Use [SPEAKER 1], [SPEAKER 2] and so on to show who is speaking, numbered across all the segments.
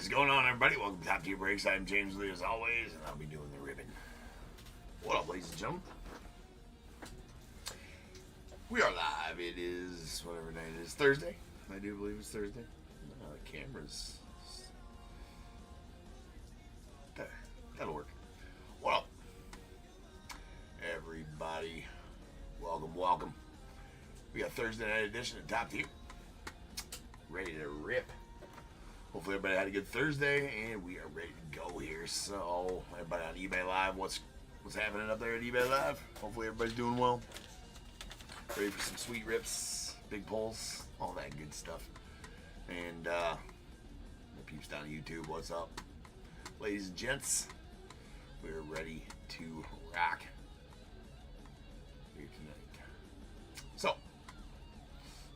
[SPEAKER 1] What's going on, everybody? Welcome to Top Tier Breaks. I'm James Lee, as always, and I'll be doing the ribbon. What up, ladies and gentlemen? We are live. It is whatever night it is. Thursday. I do believe it's Thursday. The camera's there. That'll work. What up, everybody? Welcome, welcome. We got Thursday night edition of Top Tier. Ready to rip. Hopefully everybody had a good Thursday, and we are ready to go here. So, everybody on eBay Live, what's happening up there at eBay Live? Hopefully everybody's doing well. Ready for some sweet rips, big pulls, all that good stuff. And the peeps down YouTube, what's up? Ladies and gents, we're ready to rock here tonight. So,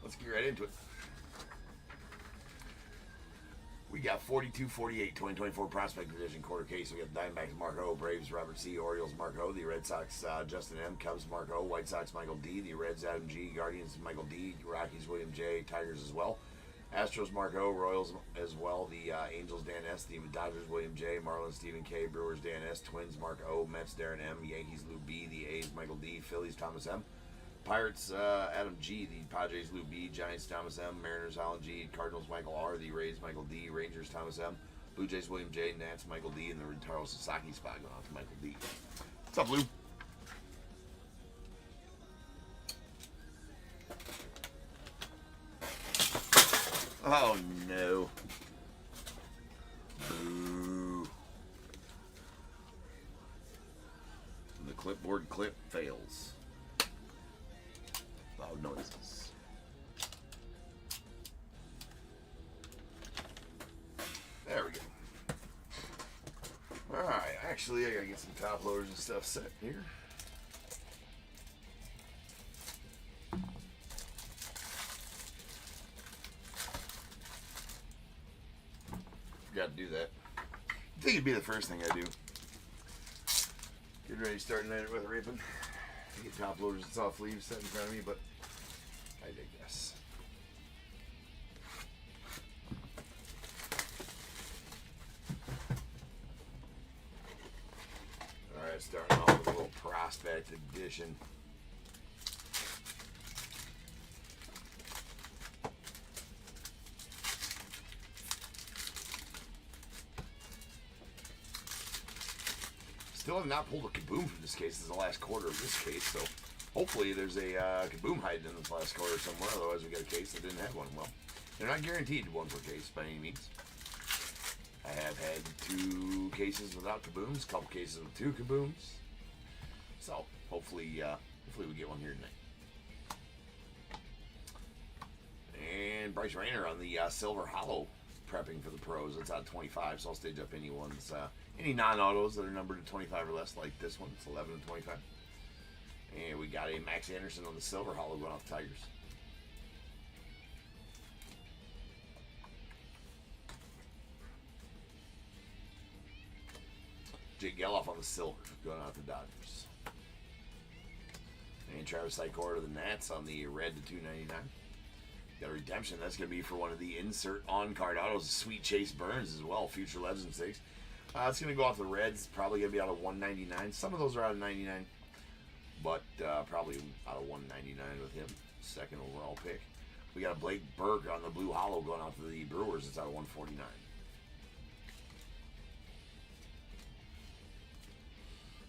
[SPEAKER 1] let's get right into it. We got 42-48 2024 Prospect Division quarter case. We got Diamondbacks Mark O, Braves Robert C, Orioles Mark O, the Red Sox Justin M, Cubs Mark O, White Sox Michael D, the Reds Adam G, Guardians Michael D, Rockies William J, Tigers as well, Astros Mark O, Royals as well, the Angels Dan S, the Dodgers William J, Marlins Stephen K, Brewers Dan S, Twins Mark O, Mets Darren M, Yankees Lou B, the A's Michael D, Phillies Thomas M, Pirates Adam G, the Padres Lou B, Giants Thomas M, Mariners Alan G, Cardinals Michael R, the Rays Michael D, Rangers Thomas M, Blue Jays William J, Nats Michael D, and the Rintaro Sasaki spot going out to Michael D. What's up, Lou? Oh no. Boo. The clipboard clip fails. Loud noises. There we go. Alright, actually I gotta get some top loaders and stuff set here. Forgot to do that. I think it'd be the first thing I do. Get ready to start tonight with ripping. Get top loaders and soft leaves set in front of me, but I digress. Alright, starting off with a little prospect edition. Still have not pulled a kaboom from this case. This is the last quarter of this case, so hopefully there's a kaboom hiding in this last quarter somewhere. Otherwise, we got a case that didn't have one. Well, they're not guaranteed one per case by any means. I have had 2 cases without kabooms, a couple cases with 2 kabooms. So hopefully we get one here tonight. And Bryce Rayner on the Silver Hollow, prepping for the pros. It's out of 25, so I'll stage up any ones, any non-autos that are numbered to 25 or less, like this one. It's 11 and 25. And we got a Max Anderson on the Silver Hollow going off the Tigers. Jake Geloff on the Silver going out the Dodgers. And Travis Sycor to the Nats on the red to 299. Got a redemption. That's going to be for one of the insert on-card autos. Sweet Chase Burns as well. Future Legends 6. It's going to go off the Reds. Probably going to be out of 199. Some of those are out of 99. But probably out of 199 with him. Second overall pick. We got a Blake Burke on the Blue Hollow going out to the Brewers. It's out of 149.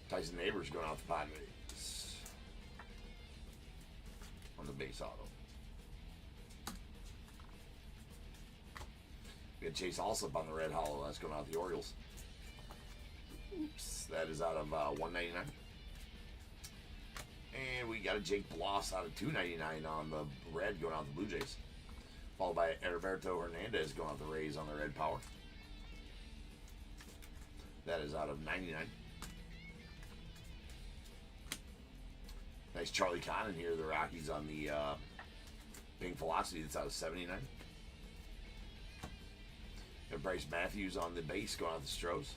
[SPEAKER 1] Tyson Neighbors going out to Padres on the base auto. We got Chase Alsop on the Red Hollow. That's going out to the Orioles. Oops, that is out of 199. And we got a Jake Bloss out of 299 on the red going out to the Blue Jays. Followed by Heriberto Hernandez going out the Rays on the red power. That is out of 99. Nice Charlie Kahn in here. The Rockies on the pink velocity. That's out of 79. Got Bryce Matthews on the base going out the Stros.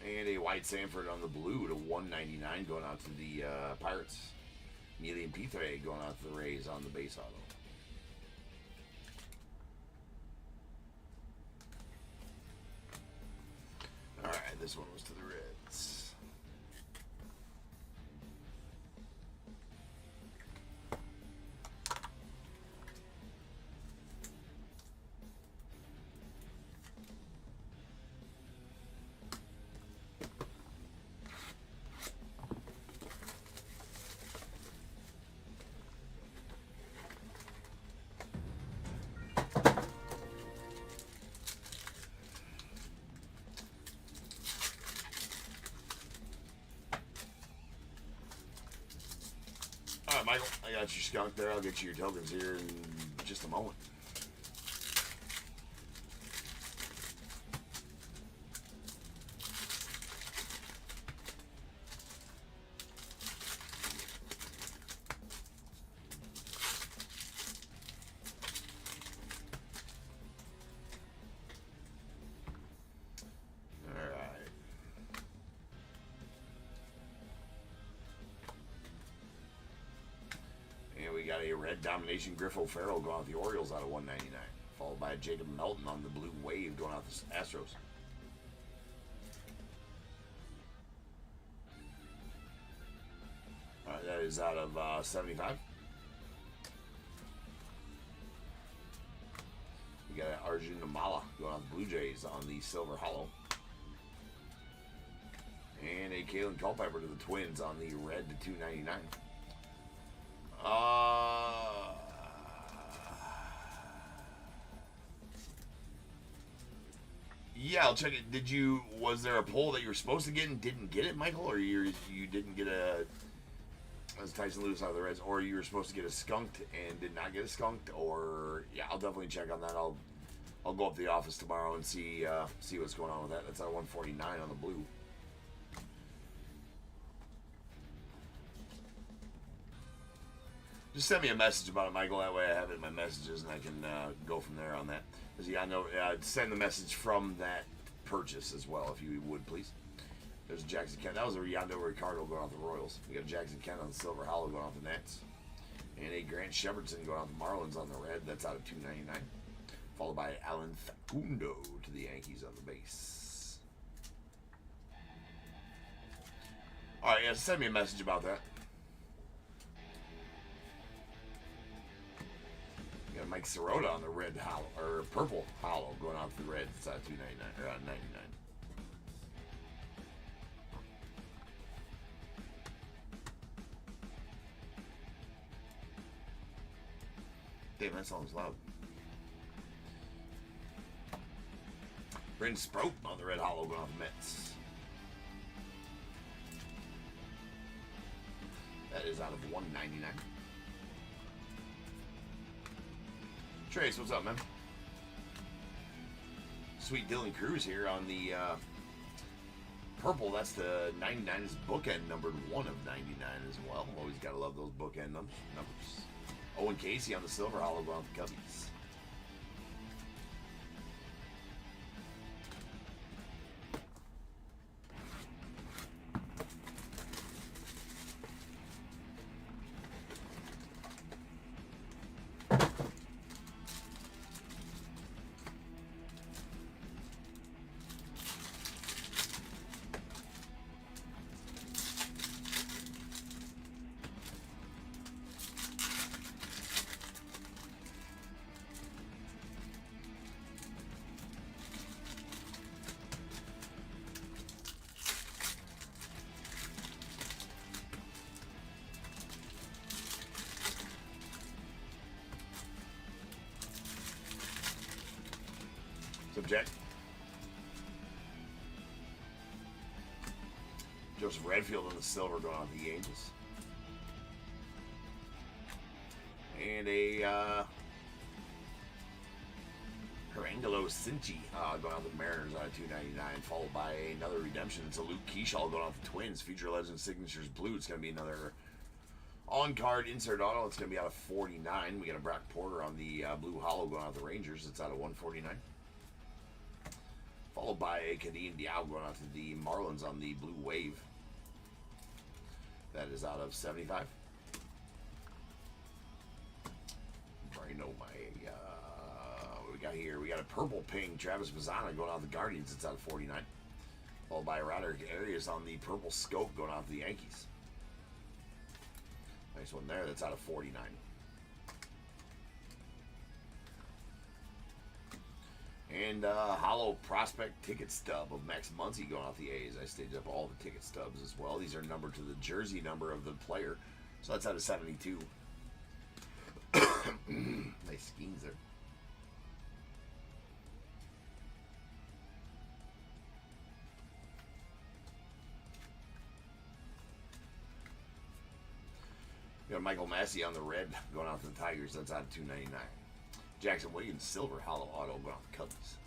[SPEAKER 1] And a Wyatt Sanford on the blue to 199 going out to the Pirates. Emilian Pitre going out to the Rays on the base auto. Alright, this one was to the Reds. Alright, Michael, I got your skunk there. I'll get you your tokens here in just a moment. We got a red domination Griffo Farrell going out the Orioles out of 199, followed by Jacob Melton on the blue wave going out the Astros. All right, that is out of 75. We got Arjun Namala going out the Blue Jays on the Silver Hollow. And a Kalen Culpepper to the Twins on the red to 299. Yeah, I'll check it. Was there a poll that you were supposed to get and didn't get it, Michael? Or you didn't get as Tyson Lewis out of the Reds, or you were supposed to get a skunked and did not get a skunked? Or, yeah, I'll definitely check on that. I'll go up to the office tomorrow and see what's going on with that. That's out of 149 on the blue. Just send me a message about it, Michael. That way I have it in my messages and I can go from there on that. Because, yeah, I know, send the message from that purchase as well, if you would, please. There's Jackson Kent. That was a Yando Ricardo going off the Royals. We got Jackson Kent on the Silver Hollow going off the Nets. And a Grant Shepardson going off the Marlins on the red. That's out of 299. Followed by Alan Facundo to the Yankees on the base. All right, yeah, send me a message about that. Got Mike Sirota on the red hollow, or purple hollow, going off the red. It's out 299 or 99. Damn, that song's loud. Bryn Sproat on the red hollow, going off the Mets. That is out of 199. Trace, what's up, man? Sweet Dylan Cruz here on the purple. That's the 99 is bookend numbered 1 of 99 as well. Always gotta love those bookend numbers. Owen Casey on the silver hollow going off the Cubbies. Subject. Joseph Redfield on the silver going on the Angels. And a Angelo Cinchi going on the Mariners out of 299, followed by another redemption. It's a Luke Keyshaw going off the Twins. Future Legend Signatures Blue. It's going to be another on-card insert auto. It's going to be out of 49. We got a Brock Porter on the blue hollow going off the Rangers. It's out of 149. Followed by a Kadeem Diao going out to the Marlins on the Blue Wave. That is out of 75. Already know my, what we got here? We got a purple ping Travis Mazzana going out to the Guardians. It's out of 49. Followed by Roderick Arias on the purple scope going out to the Yankees. Nice one there. That's out of 49. And hollow prospect ticket stub of Max Muncy going off the A's. I staged up all the ticket stubs as well. These are numbered to the jersey number of the player. So that's out of 72. Nice schemes there. We got Michael Massey on the red going out to the Tigers. That's out of 299. Jackson Williams silver hollow auto going out to the Cubs.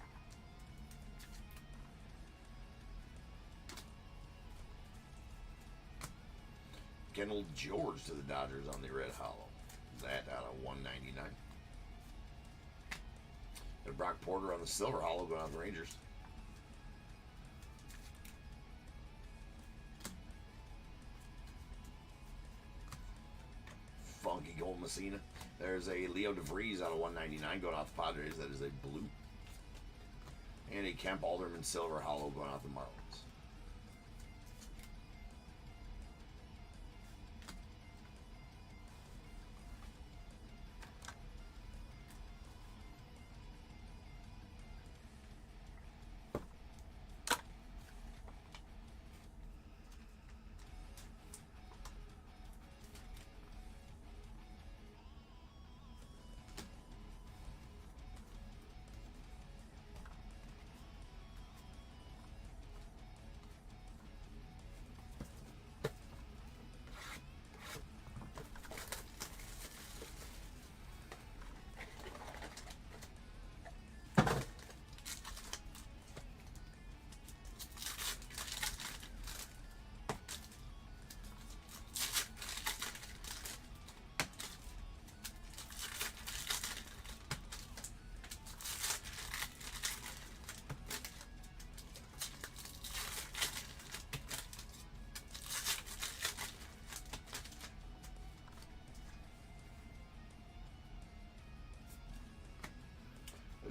[SPEAKER 1] Kendall George to the Dodgers on the red hollow. That out of 199. And Brock Porter on the silver hollow going out to the Rangers. Funky Gold Messina. There's a Leo DeVries out of 199 going off the Padres. That is a blue. And a Kemp Alderman silver hollow going off the Marlins.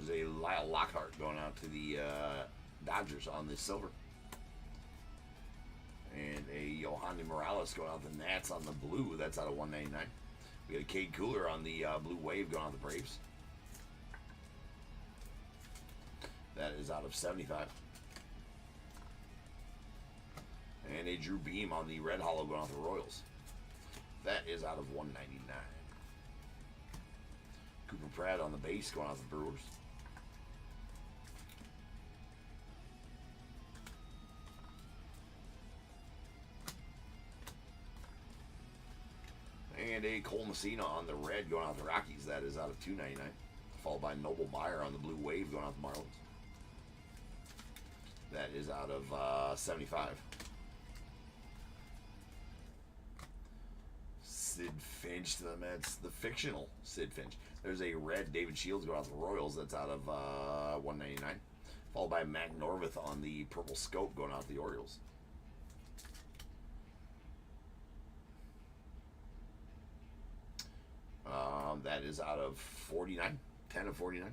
[SPEAKER 1] There's a Lyle Lockhart going out to the Dodgers on the silver. And a Yohandy Morales going out to the Nats on the blue. That's out of 199. We got a Cade Cooler on the Blue Wave going out to the Braves. That is out of 75. And a Drew Beam on the red hollow going out to the Royals. That is out of 199. Cooper Pratt on the base going out to the Brewers. And a Cole Messina on the red going out to the Rockies. That is out of 299. Followed by Noble Meyer on the Blue Wave going out to the Marlins. That is out of 75. Sid Finch to the Mets. The fictional Sid Finch. There's a red David Shields going out to the Royals. That's out of 199. Followed by Mac Norvith on the purple scope going out to the Orioles. That is out of 49. 10 of 49.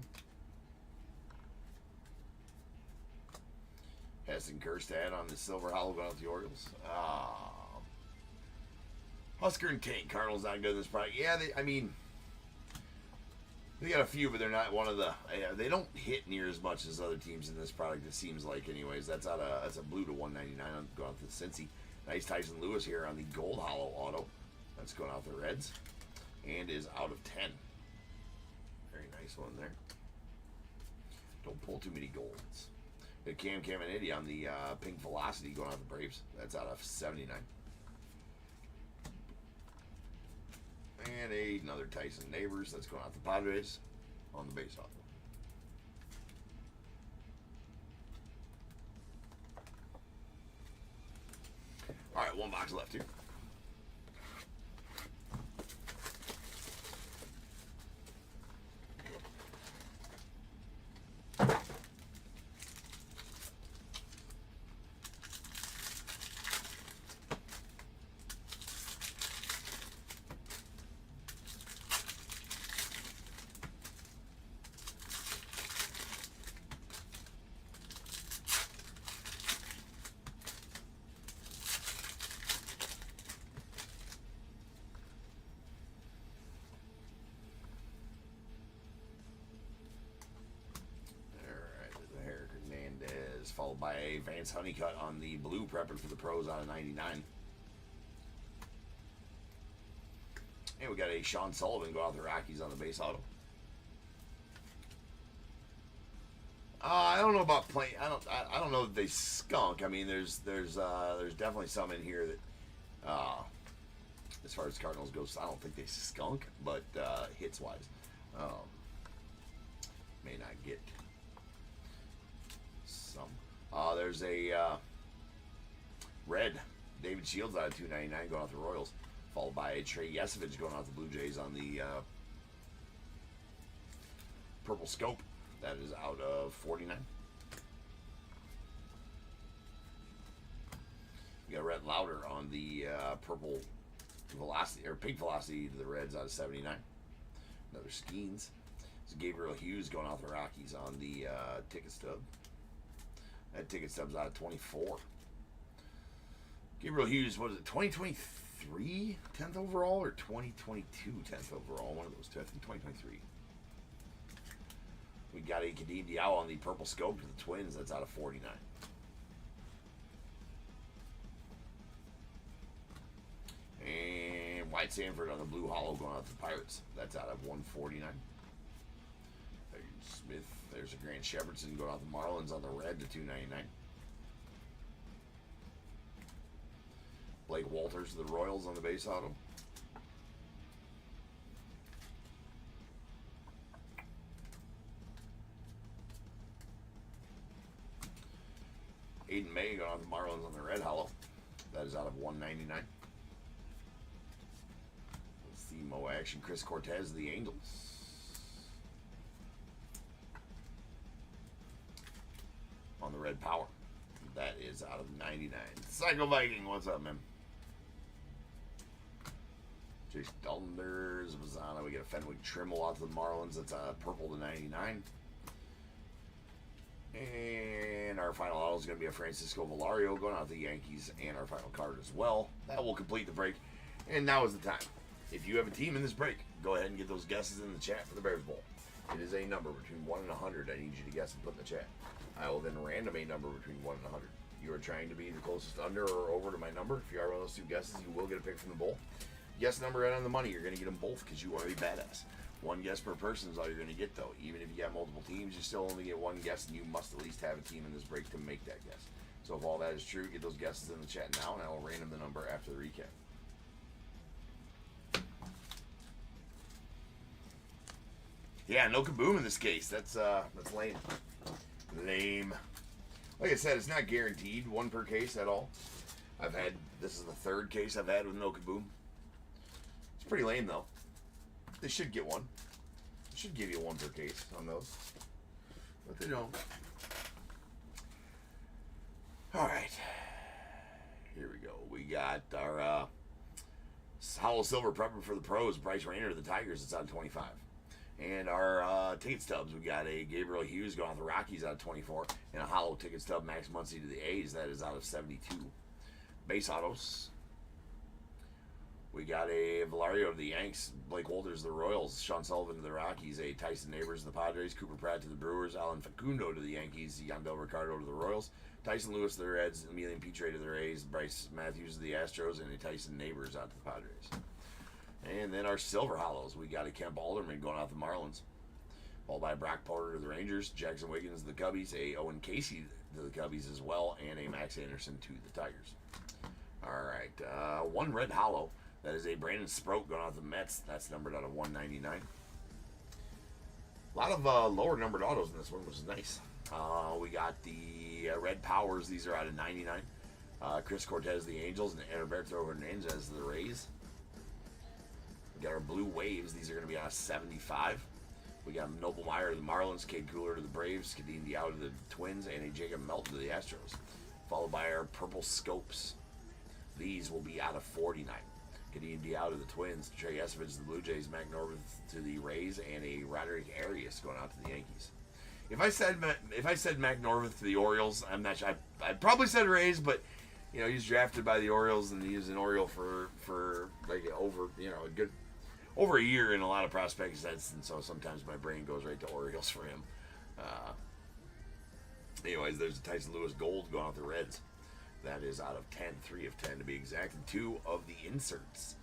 [SPEAKER 1] Heston Kjerstad on the silver hollow going out to the Orioles. Husker and Tank. Cardinals not good in this product. Yeah, I mean, they got a few, but they're not one of the. They don't hit near as much as other teams in this product. It seems like, anyways. That's a blue to 199. I'm going out to the Cincy. Nice Tyson Lewis here on the gold hollow auto. That's going out to the Reds, and is out of 10. Very nice one there. Don't pull too many golds. Got Cam Caminiti on the pink Velocity going out to the Braves. That's out of 79. And another Tyson Neighbors. That's going out to the Padres on the base auto. All right, one box left here. by a Vance Honeycutt on the blue, prepping for the pros out of 99. And we got a Sean Sullivan go out the Rockies on the base auto. I don't know about playing. I don't know that they skunk. I mean, there's definitely some in here that, as far as Cardinals goes, I don't think they skunk. But hits wise, may not get some. There's a red David Shields out of 299 going out the Royals, followed by a Trey Yesovich going out the Blue Jays on the purple scope. That is out of 49. We got Rhett Lauder on the purple velocity or pink velocity to the Reds out of 79. Another Skeens. It's Gabriel Hughes going out the Rockies on the ticket stub. That ticket stub's out of 24. Gabriel Hughes, what is it, 2023 10th overall or 2022 10th overall? One of those two. I think 2023. We got a Kadeem Diallo on the purple scope to the Twins. That's out of 49. And White Sanford on the blue hollow going out to the Pirates. That's out of 149. There's Smith. There's a Grant Shepardson going out the Marlins on the red to 299. Blake Walters to the Royals on the base auto. Aiden May going on the Marlins on the red hollow. That is out of 199. Let's see, Mo action. Chris Cortez, the Angels. On the red power. That is out of 99. Psycho Viking, what's up, man? Jace Dalton, there's Mazzana. We get a Fenwick Trimble out to the Marlins. That's purple to 99. And our final auto is going to be a Francisco Valario going out to the Yankees, and our final card as well. That will complete the break. And now is the time. If you have a team in this break, go ahead and get those guesses in the chat for the Bears Bowl. It is a number between 1 and 100. I need you to guess and put in the chat. I will then random a number between 1 and 100. You are trying to be the closest under or over to my number. If you are one of those two guesses, you will get a pick from the bowl. Guess number right on the money. You're going to get them both because you are a badass. One guess per person is all you're going to get, though. Even if you got multiple teams, you still only get one guess, and you must at least have a team in this break to make that guess. So if all that is true, get those guesses in the chat now, and I will random the number after the recap. Yeah, no kaboom in this case. That's lame. Lame. Like I said, it's not guaranteed one per case at all. This is the third case I've had with no kaboom. It's pretty lame, though. They should get one. They should give you one per case on those. But they don't. Alright. Here we go. We got our Hollow Silver prepper for the pros. Bryce Rayner to the Tigers. It's on 25. And our ticket stubs. We got a Gabriel Hughes going out the Rockies out of 24. And a hollow ticket stub, Max Muncy to the A's. That is out of 72. Base autos. We got a Valario of the Yanks, Blake Walters to the Royals, Sean Sullivan to the Rockies, a Tyson Neighbors to the Padres, Cooper Pratt to the Brewers, Alan Facundo to the Yankees, Yandel Ricardo to the Royals, Tyson Lewis to the Reds, Emilian Petre to the Rays, Bryce Matthews to the Astros, and a Tyson Neighbors out to the Padres. And then our Silver Hollows, we got a Kemp Alderman going out the Marlins, followed by Brock Porter to the Rangers, Jackson Wiggins to the Cubbies, a Owen Casey to the Cubbies as well, and a Max Anderson to the Tigers. All right, one red hollow. That is a Brandon Sproat going out the Mets. That's numbered out of 199. A lot of lower numbered autos in this one, which is nice. We got the Red Powers. These are out of 99. Chris Cortez, the Angels, and Alberto Hernandez, the Rays. We got our Blue Waves. These are going to be out of 75. We got Noble Meyer to the Marlins, Cade Cooler to the Braves, Kadeem Diallo to the Twins, and a Jacob Melton to the Astros. Followed by our Purple Scopes. These will be out of 49. Kadeem Diallo to the Twins, Trey Yesovich to the Blue Jays, Mac Norvith to the Rays, and a Roderick Arias going out to the Yankees. If I said Mac Norvith to the Orioles, I'm not sure. I probably said Rays, but you know he's drafted by the Orioles and he's an Oriole for like over a year in a lot of prospect sets, and so sometimes my brain goes right to Orioles for him. Anyways, there's a Tyson Lewis Gold going out the Reds. That is out of 10, 3 of 10 to be exact, and 2 of the inserts.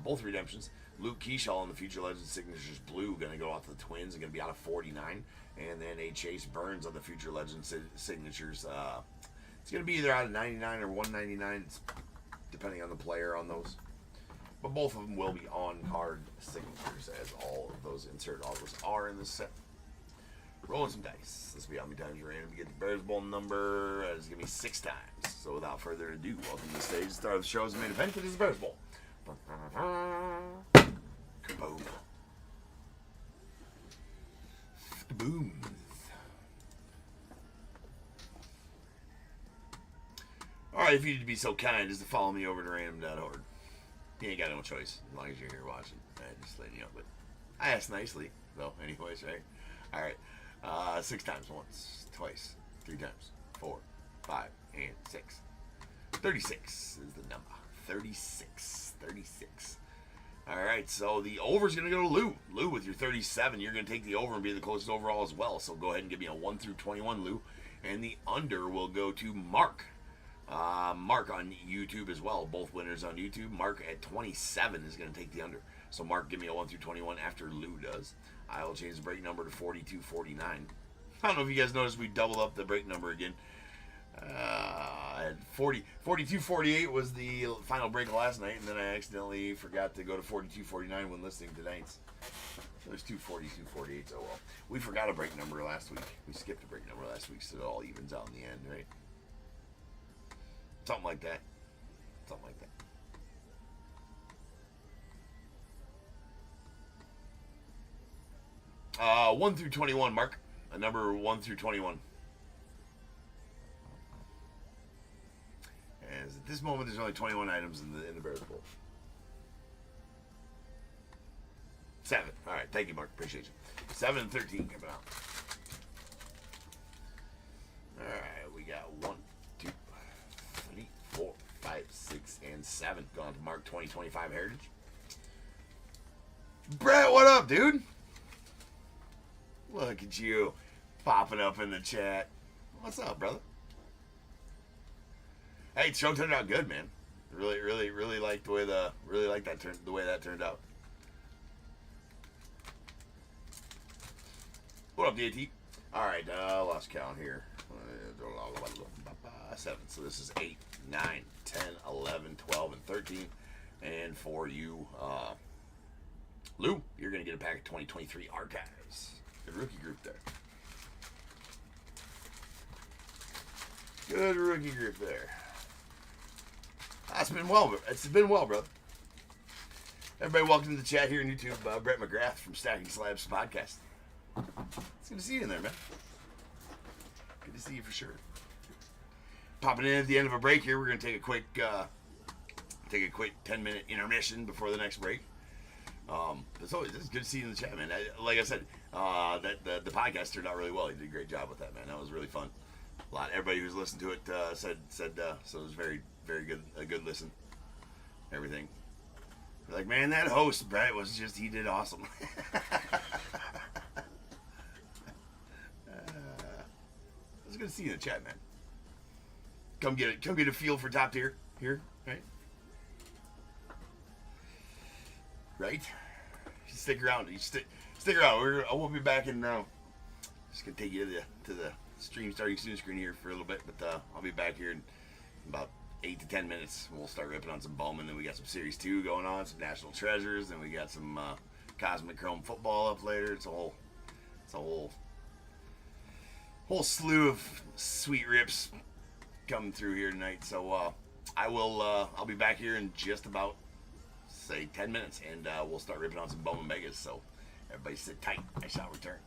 [SPEAKER 1] Both redemptions. Luke Keyshaw on the Future Legends Signatures Blue going to go out to the Twins and going to be out of 49. And then a Chase Burns on the Future Legends Signatures. It's going to be either out of 99 or 199. It's depending on the player on those. But both of them will be on-card signatures, as all of those insert autos are in this set. Rolling some dice. This will be how many times you're random to get the Bears Bowl number. It's going to be 6 times. So without further ado, welcome to the stage. The star of the show is the main event. It is the Bears Bowl. Kaboom. Boom. Alright, if you'd be so kind as to follow me over to random.org. You ain't got no choice as long as you're here watching. Just letting you know. But I asked nicely, though, anyways, right? Alright. 6 times. Once, twice, 3 times, 4, 5, and 6. 36 is the number. 36. 36. Alright, so the over is going to go to Lou. Lou, with your 37, you're going to take the over and be the closest overall as well. So go ahead and give me a 1 through 21, Lou. And the under will go to Mark. Mark on YouTube as well. Both winners on YouTube. Mark at 27 is going to take the under. So Mark, give me a 1 through 21 after Lou does. I will change the break number to 42-49. I don't know if you guys noticed we doubled up the break number again. 42-48 was the final break last night, and then I accidentally forgot to go to 42-49 when listening to tonight's. There's 2 42-48s. Oh well. We forgot a break number last week. We skipped a break number last week, so it all evens out in the end, right? Something like that. Something like that. 1 through 21, Mark. A number 1 through 21. As at this moment, there's only 21 items in the Bears Bowl. 7. All right. Thank you, Mark. Appreciate you. 7 and 13 coming out. All right. We got 1, 2, 3, 4, 5, 6, and 7. Going to Mark 2025 Heritage. Brett, what up, dude? Look at you popping up in the chat. What's up, brother? Hey, the show turned out good, man. Really like the way the way that turned out. What up, DAT? All right, lost count here. 7. So this is 8, 9, 10, 11, 12, and 13. And for you, Lou, you're gonna get a pack of 2023 archives. Good rookie group there. Good rookie group there. It's been well. It's been well, brother. Everybody, welcome to the chat here on YouTube. Brett McGrath from Stacking Slabs Podcast. It's good to see you in there, man. Good to see you for sure. Popping in at the end of a break here. We're gonna take a quick 10-minute intermission before the next break. It's good to see you in the chat, man. Like I said, the podcast turned out really well. You did a great job with that, man. That was really fun. Everybody who's listened to it said so. It was very good, a good listen. Everything. We're like, man, that host Brett he did awesome. It's good to see you in the chat, man. Come get a feel for top tier here, right? Right? You stick around. Stick around. We'll be back in now. Just gonna take you to the stream starting soon screen here for a little bit, but I'll be back here in about 8 to 10 minutes. We'll start ripping on some BOWMAN. Then we got some Series 2 going on, some National Treasures. Then we got some Cosmic Chrome football up later. It's a whole slew of sweet rips coming through here tonight. So I'll be back here in just about, say, 10 minutes, and we'll start ripping on some BOWMAN Megas. So everybody sit tight. I shall return.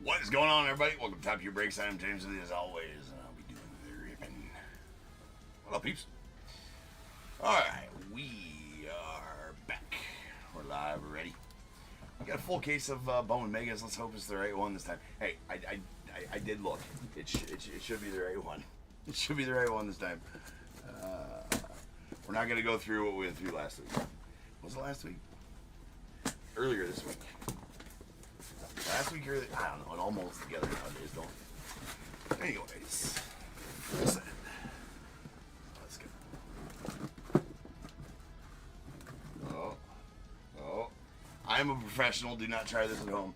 [SPEAKER 1] What is going on, everybody? Welcome to Top Your Breaks. I'm James with you as always, and I'll be doing the ripping. What up, peeps? Alright, we are back. We're live, we're ready. We got a full case of BOWMAN Megas. Let's hope it's the right one this time. Hey, I did look. It should be the right one. It should be the right one this time. We're not going to go through what we went through last week. Was it last week? Earlier this week. Last week, earlier, I don't know, it almost together nowadays, don't it? Anyways, let's go. Oh. I am a professional. Do not try this at home.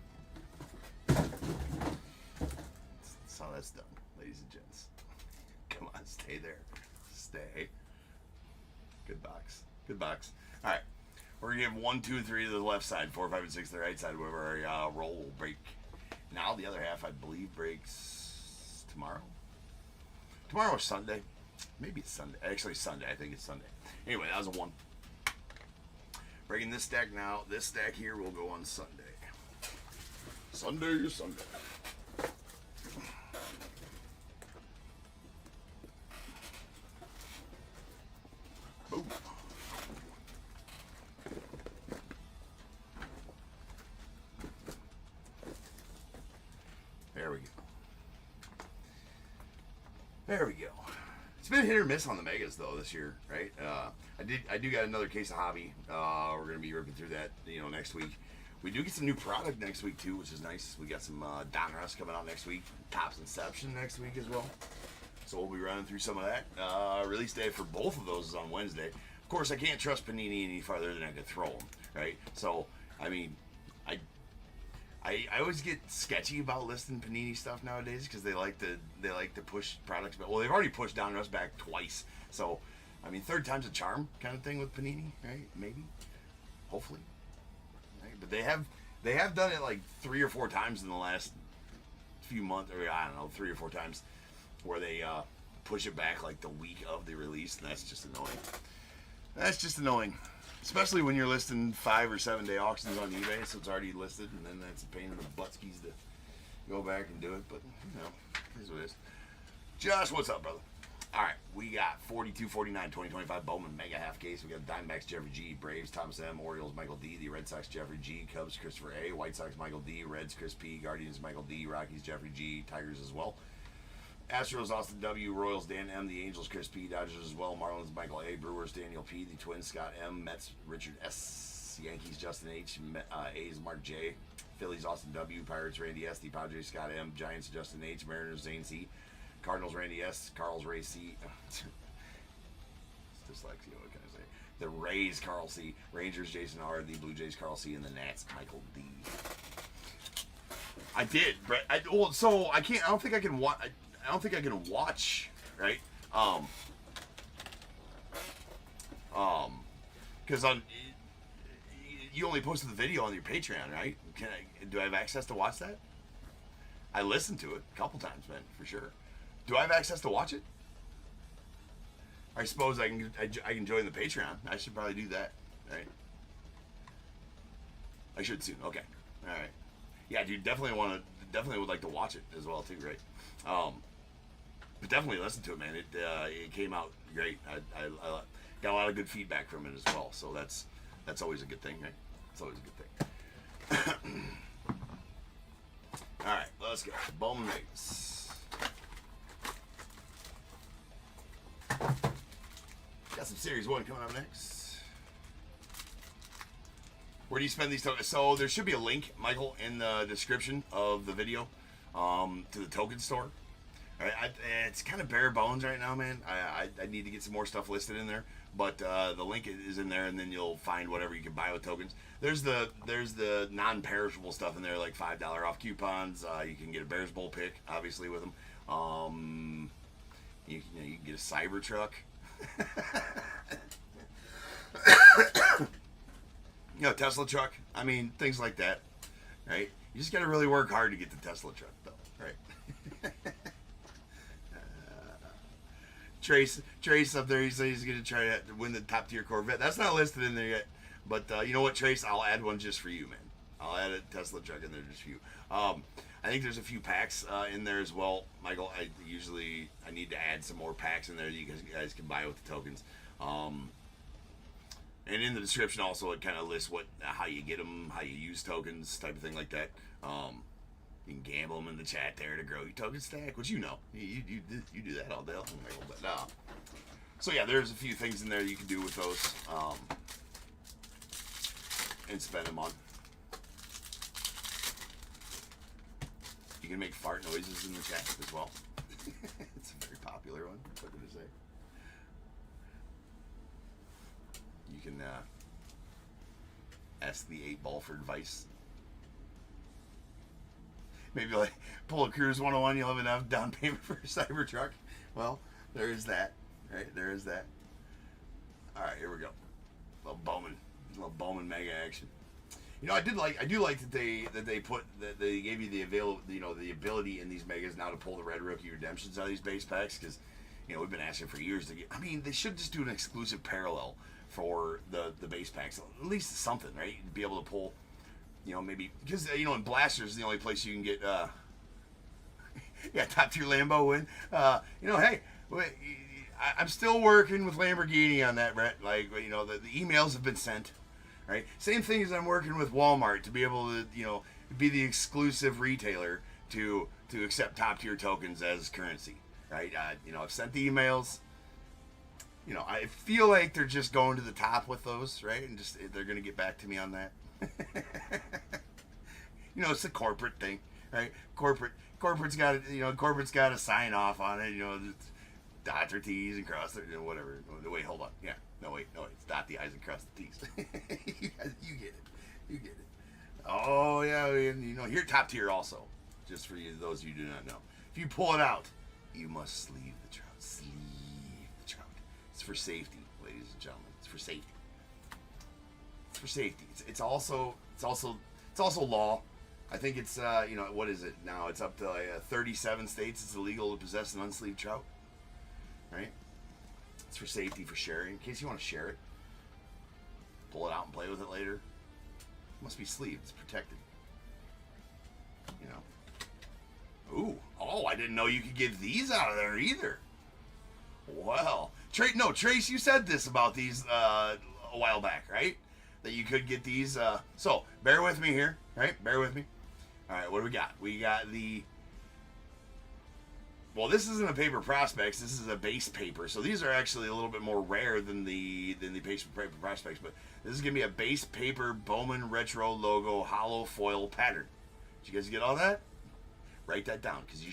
[SPEAKER 1] That's how that's done, ladies and gents. Come on, stay there. Stay. Good box. Good box. All right. We're going to give 1, 2, 3 to the left side, 4, 5, and 6 to the right side, where our roll will break. Now, the other half, I believe, breaks tomorrow. Tomorrow or Sunday. Maybe it's Sunday. Actually, Sunday. I think it's Sunday. Anyway, that was a 1. Breaking this stack now. This stack here will go on Sunday. Sunday. Boom. There we go. It's been hit or miss on the Megas though this year, right? I do got another case of hobby. We're gonna be ripping through that, next week. We do get some new product next week too, which is nice. We got some Donruss coming out next week. Tops Inception next week as well. So we'll be running through some of that. Release day for both of those is on Wednesday. Of course, I can't trust Panini any farther than I could throw them, right? So, I mean, I always get sketchy about listing Panini stuff nowadays because they like to push products back. Well, they've already pushed Donruss back twice, so I mean, third time's a charm kind of thing with Panini, right? Maybe, hopefully, right? But they have done it like 3 or 4 times in the last few months, or I don't know, 3 or 4 times where they push it back like the week of the release, and that's just annoying. That's just annoying. Especially when you're listing 5 or 7 day auctions on eBay, so it's already listed, and then that's a pain in the buttskis to go back and do it. But it is what it is. Josh, what's up, brother? All right, we got 42-49 2025 BOWMAN Mega Half Case. We got Diamondbacks Jeffrey G, Braves Thomas M, Orioles Michael D, the Red Sox Jeffrey G, Cubs Christopher A, White Sox Michael D, Reds Chris P, Guardians Michael D, Rockies Jeffrey G, Tigers as well. Astros Austin W, Royals Dan M, the Angels Chris P, Dodgers as well, Marlins Michael A, Brewers Daniel P, the Twins Scott M, Mets Richard S, Yankees Justin H, A's Mark J, Phillies Austin W, Pirates Randy S, the Padres Scott M, Giants Justin H, Mariners Zane C, Cardinals Randy S, Carl's Ray C, it's dyslexia, what can I say? The Rays Carl C, Rangers Jason R, the Blue Jays Carl C, and the Nats Michael D. I did, Brett. So I can't. I don't think I can watch, right? Because you only posted the video on your Patreon, right? Do I have access to watch that? I listened to it a couple times, man, for sure. Do I have access to watch it? I suppose I can join the Patreon. I should probably do that, right? I should soon. Okay, all right. Yeah, dude, definitely would like to watch it as well too, right? But definitely listen to it, man. It came out great. I got a lot of good feedback from it as well, so that's always a good thing, right? It's always a good thing. All right, let's go. BOWMAN Megas. Got some Series 1 coming up next. Where do you spend these tokens? So there should be a link, Michael, in the description of the video to the token store. It's kind of bare bones right now, man. I need to get some more stuff listed in there, but the link is in there, and then you'll find whatever you can buy with tokens. There's the non-perishable stuff in there, like $5 off coupons. You can get a Bears Bowl pick, obviously, with them. You can get a Cybertruck. Tesla truck. I mean, things like that, right? You just got to really work hard to get the Tesla truck, though, right? Trace up there, he says he's going to try to win the top tier Corvette. That's not listed in there yet, but you know what, Trace? I'll add one just for you, man. I'll add a Tesla truck in there just for you. I I think there's a few packs in there as well, Michael. I need to add some more packs in there that you guys can buy with the tokens. And in the description also it kind of lists how you get them, how you use tokens, type of thing like that. You can gamble them in the chat there to grow your token stack, which you know you do that all day long, Michael. But so yeah, there's a few things in there you can do with those and spend them on. You can make fart noises in the chat as well. It's a very popular one. What did it say? You can ask the 8-ball for advice. Maybe like pull a Cruise 101, you'll have enough down payment for a Cybertruck. Well, there is that. Right? There is that. Alright, here we go. A little BOWMAN mega action. You know, I do like that they gave you the ability in these megas now to pull the red rookie redemptions out of these base packs, because we've been asking for years to get. I mean, they should just do an exclusive parallel for the base packs, at least something, right? Be able to pull, maybe because in Blasters is the only place you can get top tier Lambo win. Hey, I'm still working with Lamborghini on that, Brett. Like, the emails have been sent. Right. Same thing as I'm working with Walmart to be able to, be the exclusive retailer to accept top tier tokens as currency. Right. I've sent the emails. I feel like they're just going to the top with those, right? And just they're going to get back to me on that. It's a corporate thing, right? Corporate's got to sign off on it. Dot their T's and cross their whatever. Wait, hold on. Yeah. No, wait. It's dot the I's and cross the T's. You get it. Oh, yeah. Here, top tier also. Just for you, those of you who do not know. If you pull it out, you must sleeve the trout. Sleeve the trout. It's for safety, ladies and gentlemen. It's for safety. It's for safety. It's also law. I think it's, what is it now? It's up to 37 states. It's illegal to possess an unsleeved trout. Right? It's for safety, for sharing. In case you want to share it, pull it out and play with it later. It must be sleeved. It's protected. Ooh. Oh, I didn't know you could get these out of there either. Well, Trace, you said this about these a while back, right? That you could get these. So bear with me here, right? Bear with me. All right, what do we got? We got the. Well, this isn't a paper prospects. This is a base paper. So these are actually a little bit more rare than the paper prospects. But this is gonna be a base paper BOWMAN retro logo hollow foil pattern. Did you guys get all that? Write that down, because you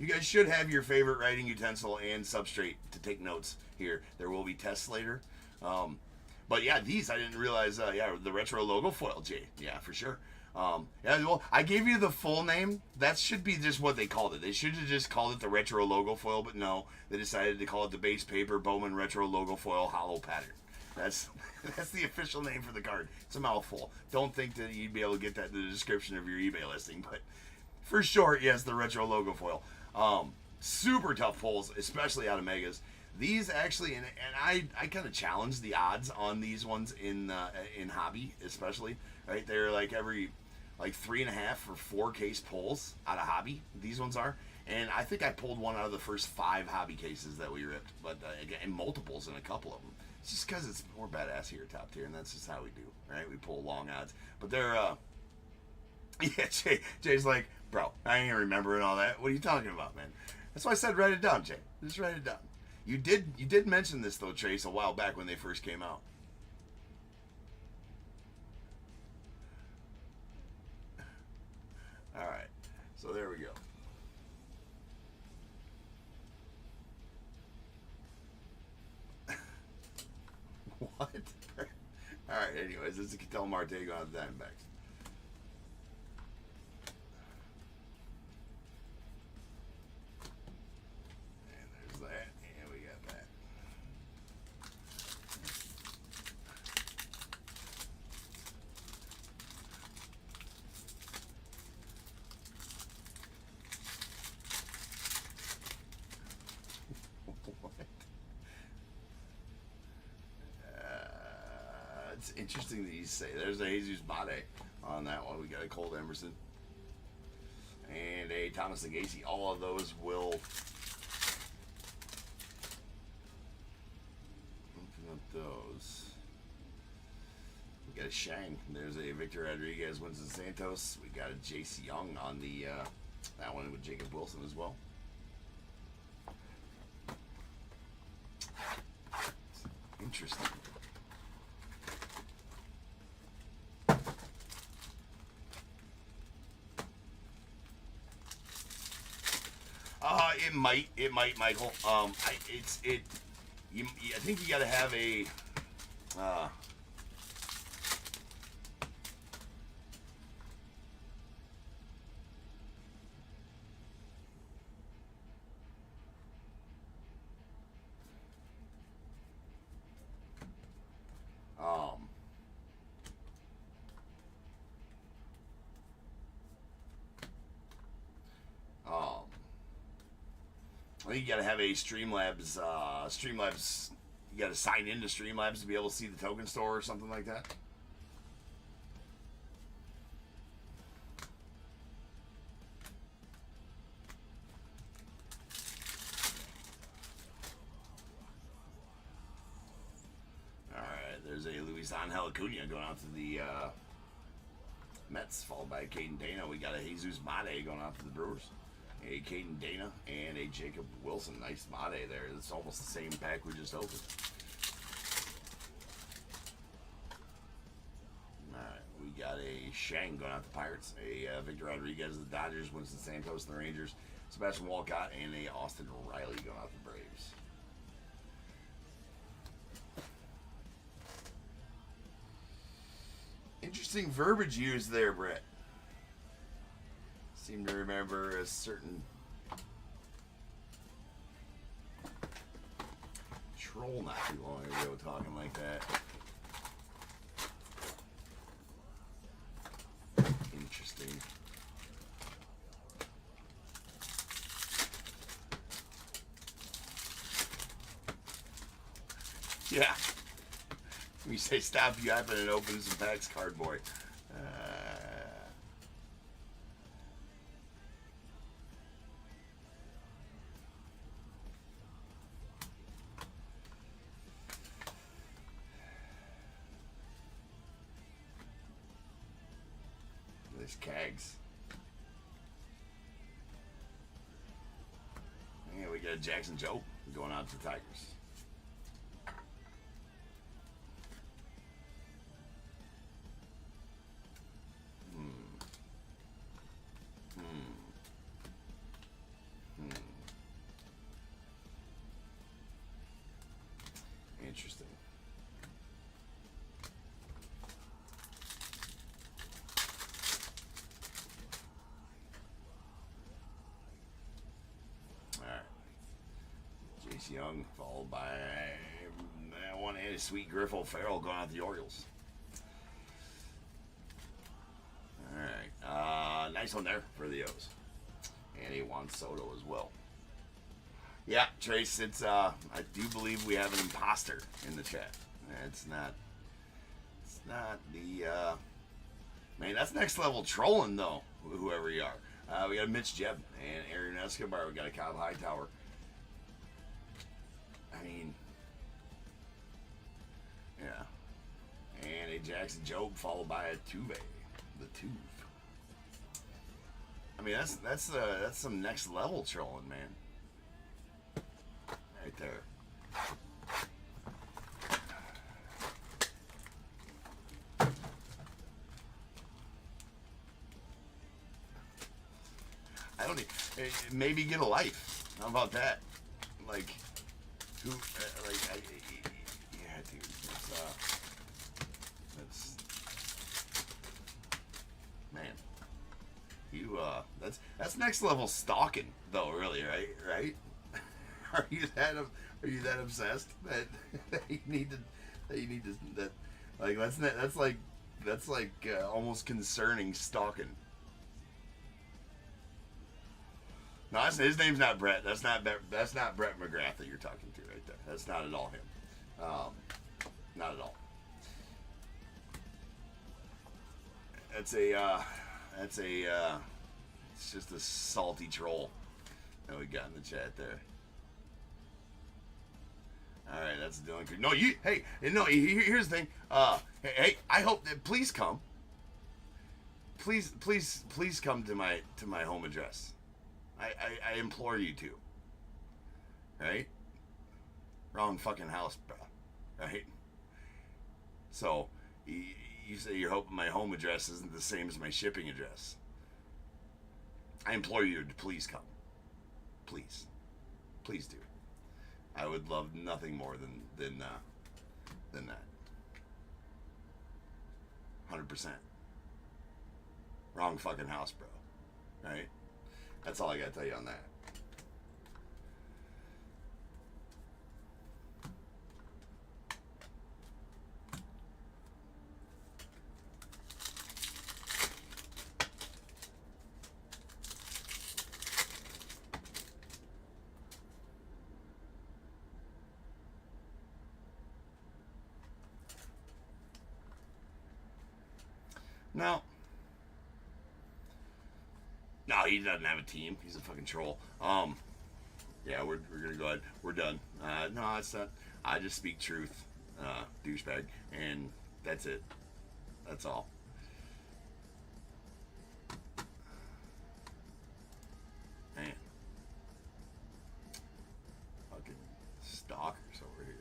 [SPEAKER 1] guys should have your favorite writing utensil and substrate to take notes here. There will be tests later. But yeah, these I didn't realize. The retro logo foil, Jay. Yeah, for sure. Well, I gave you the full name. That should be just what they called it. They should have just called it the retro logo foil, but no, they decided to call it the base paper BOWMAN retro logo foil hollow pattern. That's the official name for the card. It's a mouthful. Don't think that you'd be able to get that in the description of your eBay listing, but for short, yes, the retro logo foil. Super tough pulls, especially out of megas. These actually, and I kind of challenged the odds on these ones in hobby, especially. Right, they're like every 3.5 or 4 case pulls out of hobby. These ones are, and I think I pulled one out of the first 5 hobby cases that we ripped, but and multiples in a couple of them. It's just because it's more badass here, top tier, and that's just how we do, right? We pull long odds, but they're yeah. Jay's like, bro, I ain't remembering all that. What are you talking about, man? That's why I said write it down, Jay. Just write it down. You did mention this though, Trace, a while back when they first came out. All right, so there we go. What? All right, anyways, this is Ketel Marte on the Diamondbacks. And there's that, and we got that. It's interesting that you say there's a Jesus Bade on that one. We got a Colt Emerson. Thomas Nagase. All of those will open up those. We got a Shang. There's a Victor Rodriguez, Winston Santos. We got a J.C. Young on the that one with Jacob Wilson as well. Interesting. It might, Michael. I think you got to have a. I think you got to have a Streamlabs. Streamlabs. You got to sign into Streamlabs to be able to see the token store or something like that. All right, there's a Luis Angel Acuna going out to the Mets, followed by Caden Dana. We got a Jesus Mate going out to the Brewers. A Caden Dana and a Jacob Wilson. Nice Mate there. It's almost the same pack we just opened. Alright, we got a Shang going out to the Pirates. A Victor Rodriguez, the Dodgers. Winston Santos, the Rangers. Sebastian Walcott and a Austin Riley going out to the Braves. Interesting verbiage used there, Brett. Seem to remember a certain troll not too long ago talking like that. Interesting. Yeah. We say stop yapping and open some packs, card boy. There's Cags. Yeah, we got Jackson Joe going out to the Tigers. Interesting. Jace Young, followed by that one and a Sweet Griffo Farrell going out the Orioles. Alright, nice one there for the O's. And a Juan Soto as well. Yeah, Trace, it's I do believe we have an imposter in the chat. It's not the man, that's next level trolling though, whoever you are. We got Mitch Jeb and Aaron Escobar. We got a Cobb Hightower. I mean, yeah. And a Jackson Jobe followed by a Tuve. The Tuve. I mean, that's some next level trolling, man. Right there. I don't need, maybe get a life. How about that? Like, who? Yeah, dude. That's man. You that's next level stalking, though. Really, right? Right? Are you that obsessed that you need to like that's like almost concerning stalking. No, his name's not Brett. That's not Brett McGrath that you're talking to right there. That's not at all him. Not at all. That's a It's just a salty troll that we got in the chat there. All right, that's Dylan Creek. No, you. Hey, no. Here's the thing. Hey, I hope that please come. Please come to my home address. I implore you to. Right? Wrong fucking house, bro. Right? So, you say you're hoping my home address isn't the same as my shipping address. I implore you to please come. Please. Please do. I would love nothing more than that. 100%. Wrong fucking house, bro. Right? That's all I gotta tell you on that. No, he doesn't have a team. He's a fucking troll. Yeah, we're gonna go ahead. We're done. No, it's not. I just speak truth, douchebag, and that's it. That's all. Man, fucking stalkers over here.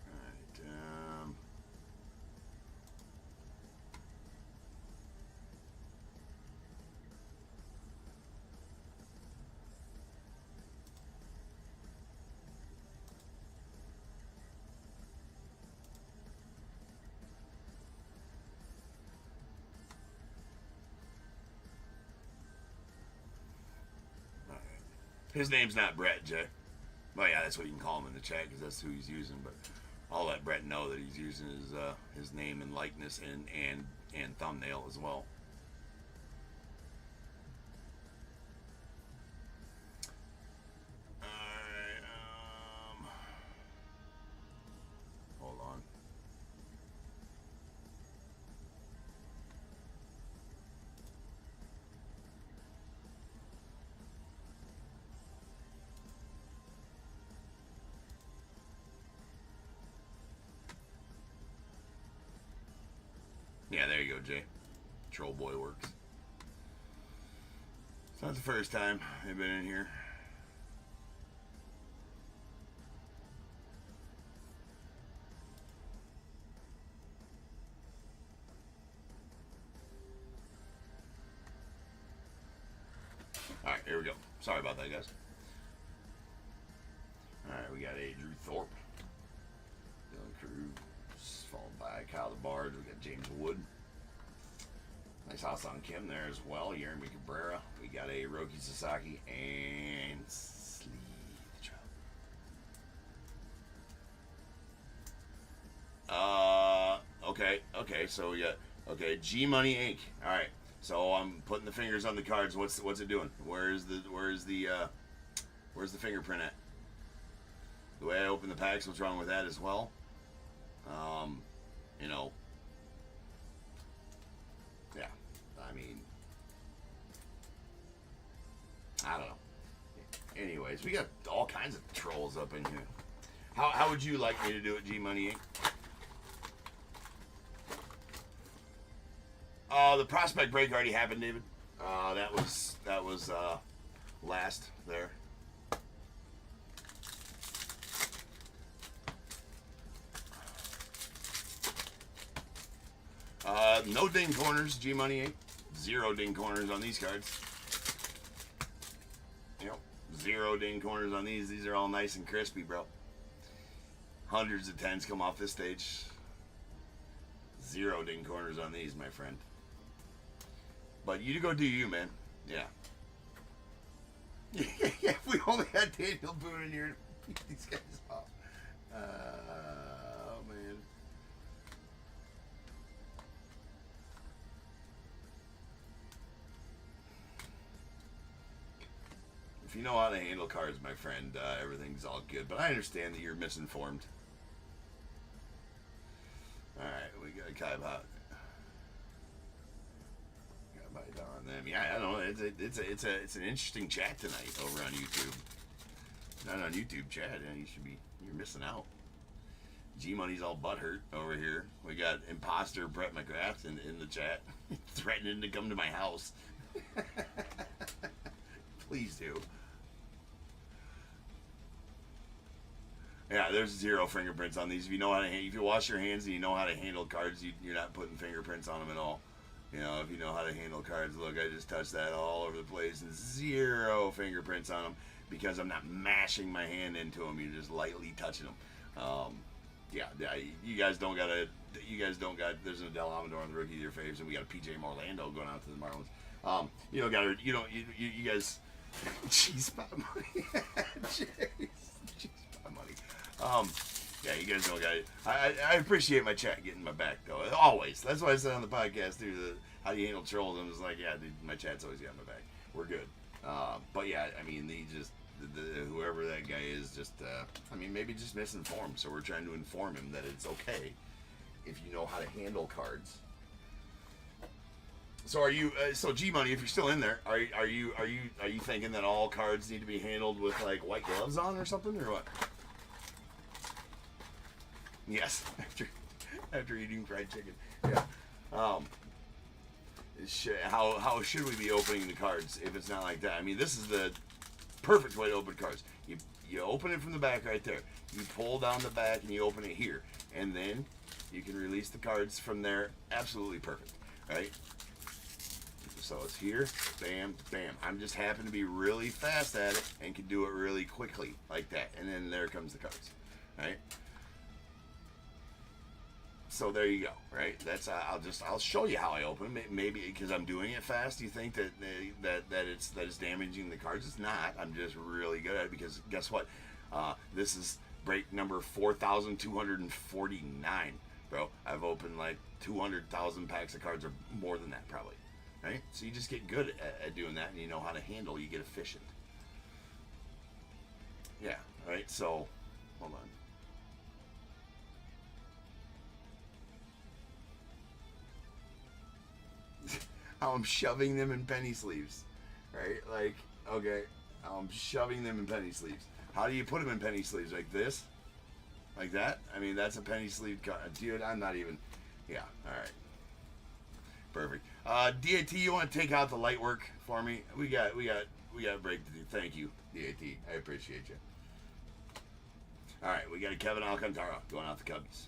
[SPEAKER 1] All right. His name's not Brett, Jay. Well, yeah, that's what you can call him in the chat because that's who he's using. But I'll let Brett know that he's using his name and likeness and thumbnail as well. All right. Hold on. Yeah, there you go, Jay. Troll boy works. It's not the first time they've been in here. Alright, here we go. Sorry about that, guys. Alright, we got a Drew Thorpe. Dylan Cruz, followed by Kyle the Bard. We got James Wood. Nice house on Kim there as well. Yeremy Cabrera. We got a Roki Sasaki and Sleeve Joe. Okay. So we got G Money Inc. All right. So I'm putting the fingers on the cards. What's it doing? Where's the fingerprint at? The way I open the packs, what's wrong with that as well? You know. Yeah. I mean, I don't know. Anyways, we got all kinds of trolls up in here. How would you like me to do it, G Money Inc.? The prospect break already happened, David. That was last there. No ding corners, G Money Inc. 0 ding corners on these cards. Yep, 0 ding corners on these. These are all nice and crispy, bro. Hundreds of 10s come off this stage. 0 ding corners on these, my friend. But you go do you, man. Yeah. Yeah, if we only had Daniel Boone in here to beat these guys off. Oh, man. If you know how to handle cards, my friend, everything's all good. But I understand that you're misinformed. Alright, we got Kai Bot. Got Bite on I mean, I don't know. It's an interesting chat tonight over on YouTube. Not on YouTube chat, and you're missing out. G Money's all butthurt over here. We got imposter Brett McGrath in the chat, threatening to come to my house. Please do. Yeah, there's 0 fingerprints on these. If you know how to, if you wash your hands and you know how to handle cards, you're not putting fingerprints on them at all. You know, if you know how to handle cards, look, I just touched that all over the place, and 0 fingerprints on them because I'm not mashing my hand into them. You're just lightly touching them. Yeah, you guys don't got. There's an Adele Amador on the rookie of your faves, and we got a PJ Orlando going out to the Marlins. You don't got to. You guys. Cheese spot money. Cheese spot money. Yeah, you guys don't got it. I appreciate my chat getting my back though. Always. That's why I said on the podcast too. How do you handle trolls? I'm just like, yeah, dude, my chat's always got my back. We're good. But yeah, I mean, whoever that guy is, just I mean, maybe just misinformed. So we're trying to inform him that it's okay if you know how to handle cards. So are you? So G Money, if you're still in there, are you thinking that all cards need to be handled with like white gloves on or something, or what? Yes, after eating fried chicken. Yeah. How should we be opening the cards if it's not like that? I mean, this is the perfect way to open cards. You open it from the back right there. You pull down the back and you open it here, and then you can release the cards from there. Absolutely perfect, right? So it's here, bam, bam. I'm just happen to be really fast at it and can do it really quickly like that, and then there comes the cards, right? So there you go, right? That's I'll show you how I open. Maybe because I'm doing it fast, you think that it's damaging the cards. It's not. I'm just really good at it because guess what? This is break number 4,249, bro. I've opened like 200,000 packs of cards or more than that probably, right? So you just get good at doing that, and you know how to handle. You get efficient. Yeah, right. So hold on. How I'm shoving them in penny sleeves, right? Like, okay, I'm shoving them in penny sleeves. How do you put them in penny sleeves? Like this? Like that? I mean, that's a penny sleeve card. Dude, I'm not even, yeah, all right. Perfect. DAT, you want to take out the light work for me? We got a break to do. Thank you, DAT. I appreciate you. All right, we got a Kevin Alcantara going out the Cubbies.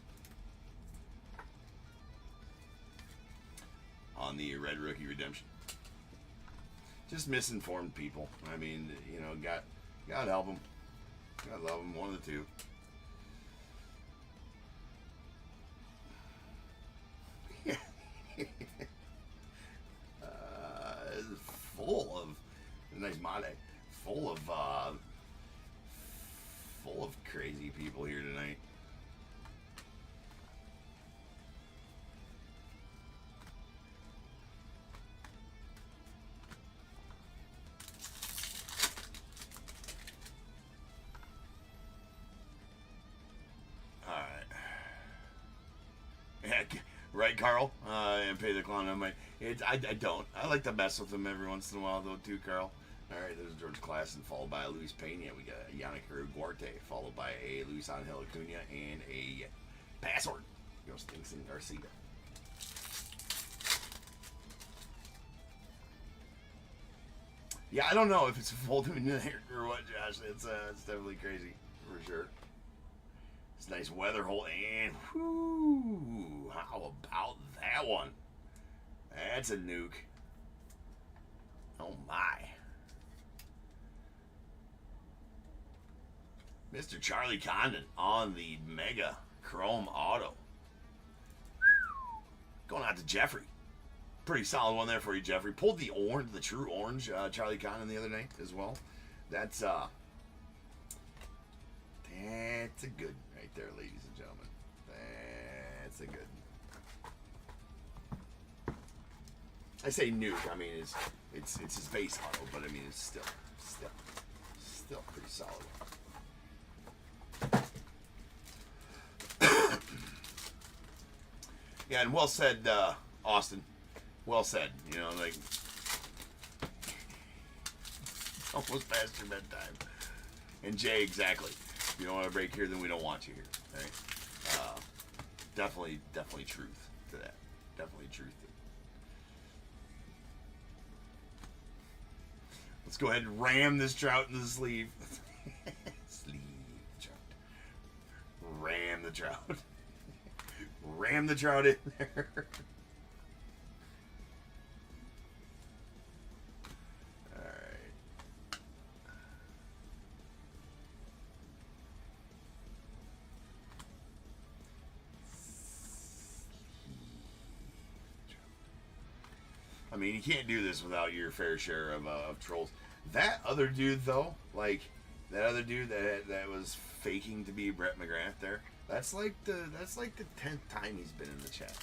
[SPEAKER 1] On the Red Rookie Redemption. Just misinformed people. I mean, you know, God help them. God love them. One of the two. Full of nice mate. Full of crazy people here tonight. Right, Carl? And pay the clown on my. I don't. I like to mess with them every once in a while, though, too, Carl. All right, there's George Klassen, followed by a Luis Pena. We got a Yannick Ugarte, followed by a Luis Angel Acuna, and a Password. Goes Stinson Garcia. Yeah, I don't know if it's a full moon night or what, Josh. It's definitely crazy, for sure. It's nice weather hole, and whoo, how about that one? That's a nuke. Oh my. Mr. Charlie Condon on the Mega Chrome Auto. Going out to Jeffrey. Pretty solid one there for you, Jeffrey. Pulled the orange, the true orange, Charlie Condon the other night as well. That's a good right there, ladies and gentlemen. That's a good. I say nuke. I mean, it's his base auto, but I mean it's still pretty solid. Yeah, and well said, Austin. Well said. You know, like almost past your bedtime. And Jay, exactly. If you don't want to break here, then we don't want you here. Right? Definitely truth to that. Definitely truth to it. Let's go ahead and ram this trout in the sleeve. Sleeve trout. Ram the trout. Ram the trout in there. I mean, you can't do this without your fair share of trolls. That other dude, though, like that other dude that was faking to be Brett McGrath there. That's like the 10th time he's been in the chat.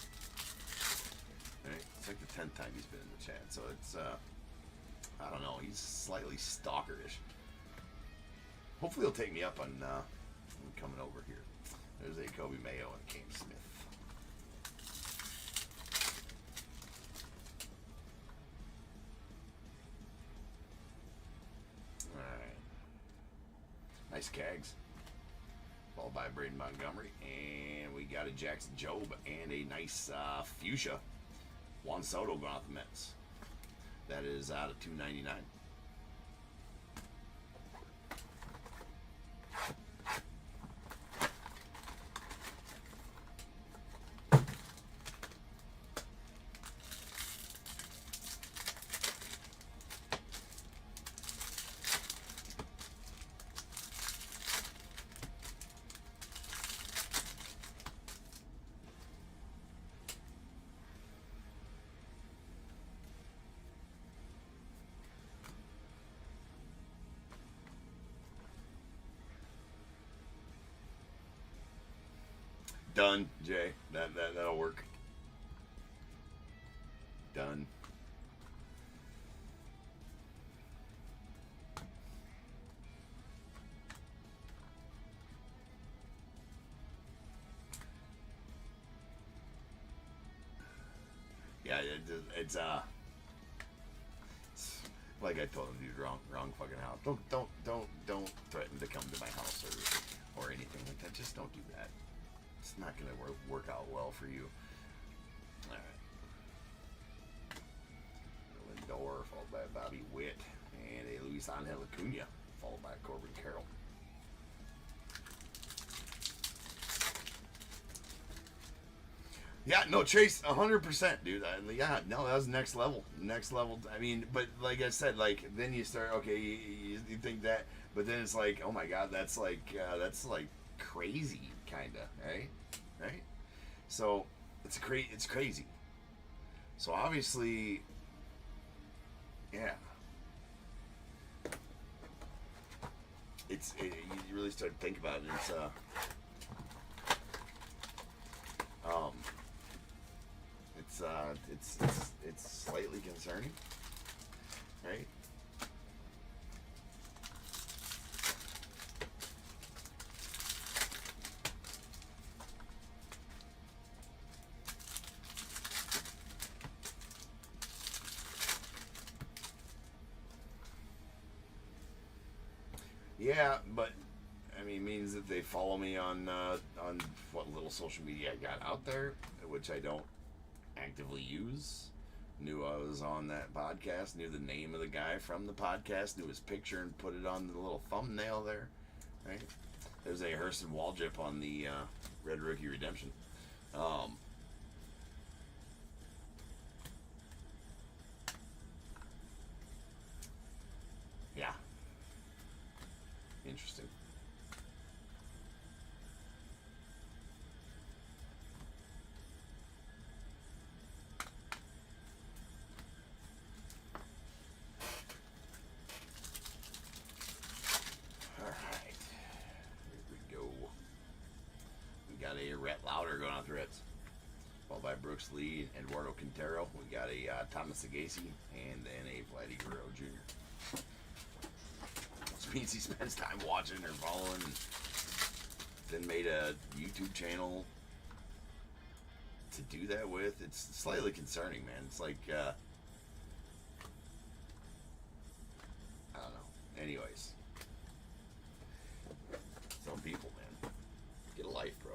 [SPEAKER 1] Right? It's like the 10th time he's been in the chat. So it's I don't know. He's slightly stalkerish. Hopefully he'll take me up on coming over here. There's a Kobe Mayo and Cam Smith. Nice Cags. Followed by Braden Montgomery. And we got a Jackson Jobe and a nice fuchsia. Juan Soto going out the Mets. That is out of $2.99. Done, Jay. That'll work. Done. Yeah, it's like I told him, dude, wrong fucking house. Don't threaten to come to my house or anything like that. Just don't do that. It's not going to work out well for you. All right. Lindor, followed by Bobby Witt, and a Luis Angel Acuna, followed by Corbin Carroll. Yeah, no, Chase, 100%, dude. Yeah, no, that was next level. Next level. I mean, but like I said, like, then you start, okay, you think that, but then it's like, oh my God, that's like crazy, kind of, right? Right? So it's crazy. So obviously, yeah, you really start to think about it. It's slightly concerning, right? Yeah, but I mean, it means that they follow me on what little social media I got out there, which I don't actively use. Knew I was on that podcast, knew the name of the guy from the podcast, knew his picture, and put it on the little thumbnail there. Right? There's a Hurston Waldrip on the Red Rookie Redemption. Yeah. Interesting. A Rhett Lauder going out the Reds, followed by Brooks Lee and Eduardo Quintero. We got a Thomas Sagasi and then a Vladdy Guerrero Jr. Which means he spends time watching or following, and then made a YouTube channel to do that with. It's slightly concerning, man. It's like I don't know. Anyways. Some people, man. Get a life, bro.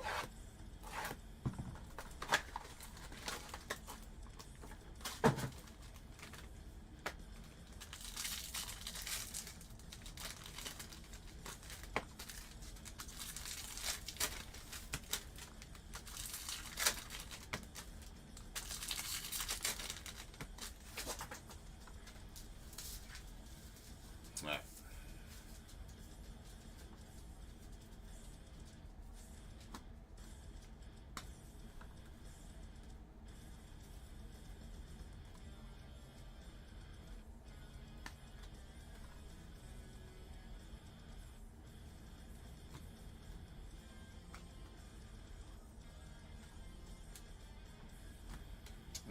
[SPEAKER 1] Alright.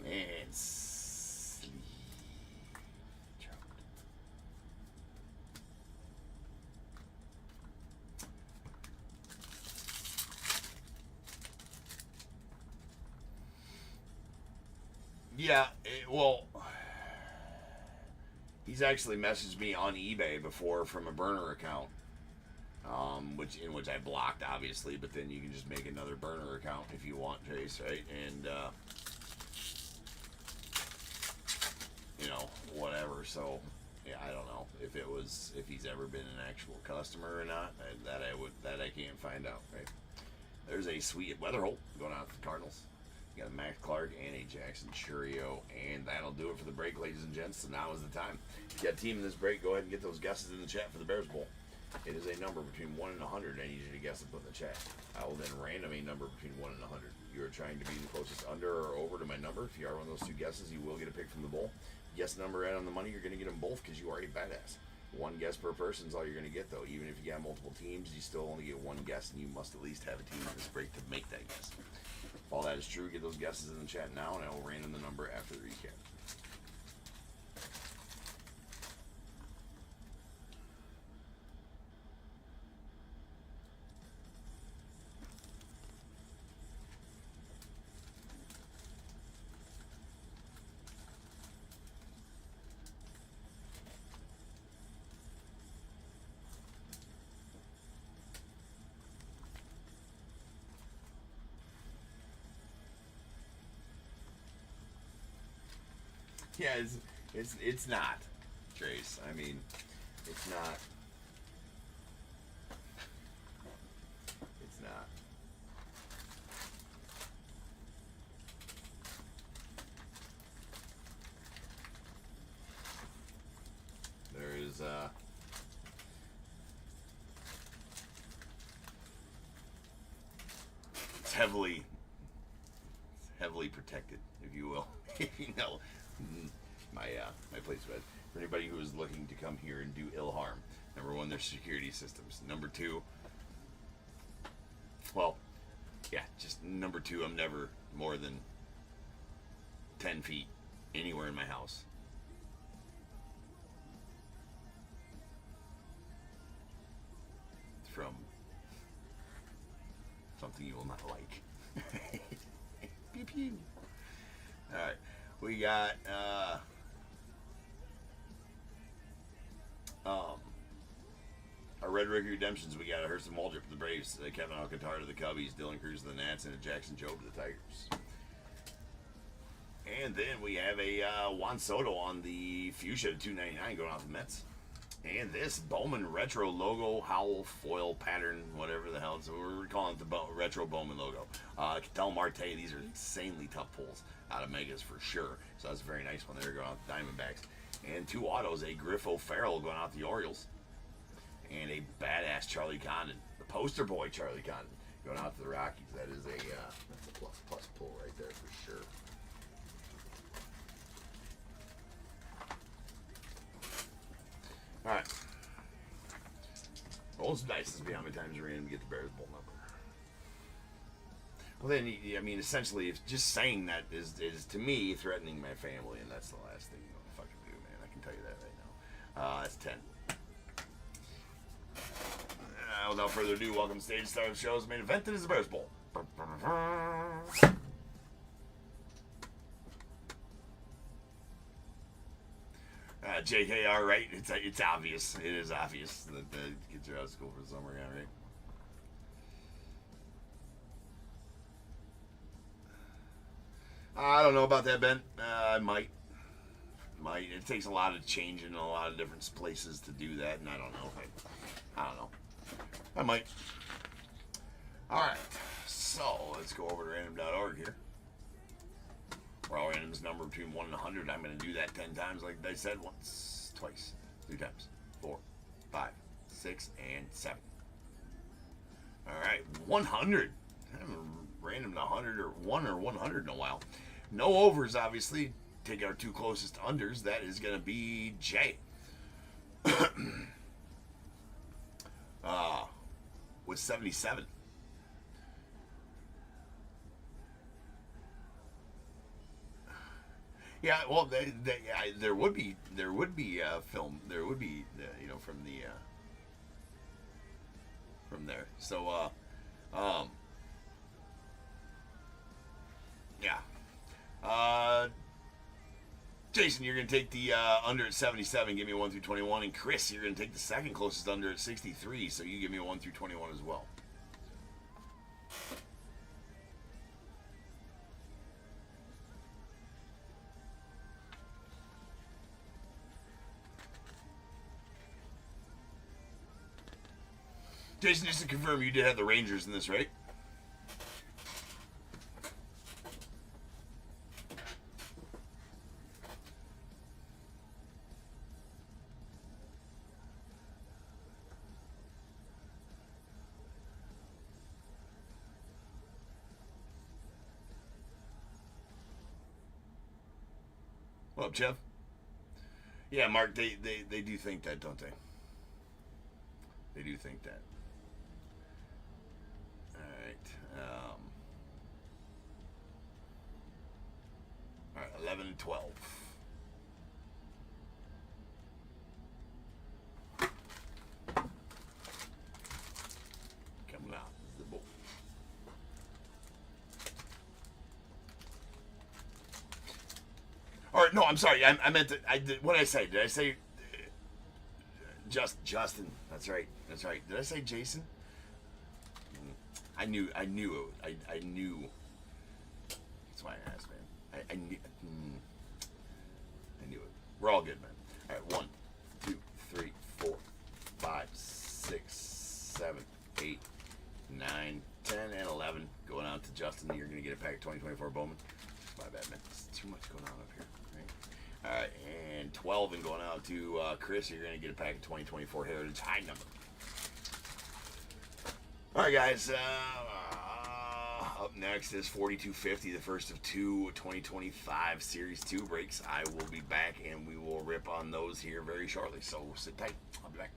[SPEAKER 1] And sleep. Choked. Yeah, well, he's actually messaged me on eBay before from a burner account, which I blocked, obviously. But then you can just make another burner account if you want, Chase, right? And you know, whatever. So yeah, I don't know if he's ever been an actual customer or not. That I can't find out, right? There's a sweet weather hole going out to the Cardinals. You got a Max Clark and a Jackson Churio, and that'll do it for the break, ladies and gents. So now is the time. If you got a team in this break, go ahead and get those guesses in the chat for the Bears Bowl. It is a number between 1 and 100. I need you to guess and put in the chat. I will then random a number between 1 and 100. You are trying to be the closest under or over to my number. If you are one of those two guesses, you will get a pick from the bowl. Guess number right on the money, you're going to get them both because you are a badass. One guess per person is all you're going to get, though. Even if you got multiple teams, you still only get one guess, and you must at least have a team in this break to make that guess. If all that is true, get those guesses in the chat now, and I will random the number after the recap. Yeah, it's not, Trace. I mean, it's not. It's not. There is it's heavily protected, if you will. You know. My place bed. For anybody who is looking to come here and do ill harm, number one, there's security systems. Number two, well, yeah, just number two, I'm never more than 10 feet anywhere in my house. From something you will not like. Pew pew. Alright. We got our Red Rick Redemptions. We got a Hurston Waldrop for the Braves, Kevin Alcantara to the Cubbies, Dylan Cruz to the Nats, and a Jackson Jobe to the Tigers. And then we have a Juan Soto on the Fuchsia to $2.99 going off the Mets. And this Bowman Retro logo, Howl foil pattern, whatever the hell. So we're calling it the Retro Bowman logo. Cattell Marte, these are insanely tough pulls out of Megas for sure. So that's a very nice one there going out the Diamondbacks. And two autos, a Griff O'Farrell going out the Orioles. And a badass Charlie Condon, the poster boy Charlie Condon, going out to the Rockies. That is that's a plus pull right there for sure. All right. Roll some dice and see how many times you're in to get the Bears Bowl number. Well, then, I mean, essentially, if just saying that is to me threatening my family, and that's the last thing you want to fucking do, man. I can tell you that right now. That's 10. Without further ado, welcome to Stage Star of the Show's main event. It is the Bears Bowl. JKR, right? It's obvious. It is obvious that the kids are out of school for the summer, yeah, right? I don't know about that, Ben. I might. It takes a lot of changing in a lot of different places to do that, and I don't know. I don't know. I might. All right. So let's go over to random.org here. Where all randoms number between 1 and 100. I'm going to do that 10 times, like I said, once, twice, 3 times, 4, 5, 6, and 7. All right, 100. I haven't random to 100 or 1 or 100 in a while. No overs, obviously. Take our 2 closest unders. That is going to be Jay. With 77. Yeah, well, there would be film. There would be from there. So yeah. Jason, you're gonna take the under at 77. Give me 1 through 21, and Chris, you're gonna take the second closest under at 63. So you give me 1 through 21 as well. Jason, just to confirm, you did have the Rangers in this, right? What up, Jeff? Yeah, Mark, they do think that, don't they? They do think that. All right, 11 and 12. Coming out the bowl. All right, no, I'm sorry. I meant to. What did I say? Did I say Justin? That's right. That's right. Did I say Jason? I knew it. I knew. That's why I asked, man. I knew. I knew it. We're all good, man. All right, 1, 2, 3, 4, 5, 6, 7, 8, 9, 10, and 11. Going out to Justin. You're gonna get a pack of 2024 Bowman. My bad, man. There's too much going on up here. Right? All right, and 12, and going out to Chris. You're gonna get a pack of 2024 Heritage High number. All right, guys. Up next is 4250, the first of 2 2025 Series 2 breaks. I will be back, and we will rip on those here very shortly. So sit tight. I'll be back.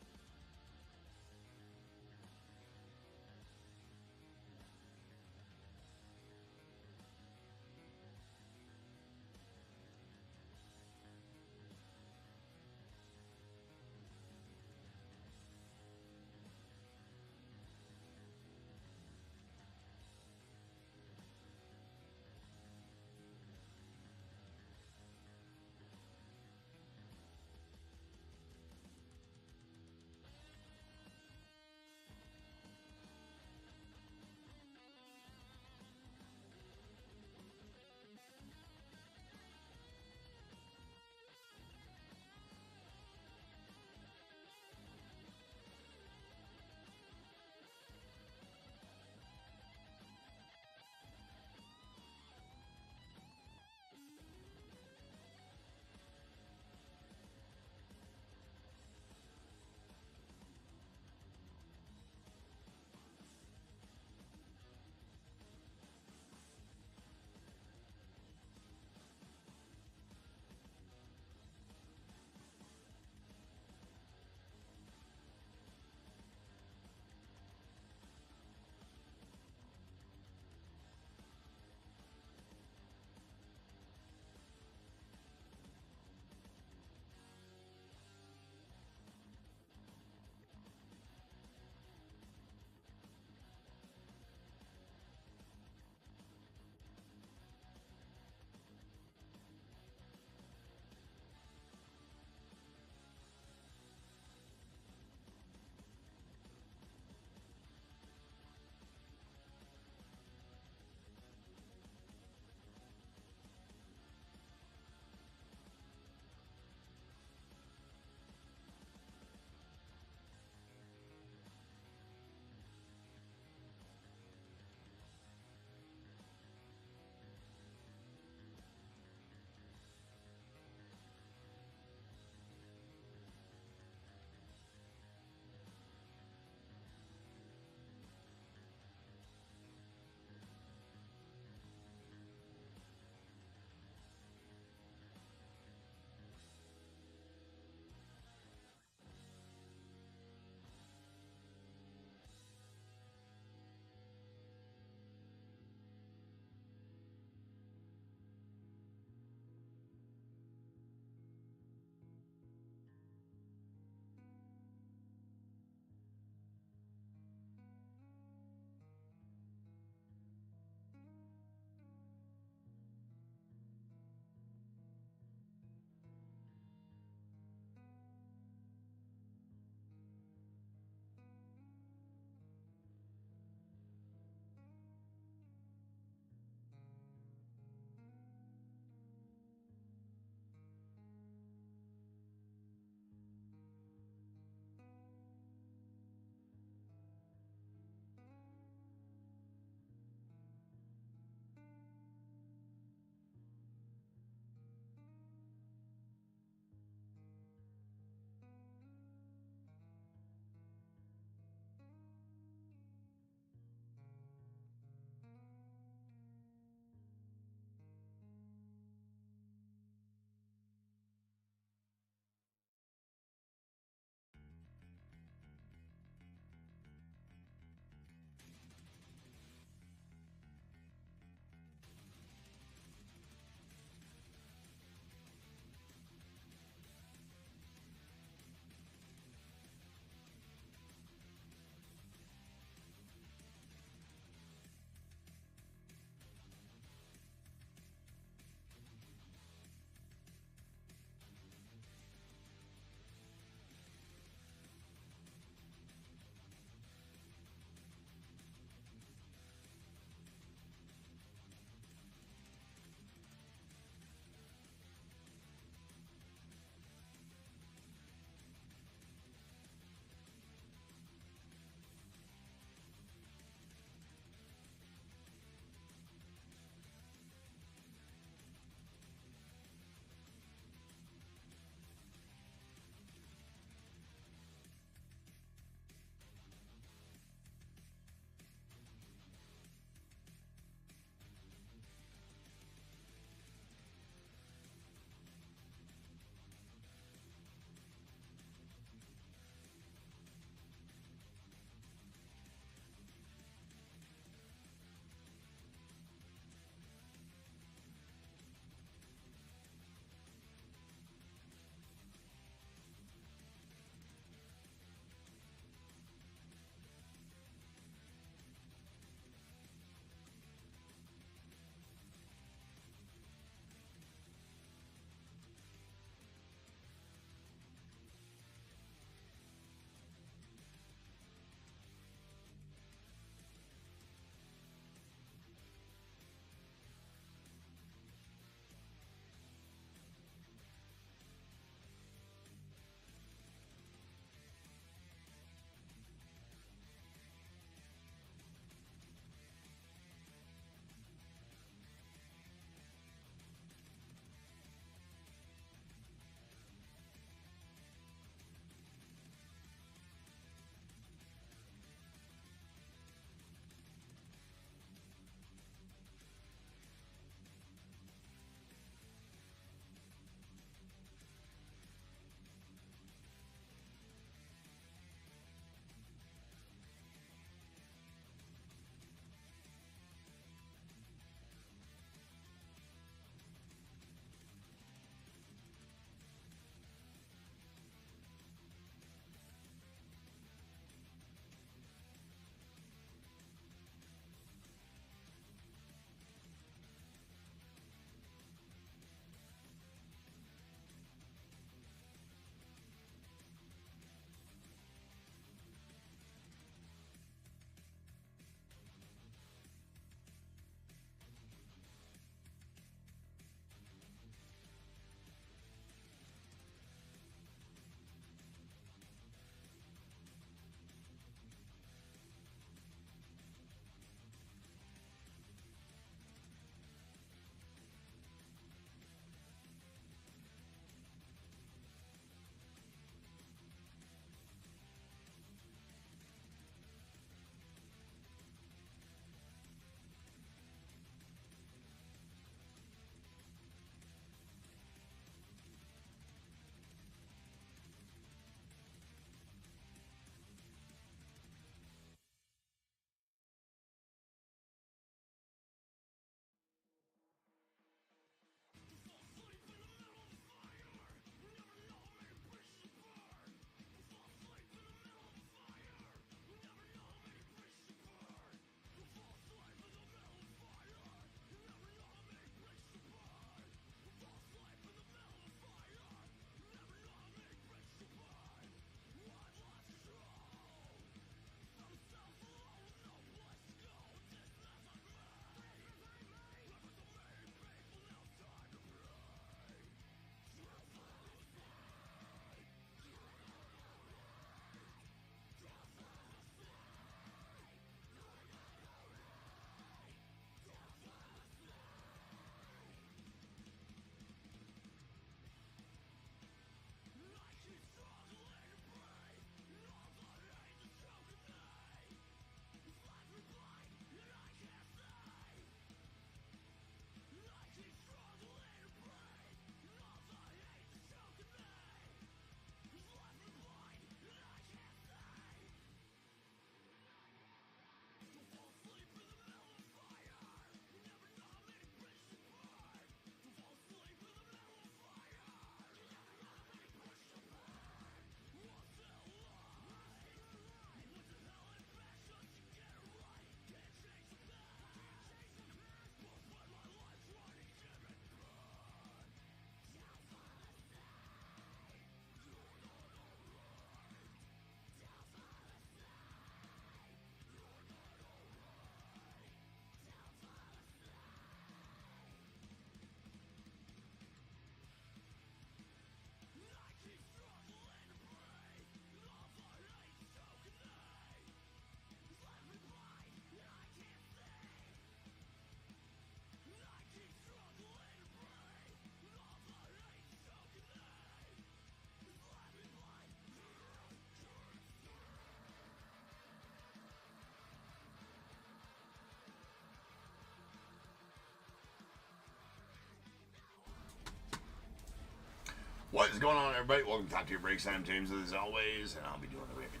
[SPEAKER 1] What is going on, everybody? Welcome to Top Tier Breaks. I'm James, as always, and I'll be doing the ripping.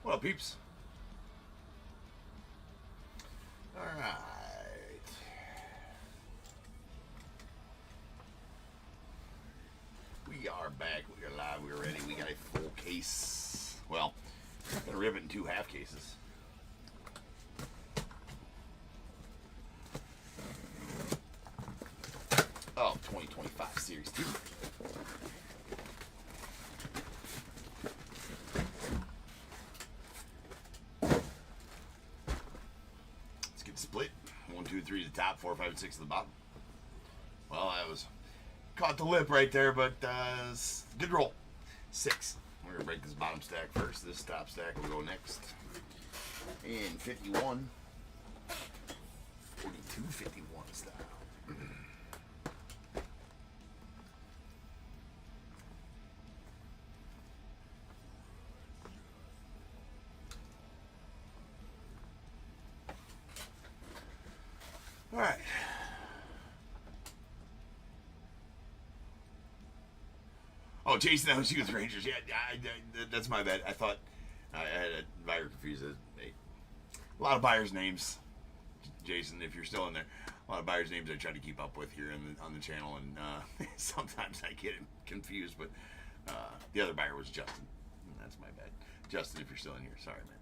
[SPEAKER 1] What up, peeps? Alright. We are back. We are live. We are ready. We got a full case. Well, I'm going to rip it in 2 half cases. Oh, 2025 Series 2. Let's get split. 1, 2, 3 to the top, 4, 5, and 6 to the bottom. Well, I was caught the lip right there, but good roll. 6. We're going to break this bottom stack first. This top stack will go next. And 51. 42, 51 style. All right. Oh, Jason, that was you with Rangers. Yeah, that's my bad. I thought I had a buyer confused. A lot of buyers' names, Jason, if you're still in there. A lot of buyers' names I try to keep up with here on the channel, and sometimes I get confused. But the other buyer was Justin. That's my bad. Justin, if you're still in here, sorry, man.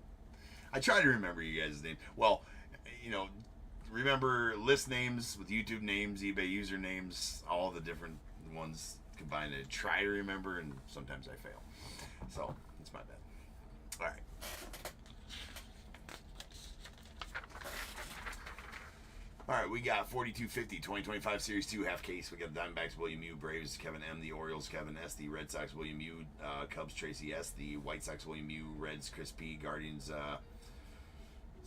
[SPEAKER 1] I try to remember you guys' names. Well, you know, remember list names with YouTube names, eBay usernames, all the different ones combined. I try to remember, and sometimes I fail. So, that's my bad. All right. All right, we got 4250 2025 Series 2 half case. We got Diamondbacks, William U, Braves, Kevin M, the Orioles, Kevin S, the Red Sox, William U, Cubs, Tracy S, the White Sox, William U, Reds, Chris P, Guardians,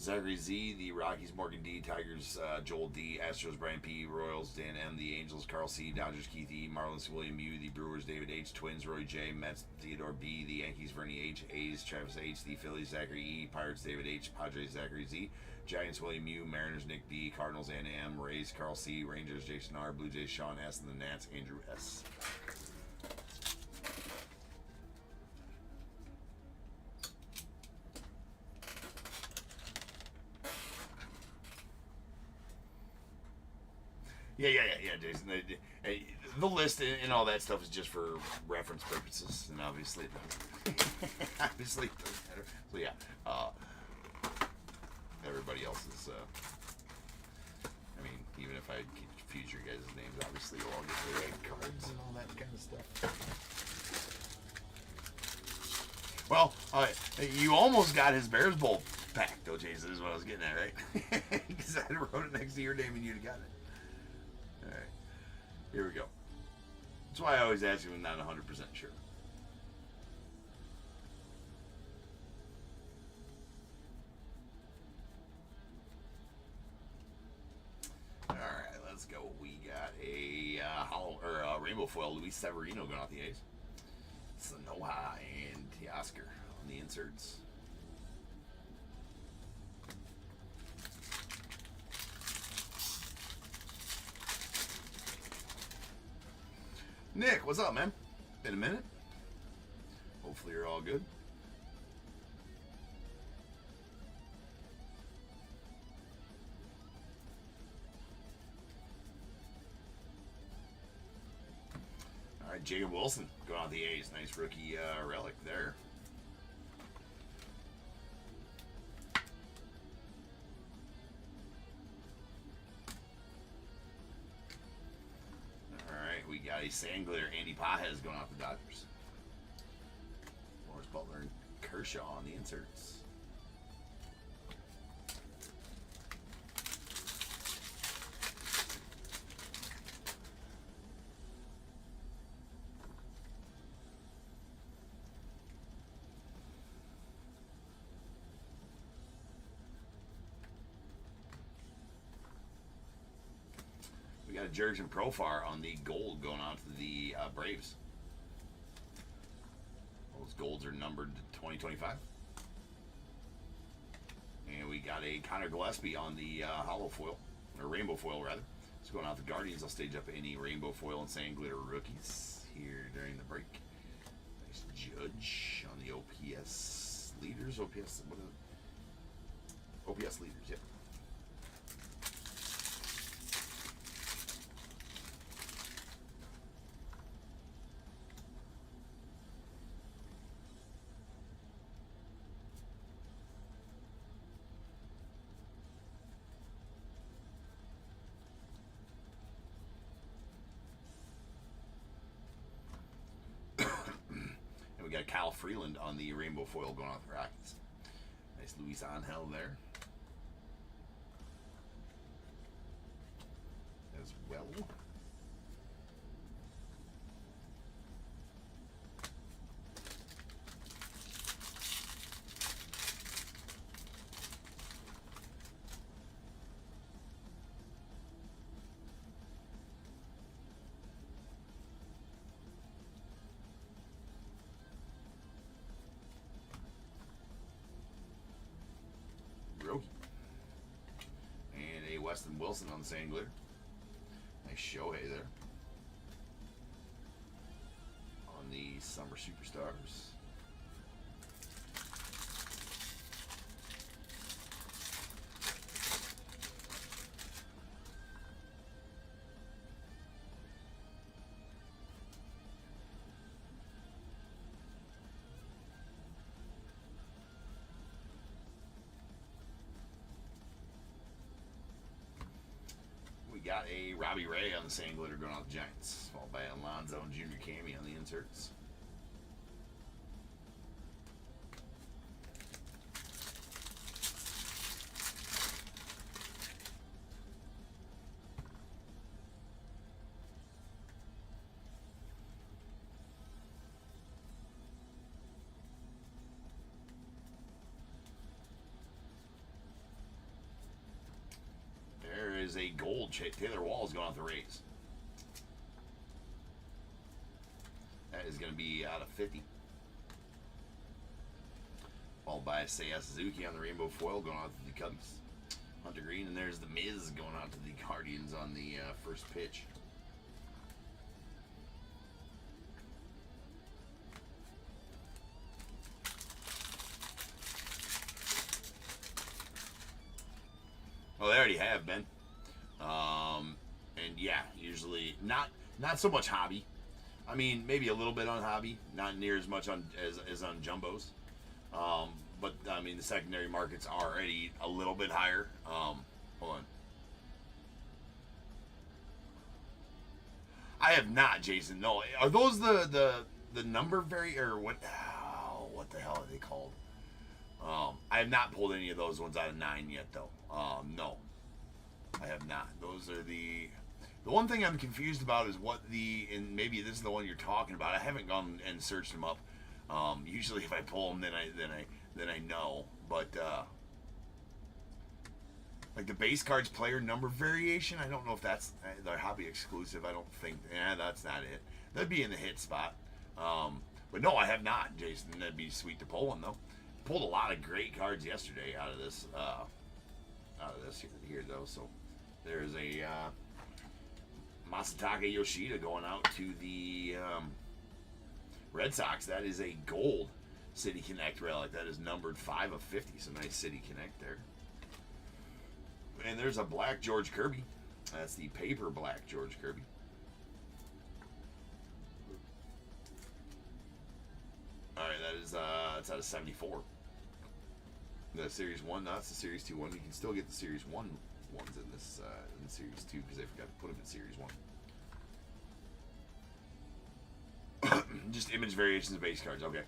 [SPEAKER 1] Zachary Z, the Rockies, Morgan D, Tigers, Joel D, Astros, Brian P, Royals, Dan M, the Angels, Carl C, Dodgers, Keith E, Marlins, William U, the Brewers, David H, Twins, Roy J, Mets, Theodore B, the Yankees, Vernie H, A's, Travis H, the Phillies, Zachary E, Pirates, David H, Padres, Zachary Z, Giants, William U, Mariners, Nick B, Cardinals, Anna M, Rays, Carl C, Rangers, Jason R, Blue Jays, Sean S, and the Nats, Andrew S. Yeah, Jason. The list and all that stuff is just for reference purposes, and obviously, obviously it doesn't matter. So yeah, everybody else's. I mean, even if I confuse your guys' names, obviously you'll all get the right cards and all that kind of stuff. Well, you almost got his Bears Bowl pack, though, Jason. Is what I was getting at, right? Because I wrote it next to your name and you'd have got it. Alright, here we go. That's why I always ask you when I'm not 100% sure. Alright, let's go. We got a rainbow foil Luis Severino going off the A's. Sanoha and Teoscar on the inserts. Nick, what's up, man? Been a minute. Hopefully you're all good. All right, Jacob Wilson going on the A's. Nice rookie relic there. We got a Sangler, Andy Pajes going off the Dodgers. Morris Butler and Kershaw on the inserts. We got a Jurgen Profar on the gold going on to the Braves. Those golds are numbered to 2025. And we got a Connor Gillespie on the hollow foil, or rainbow foil rather. It's going out the Guardians. I'll stage up any rainbow foil and sand glitter rookies here break. Nice Judge on the OPS leaders. OPS, what is it? OPS leaders, yep. And we got Kyle Freeland on the rainbow foil going on with the Rockies. Nice Luis Angel there as well. And a Weston Wilson on the sand glitter. Nice Shohei there. On the Summer Superstars. Got a Robbie Ray on the sand glitter going off the Giants, followed by Alonzo and Junior Cammy on the inserts. Is a gold Taylor Walls going off the Rays. That is going to be out of 50. Followed by Seiya Suzuki on the rainbow foil going out to the Cubs. Hunter Green, and there's the Miz going out to the Guardians on the first pitch. Well, they already have, Ben. And yeah, usually not so much hobby. I mean, maybe a little bit on hobby, not near as much on as on jumbos. But I mean, the secondary market's already a little bit higher. Hold on. I have not, Jason. No, are those the number or what? Oh, what the hell are they called? I have not pulled any of those ones out of 9 yet, though. No, I have not. Those are the one thing I'm confused about is what and maybe this is the one you're talking about. I haven't gone and searched them up. Usually, if I pull them, then I know. But like the base cards player number variation, I don't know if that's their hobby exclusive. I don't think. That's not it. That'd be in the hit spot. But no, I have not, Jason. That'd be sweet to pull one though. Pulled a lot of great cards yesterday out of this here though. So there's a Masataka Yoshida going out to the Red Sox. That is a gold City Connect relic. That is numbered 5 of 50. So nice City Connect there. And there's a black George Kirby. That's the paper black George Kirby. All right, that is it's out of 74. The Series 1, that's the Series 2 one. You can still get the Series 1 ones in this in Series 2 because they forgot to put them in Series 1. Just image variations of base cards, okay.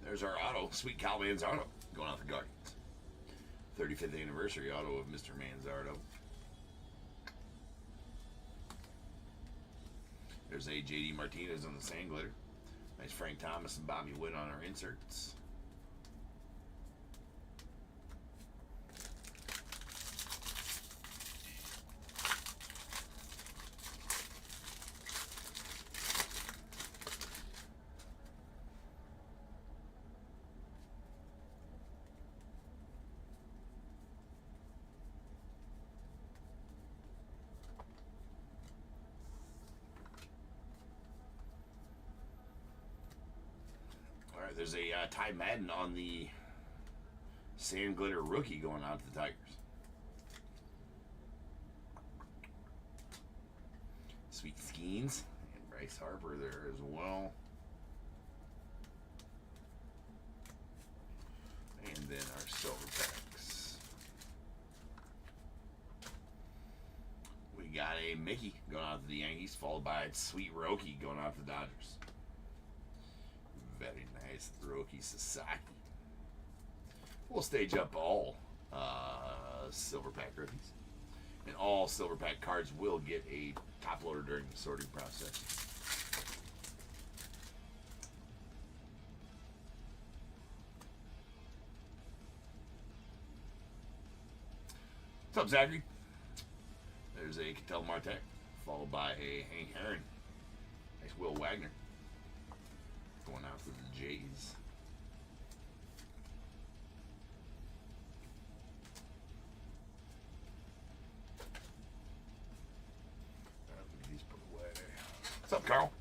[SPEAKER 1] There's our auto, Sweet Cal Manzardo, going out the Guardians. 35th anniversary auto of Mr. Manzardo. There's a JD Martinez on the sand glitter. Nice Frank Thomas and Bobby Witt on our inserts. There's a Ty Madden on the Sand Glitter rookie going out to the Tigers. Sweet Skeens and Bryce Harper there as well. And then our silver packs. We got a Mickey going out to the Yankees, followed by a Sweet Roki going out to the Dodgers. Very nice Roki Sasaki. We'll stage up all silver pack rookies. And all silver pack cards will get a top loader during the sorting process. What's up, Zachary? There's a Ketel Marte, followed by a Hank Aaron. Nice Will Wagner. Going out to the Jays. These put away. What's up, Carl?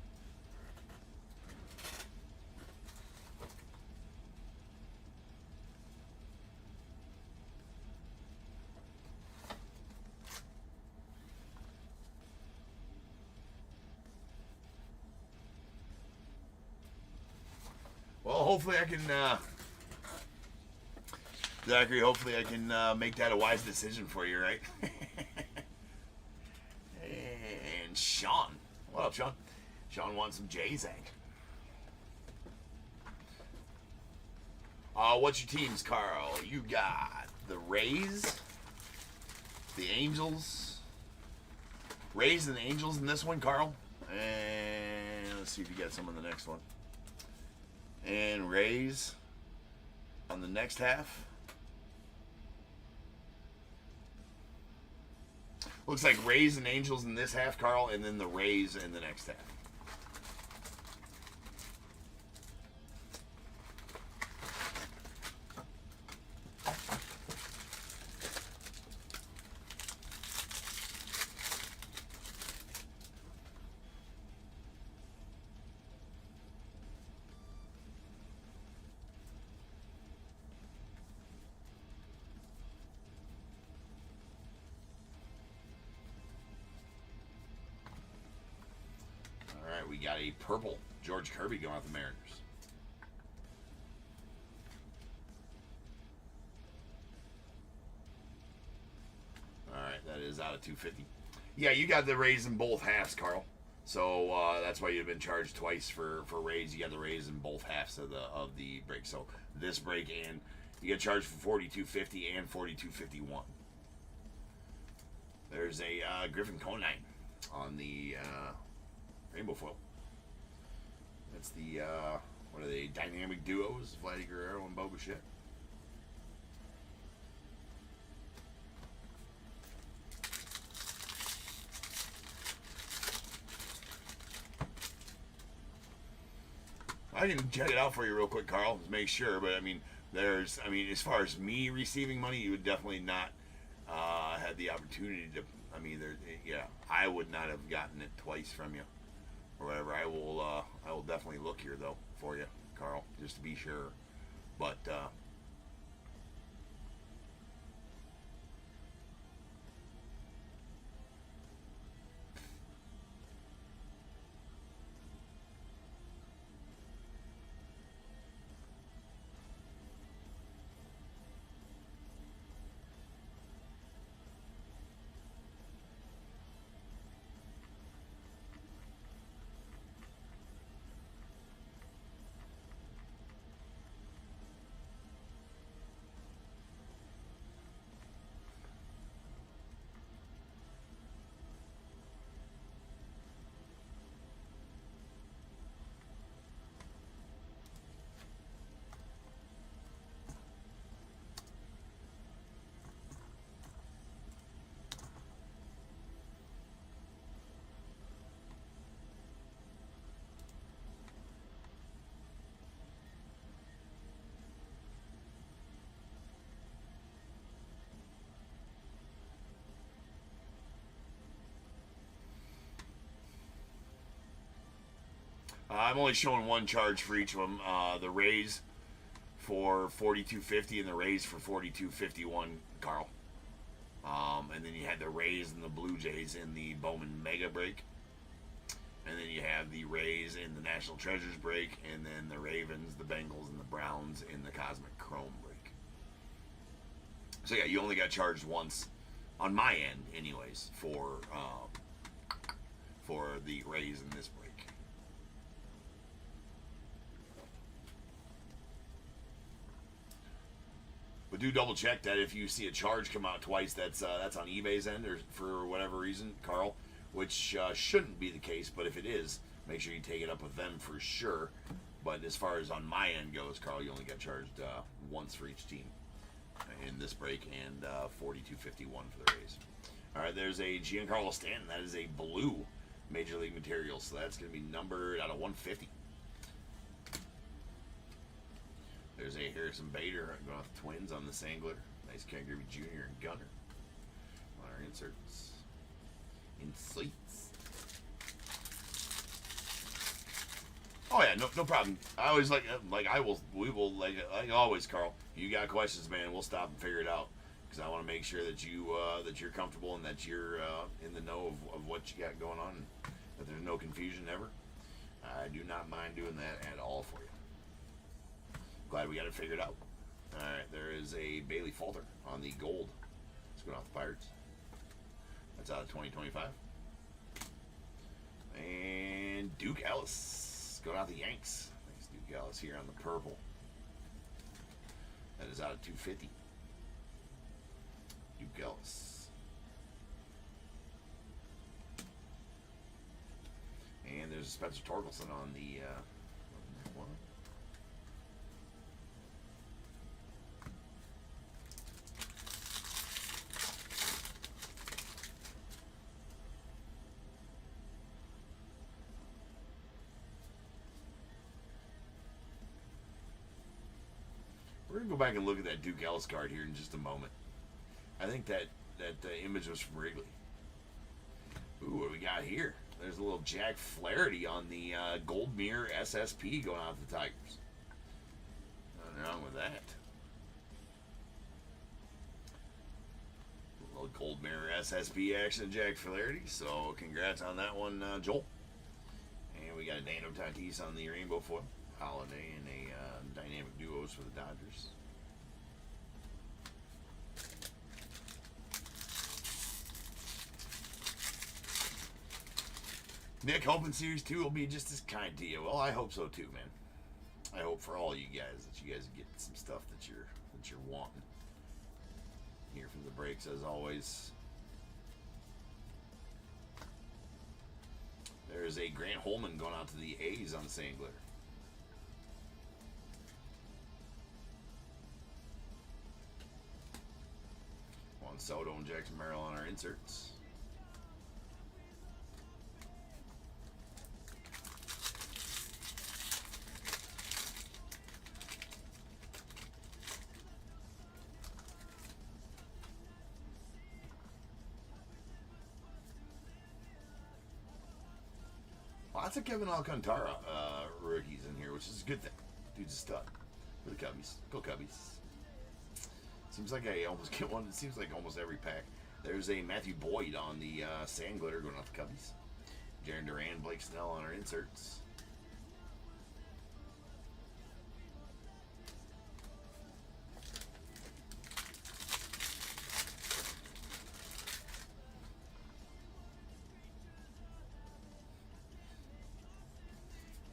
[SPEAKER 1] Well, hopefully I can, Zachary, hopefully I can make that a wise decision for you, right? And Sean. What up, Sean? Sean wants some Jays ink. What's your teams, Carl? You got the Rays, the Angels. Rays and the Angels in this one, Carl. And let's see if you got some on the next one. And Rays on the next half. Looks like Rays and Angels in this half, Carl, and then the Rays in the next half. We got a purple George Kirby going out the Mariners. All right, that is out of 250. Yeah, you got the Rays in both halves, Carl. So that's why you've been charged twice for Rays. You got the Rays in both halves of the break. So this break and you get charged for 42.50 and 42.51. There's a Griffin Conine on the Rainbow Foil. That's the, what are they, dynamic duos, Vladdy Guerrero and Bo Bichette. I can check it out for you real quick, Carl, to make sure, but I mean, as far as me receiving money, you would definitely not had the opportunity to, I would not have gotten it twice from you. Or whatever. I will definitely look here though for you, Carl, just to be sure. But I'm only showing one charge for each of them. The Rays for 42.50 and the Rays for 42.51, Carl. And then you had the Rays and the Blue Jays in the Bowman Mega break. And then you have the Rays in the National Treasures break, and then the Ravens, the Bengals, and the Browns in the Cosmic Chrome break. So yeah, you only got charged once, on my end, anyways, for the Rays in this break. But do double check that if you see a charge come out twice, that's on eBay's end or for whatever reason, Carl. Which shouldn't be the case, but if it is, make sure you take it up with them for sure. But as far as on my end goes, Carl, you only got charged once for each team in this break, and 42.51 for the Rays. All right, there's a Giancarlo Stanton. That is a blue Major League material, so that's going to be numbered out of 150. There's a Harrison Bader going off the Twins on the Sangler. Nice Ken Griffey Jr. and Gunner on our inserts. Insights. Oh yeah, no problem. I always we will like always, Carl. You got questions, man? We'll stop and figure it out because I want to make sure that you're comfortable and that you're in the know of what you got going on, and that there's no confusion ever. I do not mind doing that at all for you. Glad we got it figured out. All right, there is a Bailey Falter on the gold. It's going off the Pirates. That's out of 2025. And Duke Ellis going out the Yanks. Nice Duke Ellis here on the purple. That is out of 250. Duke Ellis. And there's a Spencer Torkelson on the one. We're going to go back and look at that Duke Ellis card here in just a moment. I think that image was from Wrigley. Ooh, what do we got here? There's a little Jack Flaherty on the Gold Mirror SSP going out to the Tigers. Nothing wrong with that. A little Gold Mirror SSP action, Jack Flaherty. So congrats on that one, Joel. And we got a Dano Tatis on the Rainbow Foil. Holiday and a dynamic duos for the Dodgers. Nick, hoping Series 2 will be just as kind to you. Well, I hope so too, man. I hope for all you guys that you guys get some stuff that you're wanting. Here from the breaks, as always. There's a Grant Holman going out to the A's on the Sangler. Juan Soto and Jackson Merrill on our inserts. Lots of Kevin Alcantara rookies in here, which is a good thing. Dude's a stud for the Cubbies. Go Cubbies. Seems like I almost get one. It seems like almost every pack. There's a Matthew Boyd on the Sand Glitter going off the Cubbies. Jaron Duran, Blake Snell on our inserts.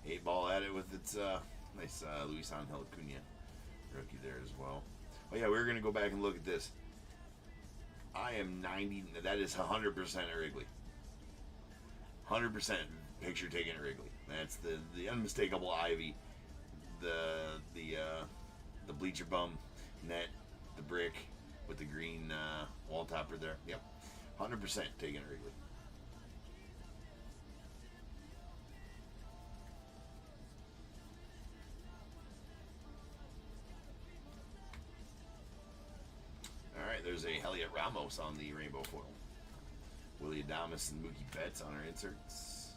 [SPEAKER 1] Eight ball at it with its nice Luis Angel Acuna rookie there as well. Oh yeah, we're gonna go back and look at this. I am 90. That is 100% at Wrigley. 100% picture taken at Wrigley. That's the unmistakable Ivy, the bleacher bum net, the brick with the green wall topper there. Yep, 100% taken at Wrigley. There's a Elliot Ramos on the Rainbow Foil. Willie Adames and Mookie Betts on our inserts.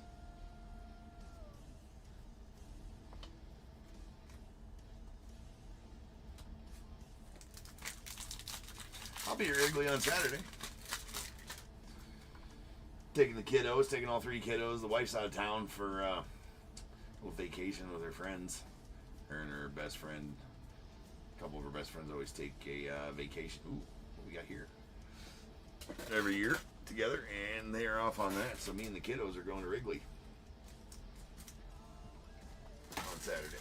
[SPEAKER 1] be at Wrigley on Saturday. Taking the kiddos, taking all 3 kiddos. The wife's out of town for a little vacation with her friends. Her and her best friend, a couple of her best friends always take a vacation. Ooh, what we got here? Every year together, and they are off on that. So me and the kiddos are going to Wrigley on Saturday.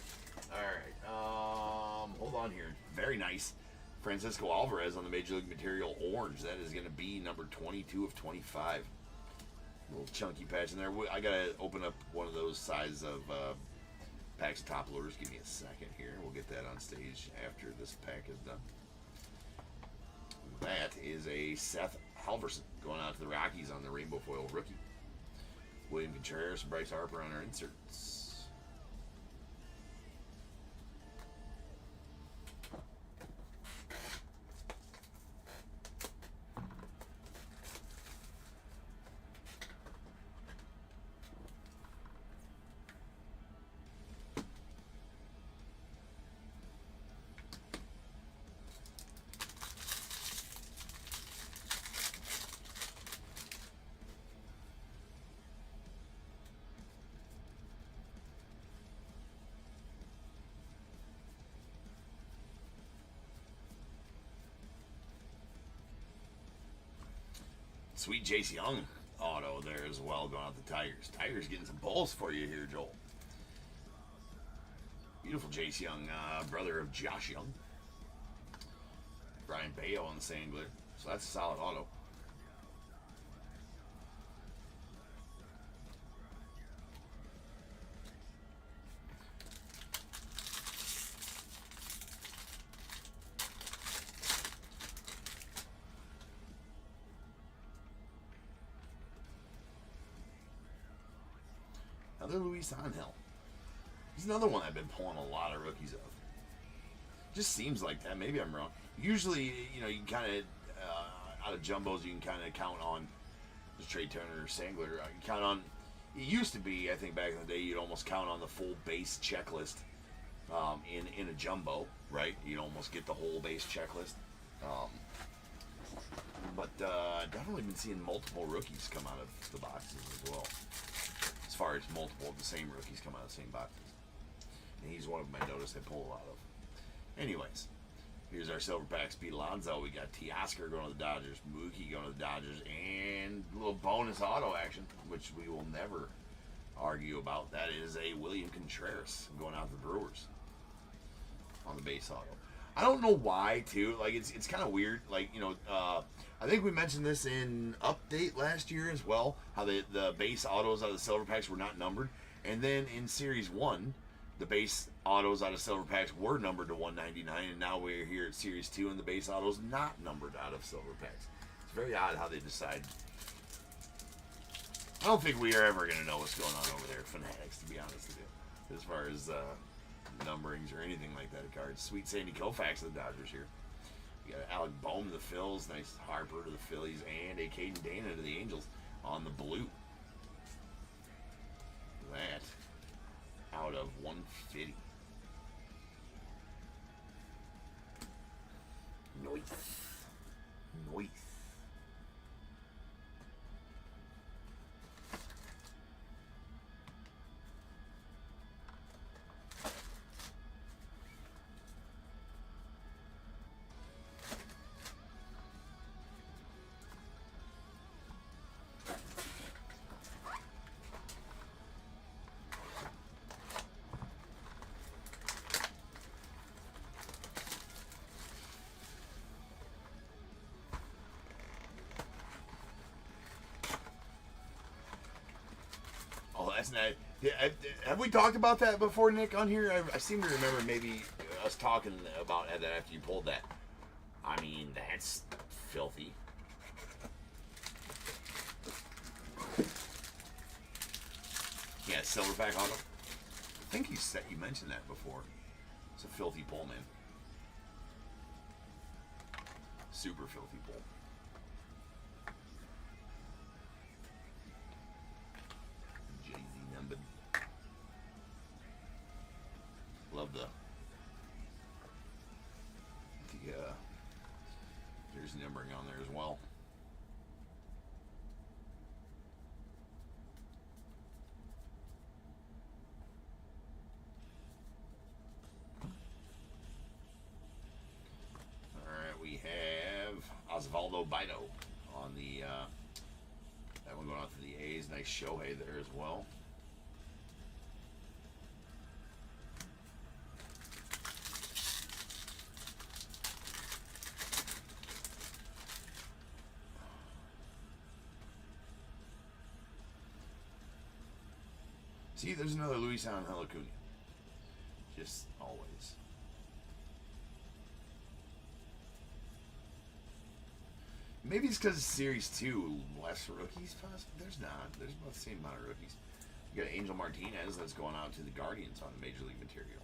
[SPEAKER 1] All right, hold on here. Very nice. Francisco Alvarez on the Major League Material orange. That is going to be number 22 of 25. A little chunky patch in there. I got to open up one of those size of packs of top loaders. Give me a second here. We'll get that on stage after this pack is done. That is a Seth Halverson going out to the Rockies on the Rainbow Foil rookie. William Contreras and Bryce Harper on our inserts. Sweet Jace Young auto there as well, going out the Tigers. Tigers getting some balls for you here, Joel. Beautiful Jace Young, brother of Josh Young. Brian Bayo on the Sangler. So that's a solid auto. Another Luis Angel. He's another one I've been pulling a lot of rookies of. Just seems like that. Maybe I'm wrong. Usually, you know, you can kind of, out of jumbos, you can kind of count on just Trey Turner or Sangler. You count on, it used to be, I think back in the day, you'd almost count on the full base checklist in a jumbo, right? You'd almost get the whole base checklist. But definitely been seeing multiple rookies come out of the boxes as well. As far as multiple of the same rookies come out of the same boxes. And he's one of them I noticed I pull a lot of. Anyways, here's our silver pack. Speed Alonso. We got Teoscar going to the Dodgers, Mookie going to the Dodgers, and a little bonus auto action, which we will never argue about. That is a William Contreras going out to the Brewers on the base auto. I don't know why, too. Like, it's kind of weird. Like, you know, I think we mentioned this in Update last year as well, how the base autos out of the silver packs were not numbered. And then in Series 1, the base autos out of silver packs were numbered to 199, and now we're here at Series 2, and the base autos not numbered out of silver packs. It's very odd how they decide. I don't think we are ever going to know what's going on over there at Fanatics, to be honest with you, as far as numberings or anything like that of cards. Sweet Sandy Koufax of the Dodgers here. We got Alec Bohm to the Phils, nice Harper to the Phillies, and a Caden Dana to the Angels on the blue. That out of 150. Nice. Nice. That's not. Have we talked about that before, Nick, on here? I seem to remember maybe us talking about that after you pulled that. I mean, that's filthy. Yeah, silverback auto. I think you mentioned that before. It's a filthy pull, man. Super filthy pull. Love the jersey numbering on there as well. Alright, we have Osvaldo Bido on the that one going out to the A's. Nice Shohei there as well. See, there's another Luis Angel Acuna. Just always. Maybe it's because it's Series 2, less rookies. There's not. There's about the same amount of rookies. You got Angel Martinez that's going out to the Guardians on the Major League material.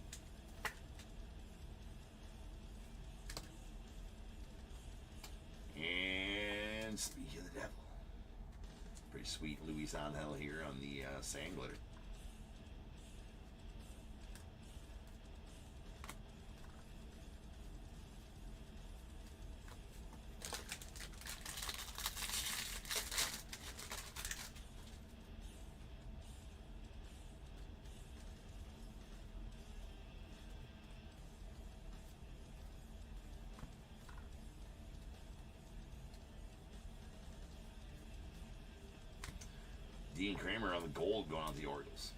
[SPEAKER 1] And speaking of the devil, pretty sweet Luis Angel here on the sand glitter. Dean Kramer on the gold going on the Orioles.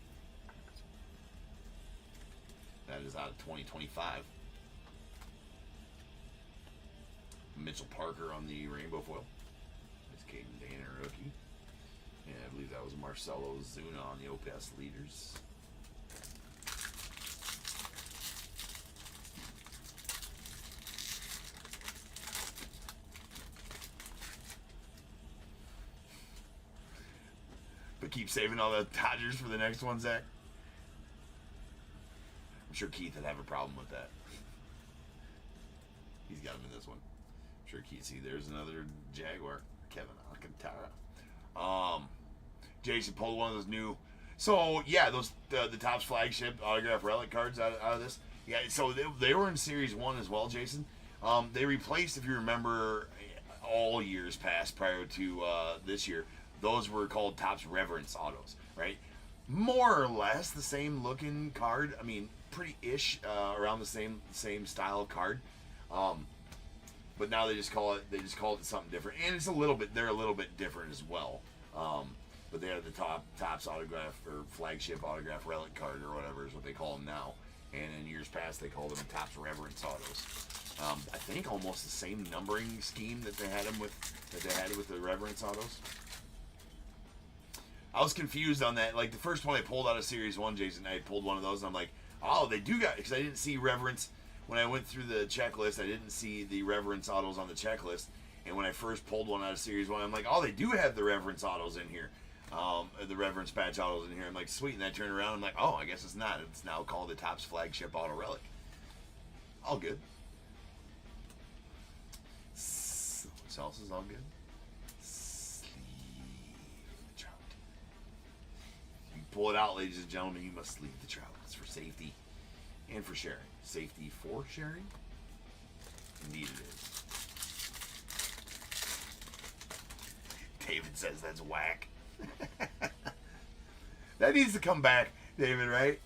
[SPEAKER 1] That is out of 2025. Mitchell Parker on the rainbow foil. That's Caden Dana rookie. And I believe that was Marcelo Zuna on the OPS leaders. But keep saving all the Dodgers for the next one, Zach. I'm sure Keith would have a problem with that. He's got him in this one. I'm sure Keith. See, there's another Jaguar, Kevin Alcantara. Jason pulled one of those new. So yeah, those the Topp's flagship autograph relic cards out of this. Yeah, so they were in Series 1 as well, Jason. They replaced, if you remember, all years past prior to this year. Those were called Topp's Reverence autos, right? More or less the same looking card. I mean, pretty ish around the same style of card. But now they just call it something different, and it's they're a little bit different as well. But they have the Topp's autograph or flagship autograph relic card or whatever is what they call them now. And in years past they called them Topp's Reverence autos. I think almost the same numbering scheme that they had with the Reverence autos. I was confused on that. Like the first one I pulled out of Series 1, Jason, I pulled one of those, and I'm like, oh, they do got, because I didn't see Reverence. When I went through the checklist, I didn't see the Reverence autos on the checklist. And when I first pulled one out of Series 1, I'm like, oh, they do have the Reverence autos in here. The Reverence patch autos in here. I'm like, sweet. And I turn around, I'm like, oh, I guess it's not. It's now called the Topp's flagship auto relic. All good. What else is all good? Pull it out, ladies and gentlemen. You must leave the trout. It's for safety and for sharing. Safety for sharing? Indeed it is. David says that's whack. That needs to come back, David, right?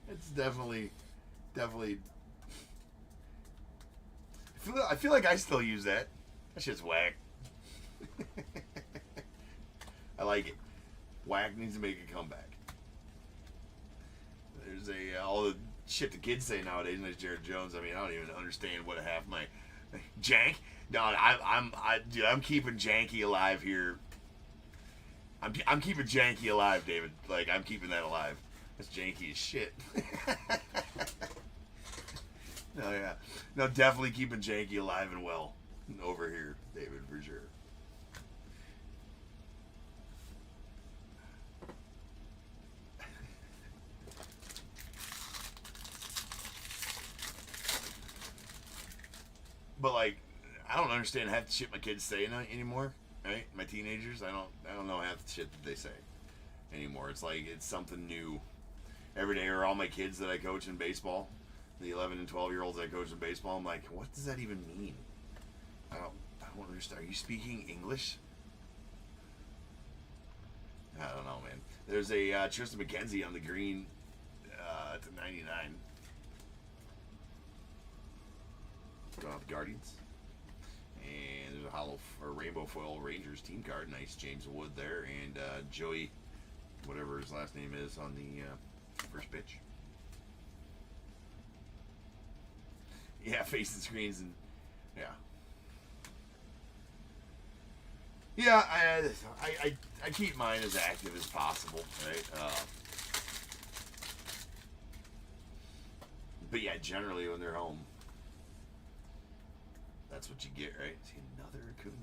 [SPEAKER 1] It's definitely. I feel like I still use that. That shit's whack. I like it. Whack needs to make a comeback. There's all the shit the kids say nowadays, and there's Jared Jones. I mean, I don't even understand what half my jank. No, dude, I'm keeping janky alive here. I'm keeping janky alive, David. Like I'm keeping that alive. That's janky as shit. No, yeah, no, definitely keeping janky alive and well over here, David, for sure. But like, I don't understand half the shit my kids say anymore. Right? My teenagers, I don't know half the shit that they say anymore. It's like it's something new every day. Or all my kids that I coach in baseball, The 11 and 12-year-olds that coach in baseball, I'm like, what does that even mean? I don't understand. Are you speaking English? I don't know, man. There's a Tristan McKenzie on the green to 99. Going out the Guardians. And there's a hollow or rainbow foil Rangers team card. Nice James Wood there. And Joey, whatever his last name is, on the first pitch. Yeah, facing screens and yeah. Yeah, I keep mine as active as possible, right? But yeah, generally when they're home, that's what you get, right? See, another Acuna.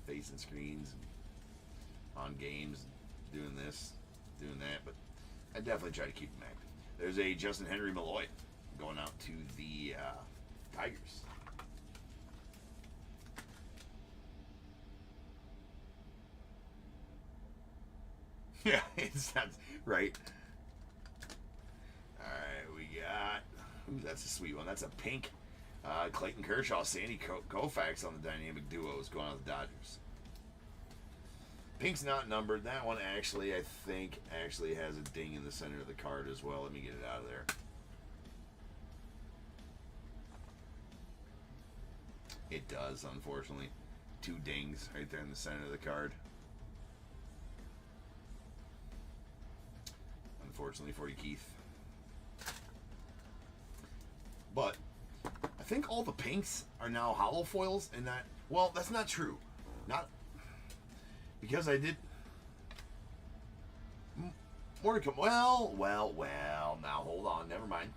[SPEAKER 1] Facing screens and on games, and doing this, doing that, but I definitely try to keep them active. There's a Justin Henry Malloy going out to the Tigers. Yeah, it's not right. Alright, we got... Ooh, that's a sweet one. That's a pink Clayton Kershaw, Sandy Koufax on the dynamic duos going on the Dodgers. Pink's not numbered. That one actually, I think, actually has a ding in the center of the card as well. Let me get it out of there. It does, unfortunately. 2 dings right there in the center of the card. Unfortunately for you, Keith. But I think all the pinks are now hollow foils, and that, well, that's not true. Not because I did more to come. Well. Now hold on. Never mind.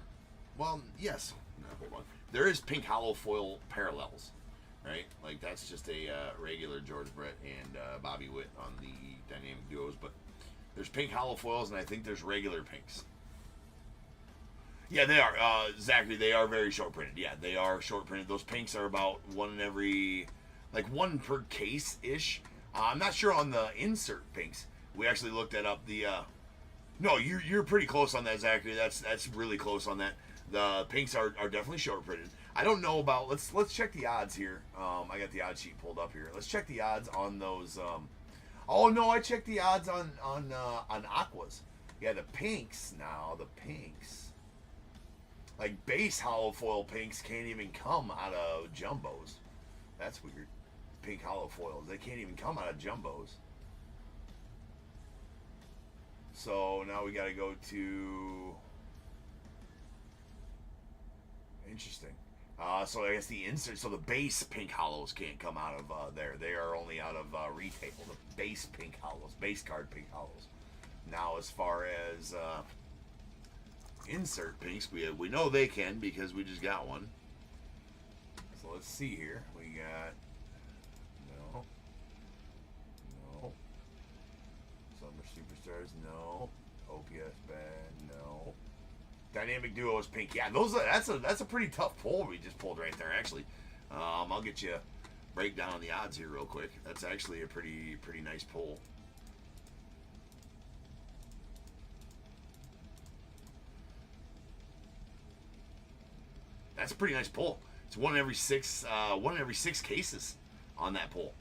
[SPEAKER 1] Well, yes. No, hold on. There is pink hollow foil parallels, right? Like that's just a regular George Brett and Bobby Witt on the dynamic duos, but there's pink hollow foils, and I think there's regular pinks. Yeah, they are. Zachary, they are very short printed. Yeah, they are short printed. Those pinks are about one in every, like one per case ish. I'm not sure on the insert pinks. We actually looked that up. The no, you're pretty close on that, Zachary. That's really close on that. The pinks are definitely short printed. I don't know about. Let's check the odds here. I got the odds sheet pulled up here. Let's check the odds on those. Oh no, I checked the odds on aquas. Yeah, the pinks now. The pinks. Like base hollow foil pinks can't even come out of jumbos. That's weird. Pink hollow foils, they can't even come out of jumbos. So now we got to go to. Interesting. So I guess the insert, so the base pink hollows can't come out of there. They are only out of retail. The base pink hollows, base card pink hollows. Now as far as insert pinks, we know they can because we just got one. So let's see here. We got no Summer Superstars, no OPS bad, no Dynamic Duo is pink. Yeah, that's a pretty tough pull we just pulled right there. Actually, I'll get you a breakdown on the odds here real quick. That's actually a pretty nice pull. That's a pretty nice pull. It's one in every six cases on that pull.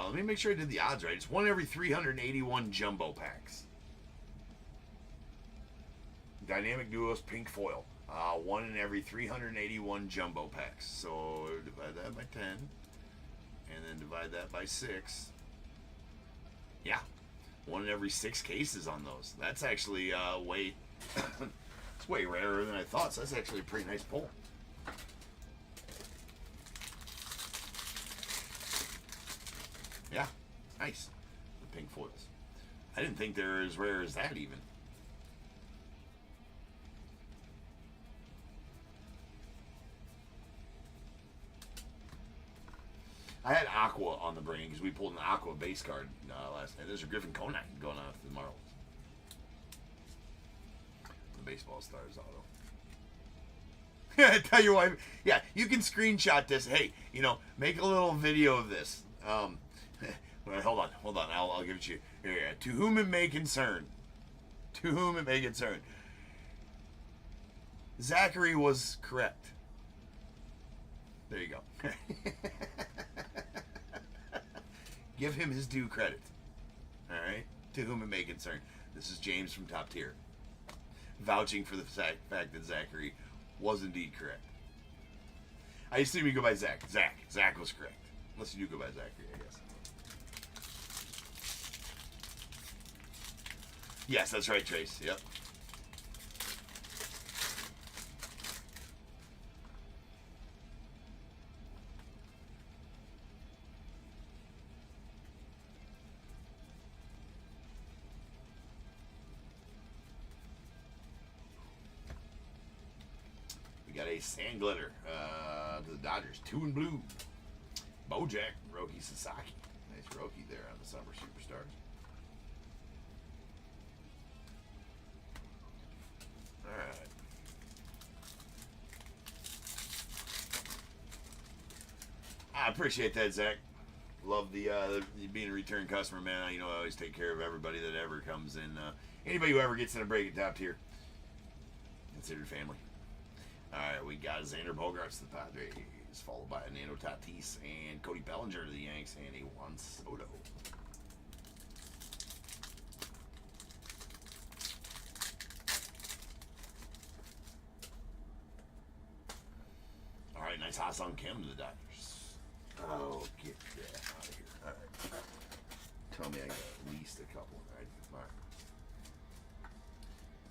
[SPEAKER 1] Let me make sure I did the odds right. It's one in every 381 jumbo packs. Dynamic Duos pink foil. One in every 381 jumbo packs. So divide that by 10, and then divide that by 6. Yeah. One in every 6 cases on those. That's actually way it's way rarer than I thought, so that's actually a pretty nice pull. Yeah, nice. The pink foils. I didn't think they're as rare as that even. I had Aqua on the brain because we pulled an Aqua base card last night. There's a Griffin Conine going on for the Marlins. The baseball stars auto. I tell you what, yeah, you can screenshot this. Hey, make a little video of this. Hold on. I'll give it to you. Here, to whom it may concern. To whom it may concern. Zachary was correct. There you go. Give him his due credit. All right? To whom it may concern. This is James from Top Tier, vouching for the fact that Zachary was indeed correct. I assume you go by Zach. Zach was correct. Unless you do go by Zachary, I guess. Yes, that's right, Trace. Yep. We got a sand glitter to the Dodgers. 2 and blue. Bojack, Roki Sasaki. Nice Roki there on the Summer Superstars. Alright. I appreciate that, Zach. Love the being a return customer, man. You know, I always take care of everybody that ever comes in. Anybody who ever gets in a break at Top Tier, considered family. Alright, we got Xander Bogaerts to the Padres, followed by Nando Tatis and Cody Bellinger to the Yanks, and a Juan Soto. Alright, nice Ha-Seong Kim to the Dodgers. Oh, get that out of here. Alright. Tell me I got at least a couple. Alright.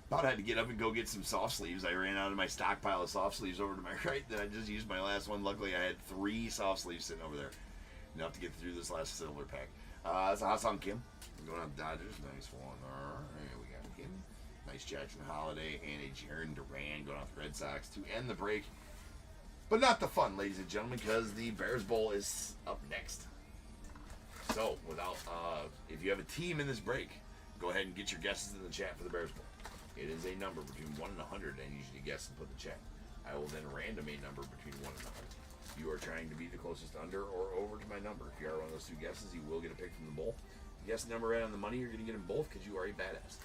[SPEAKER 1] About had to get up and go get some soft sleeves. I ran out of my stockpile of soft sleeves over to my right. Then I just used my last one. Luckily, I had 3 soft sleeves sitting over there. Enough to get through this last silver pack. That's a Ha-Seong Kim. We're going up Dodgers. Nice one. Alright, we got Kim. Nice Jackson Holiday and a Jarren Duran going off the Red Sox to end the break. But not the fun, ladies and gentlemen, because the Bears Bowl is up next. So, if you have a team in this break, go ahead and get your guesses in the chat for the Bears Bowl. It is a number between 1 and 100, and you should guess and put the chat. I will then random a number between 1 and 100. You are trying to be the closest under or over to my number. If you are one of those 2 guesses, you will get a pick from the bowl. Guess number right on the money, you're going to get them both because you are a badass.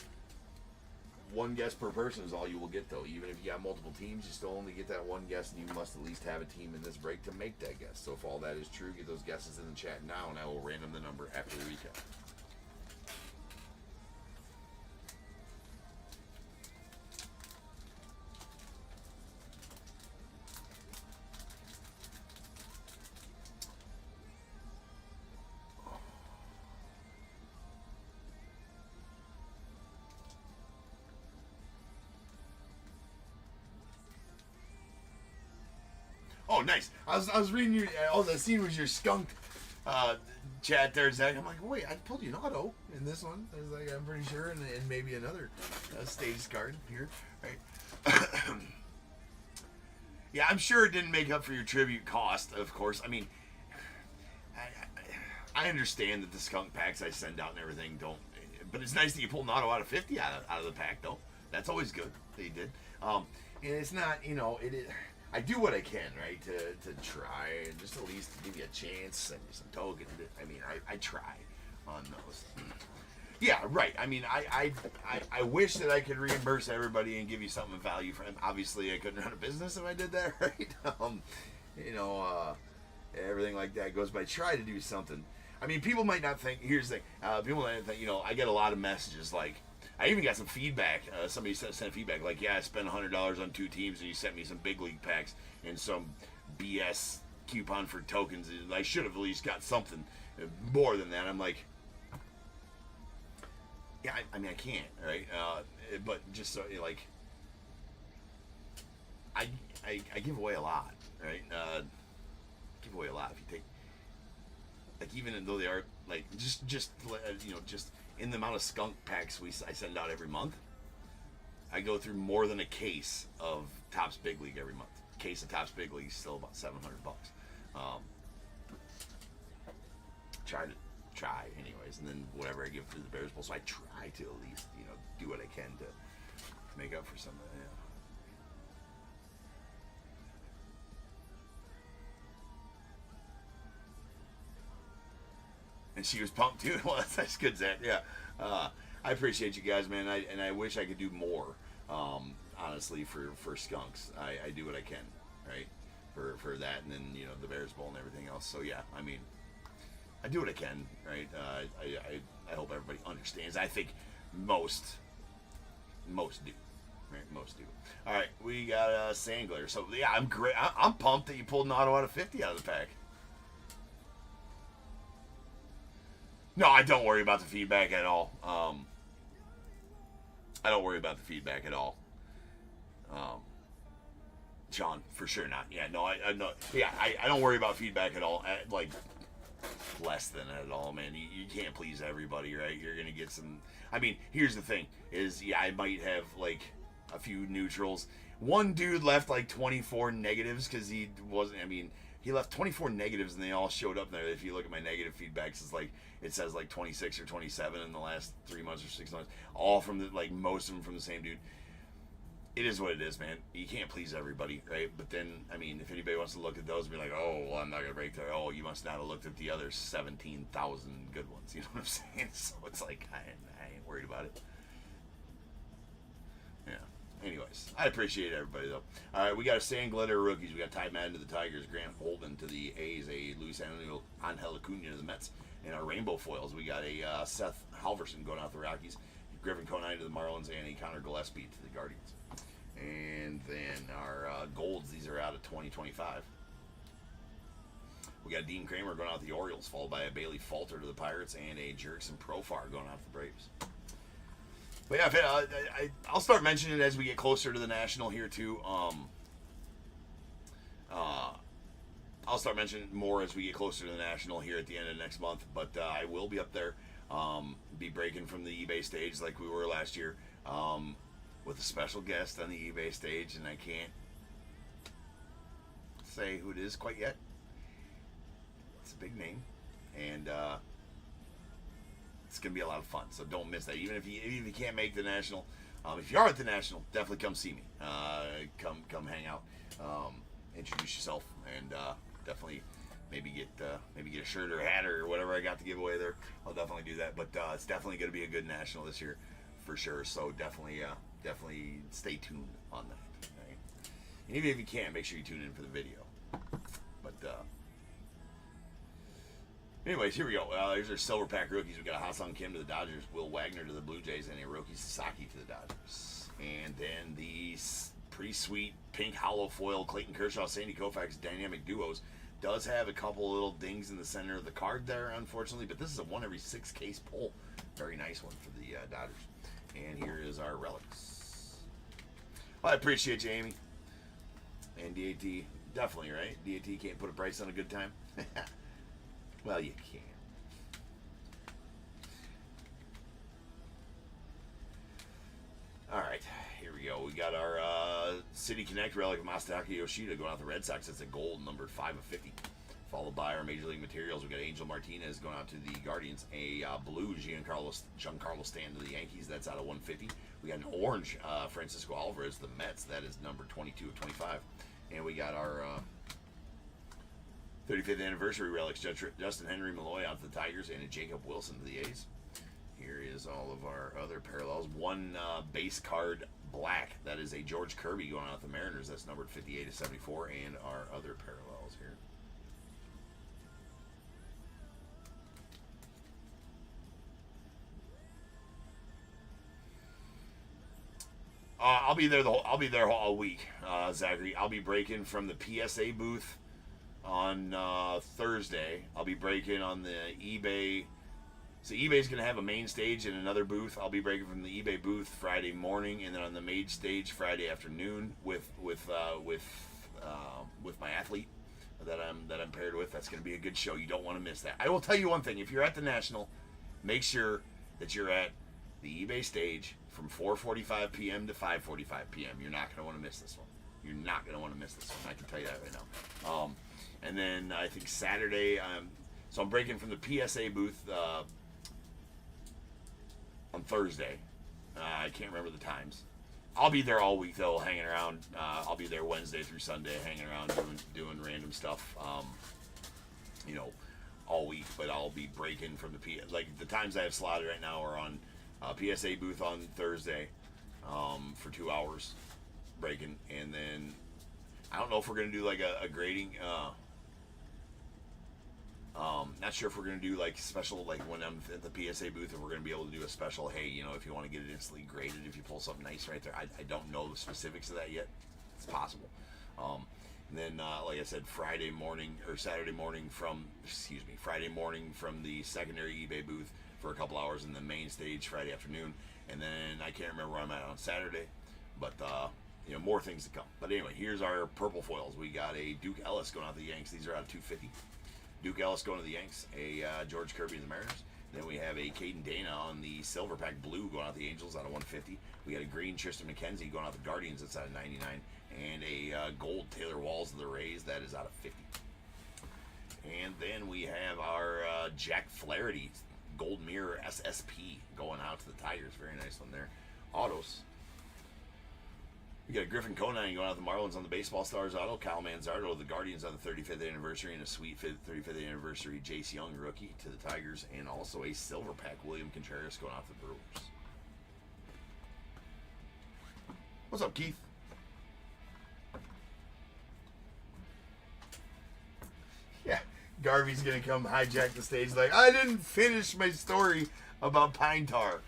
[SPEAKER 1] 1 guess per person is all you will get, though. Even if you got multiple teams, you still only get that 1 guess, and you must at least have a team in this break to make that guess. So if all that is true, get those guesses in the chat now, and I will random the number after the recap. Oh, nice. I was reading your. Oh, the scene was your skunk chat there, Zach. I'm like, wait, I pulled you an auto in this one. I was like, I'm pretty sure, and maybe another stage card here. Right. Yeah, I'm sure it didn't make up for your tribute cost, of course. I mean, I understand that the skunk packs I send out and everything don't. But it's nice that you pulled an auto out of 50 out of the pack, though. That's always good that you did. And it's not, it is. I do what I can, right, to try and just at least give you a chance, send you some tokens. I mean, I try on those. Yeah, right. I mean, I wish that I could reimburse everybody and give you something of value for them. Obviously, I couldn't run a business if I did that, right? Everything like that goes, but I try to do something. I mean, people might not think, here's the thing, people might not think, I get a lot of messages like, I even got some feedback. Somebody sent feedback like, yeah, I spent $100 on 2 teams, and you sent me some big league packs and some BS coupon for tokens. I should have at least got something more than that. I'm like, yeah, I mean, I can't, right? But just so, like, I give away a lot, right? Give away a lot if you take, like, even though they are, like, just in the amount of skunk packs I send out every month, I go through more than a case of Topp's Big League every month. A case of Topp's Big League is still about $700. Try anyways, and then whatever I give through the Bears Bowl. So I try to at least do what I can to make up for some of that. Yeah. And she was pumped too. Well, that's good, Zach. Yeah. I appreciate you guys, man. And I wish I could do more. Honestly, for skunks, I do what I can, right? For that, and then the Bears Bowl and everything else. So yeah, I mean, I do what I can, right? I hope everybody understands. I think most do. Right, most do. All right, we got Sandler. So yeah, I'm great. I'm pumped that you pulled an auto out of 50 out of the pack. No, I don't worry about the feedback at all. I don't worry about the feedback at all. Sean, for sure not. Yeah, no, I no, yeah, I don't worry about feedback at all. Like less than at all, man. You can't please everybody, right? You're gonna get some. I mean, here's the thing: is yeah, I might have like a few neutrals. One dude left like 24 negatives because he wasn't. I mean, he left 24 negatives and they all showed up there. If you look at my negative feedbacks, it's like it says like 26 or 27 in the last 3 months or 6 months, all from the most of them from the same dude. It is what it is, man. You can't please everybody, right? But then, I mean, if anybody wants to look at those and be like, oh, well, I'm not gonna break there. Oh, you must not have looked at the other 17,000 good ones. You know what I'm saying? So it's like I ain't worried about it. Yeah. Anyways, I appreciate everybody though. All right, we got a Sand Glitter rookies. We got Ty Madden to the Tigers, Grant Holden to the A's, a Luis Angel Acuna to the Mets, and our rainbow foils. We got a Seth Halverson going out the Rockies, Griffin Conine to the Marlins, and a Connor Gillespie to the Guardians. And then our golds. These are out of 2025. We got Dean Kramer going out to the Orioles, followed by a Bailey Falter to the Pirates, and a Jerickson Profar going out to the Braves. But yeah, I'll start mentioning it as we get closer to the National here too. I'll start mentioning more as we get closer to the National here at the end of next month. But I will be up there, be breaking from the eBay stage like we were last year, with a special guest on the eBay stage, and I can't say who it is quite yet. It's a big name, and it's gonna be a lot of fun. So don't miss that. Even if you can't make the National, if you are at the National, definitely come see me. Come hang out, introduce yourself, and definitely maybe get a shirt or a hat or whatever I got to give away there. I'll definitely do that. But it's definitely gonna be a good National this year for sure. So definitely stay tuned on that. Right? And even if you can't, make sure you tune in for the video. But anyways, here we go. There's our silver pack rookies. We got a Ha-Seong Kim to the Dodgers, Will Wagner to the Blue Jays, and a Hiroki Sasaki to the Dodgers. And then the pretty sweet pink hollow foil Clayton Kershaw, Sandy Koufax dynamic duos does have a couple little dings in the center of the card there, unfortunately, but this is a 1 every 6 case pull. Very nice one for the Dodgers. And here is our relics. Well, I appreciate you, Amy. And DAT, definitely, right? DAT can't put a price on a good time. Well, you can. All right, here we go. We got our City Connect relic of Masataka Yoshida going out the Red Sox. That's a gold, numbered 5 of 50. Followed by our Major League Materials. We got Angel Martinez going out to the Guardians. A blue Giancarlo Stanton to the Yankees. That's out of 150. We got an orange Francisco Alvarez to the Mets. That is number 22 of 25. And we got our 35th anniversary relics, Justin Henry Malloy out to the Tigers, and a Jacob Wilson to the A's. Here is all of our other parallels. One base card black. That is a George Kirby going out to the Mariners. That's numbered 58 of 74. And our other parallels here. I'll be there all week, Zachary. I'll be breaking from the PSA booth on Thursday. I'll be breaking on the eBay. So eBay's going to have a main stage and another booth. I'll be breaking from the eBay booth Friday morning, and then on the main stage Friday afternoon with my athlete that I'm paired with. That's going to be a good show. You don't want to miss that. I will tell you one thing: if you're at the National, make sure that you're at the eBay stage from 4:45 p.m. to 5:45 p.m. You're not going to want to miss this one. You're not going to want to miss this one. I can tell you that right now. And then I think Saturday, so I'm breaking from the PSA booth on Thursday. I can't remember the times. I'll be there all week though, hanging around. I'll be there Wednesday through Sunday, hanging around, doing random stuff. All week. But I'll be breaking from the like the times I have slotted right now are on PSA booth on Thursday for 2 hours breaking, and then I don't know if we're gonna do like a grading. Not sure if we're gonna do like special, like when I'm at the PSA booth, if we're gonna be able to do a special. Hey, you know, if you want to get it instantly graded, if you pull something nice right there. I don't know the specifics of that yet. It's possible. And then, like I said, Friday morning or Saturday morning from, Friday morning from the secondary eBay booth for a couple hours, and the main stage Friday afternoon. And then I can't remember where I'm at on Saturday, but you know, more things to come. But anyway, here's our purple foils. We got a Duke Ellis going out to the Yanks. These are out of 250. Duke Ellis going to the Yanks. A George Kirby and the Mariners. Then we have a Caden Dana on the silver pack blue going out to the Angels out of 150. We got a green Tristan McKenzie going out to the Guardians that's out of 99. And a gold Taylor Walls of the Rays that is out of 50. And then we have our Jack Flaherty Gold Mirror SSP going out to the Tigers. Very nice one there. Autos. We got a Griffin Conine going out to the Marlins on the Baseball Stars auto. Kyle Manzardo, the Guardians on the 35th anniversary, and a sweet 35th anniversary Jace Young rookie to the Tigers, and also a silver pack William Contreras going out to the Brewers. What's up, Keith? Yeah, Garvey's gonna come hijack the stage like, I didn't finish my story about pine tar.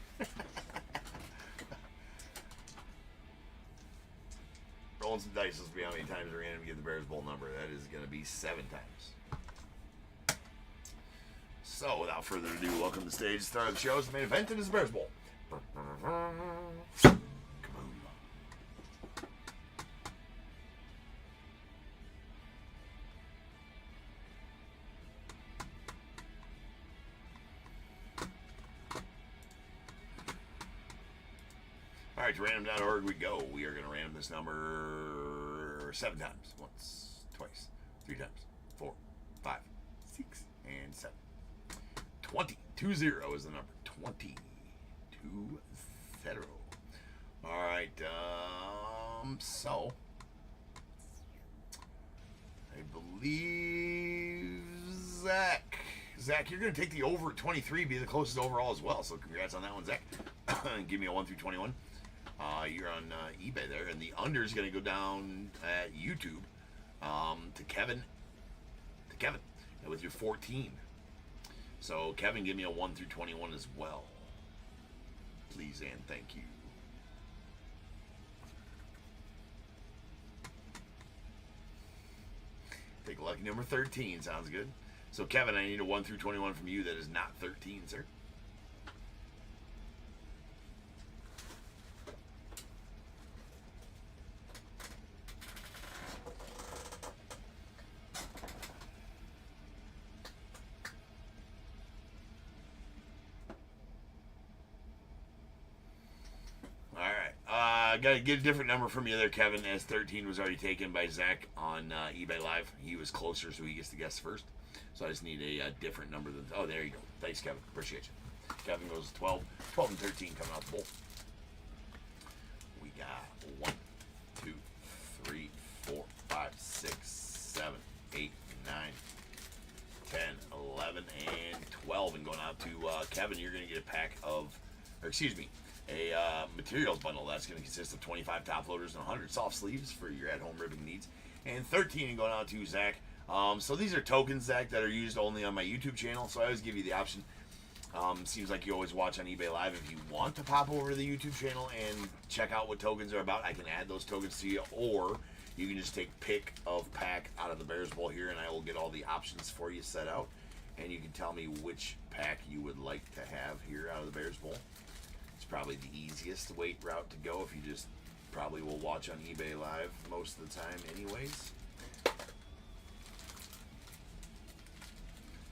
[SPEAKER 1] Rolling some dice. Let's see how many times we're going to get the Bears Bowl number. That is going to be 7 times. So, without further ado, welcome to the stage. Start of the show is the main event. It is the Bears Bowl. Kaboom. All right, to random.org we go. We are going to random this number 7 times. Once, twice, 3 times, 4, 5, 6, and 7. 20. 20 is the number. 20. 20. All right, so I believe Zach, you're going to take the over at 23, be the closest overall as well. So congrats on that one, Zach. Give me a 1 through 21. You're on eBay there, and the under is going to go down at YouTube to Kevin. With your 14. So Kevin, give me a 1 through 21 as well, please and thank you. Take lucky number 13. Sounds good. So Kevin, I need a 1 through 21 from you that is not 13, sir. I got to get a different number from you there, Kevin, as 13 was already taken by Zach on eBay Live. He was closer, so he gets to guess first. So I just need a different number than... Oh, there you go. Thanks, Kevin. Appreciate you. Kevin goes 12. 12 and 13 coming out the bowl. We got 1, 2, 3, 4, 5, 6, 7, 8, 9, 10, 11, and 12. And going out to Kevin, you're going to get a pack of... Or excuse me. A materials bundle that's going to consist of 25 top loaders and 100 soft sleeves for your at-home ribbing needs, and 13 going out to Zach. So these are tokens, Zach, that are used only on my YouTube channel, so I always give you the option. Seems like you always watch on eBay Live. If you want to pop over to the YouTube channel and check out what tokens are about, I can add those tokens to you, or you can just take pick of pack out of the Bears Bowl here, and I will get all the options for you set out, and you can tell me which pack you would like to have here out of the Bears Bowl. It's probably the easiest route to go if you just probably will watch on eBay Live most of the time anyways.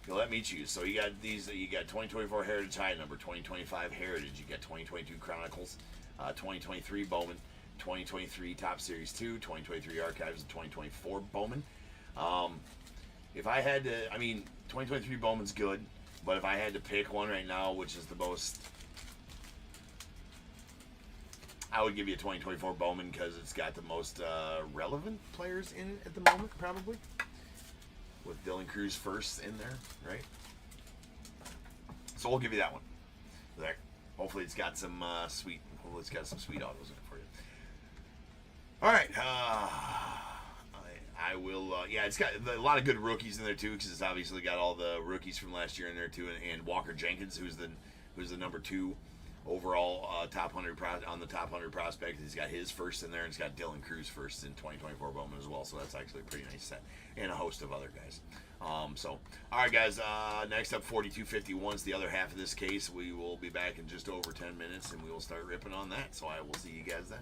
[SPEAKER 1] You'll let me choose. So you got these, you got 2024 Heritage High number, 2025 Heritage, you got 2022 Chronicles, 2023 Bowman, 2023 Top Series 2, 2023 Archives, and 2024 Bowman. If I had to, I mean, 2023 Bowman's good, but if I had to pick one right now, which is the most... I would give you a 2024 Bowman because it's got the most relevant players in it at the moment, probably. With Dylan Cruz first in there, right? So we'll give you that one. Zach, hopefully it's got some sweet autos in it for you. All right. I will. Yeah, it's got a lot of good rookies in there too, because it's obviously got all the rookies from last year in there too, and Walker Jenkins, who's the number 2 overall top 100 on the top 100 prospect. He's got his first in there, and it's got Dylan Cruz first in 2024 Bowman as well. So that's actually a pretty nice set, and a host of other guys. So, all right, guys. Next up, 4251 is the other half of this case. We will be back in just over 10 minutes, and we will start ripping on that. So I will see you guys then.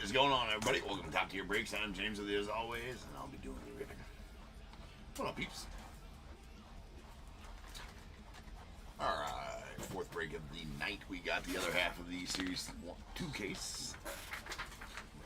[SPEAKER 1] What is going on, everybody? Welcome to Top Tier Breaks. I'm James with you as always, and I'll be doing the ribbon. What up, peeps? Alright, fourth break of the night. We got the other half of the Series 2 case.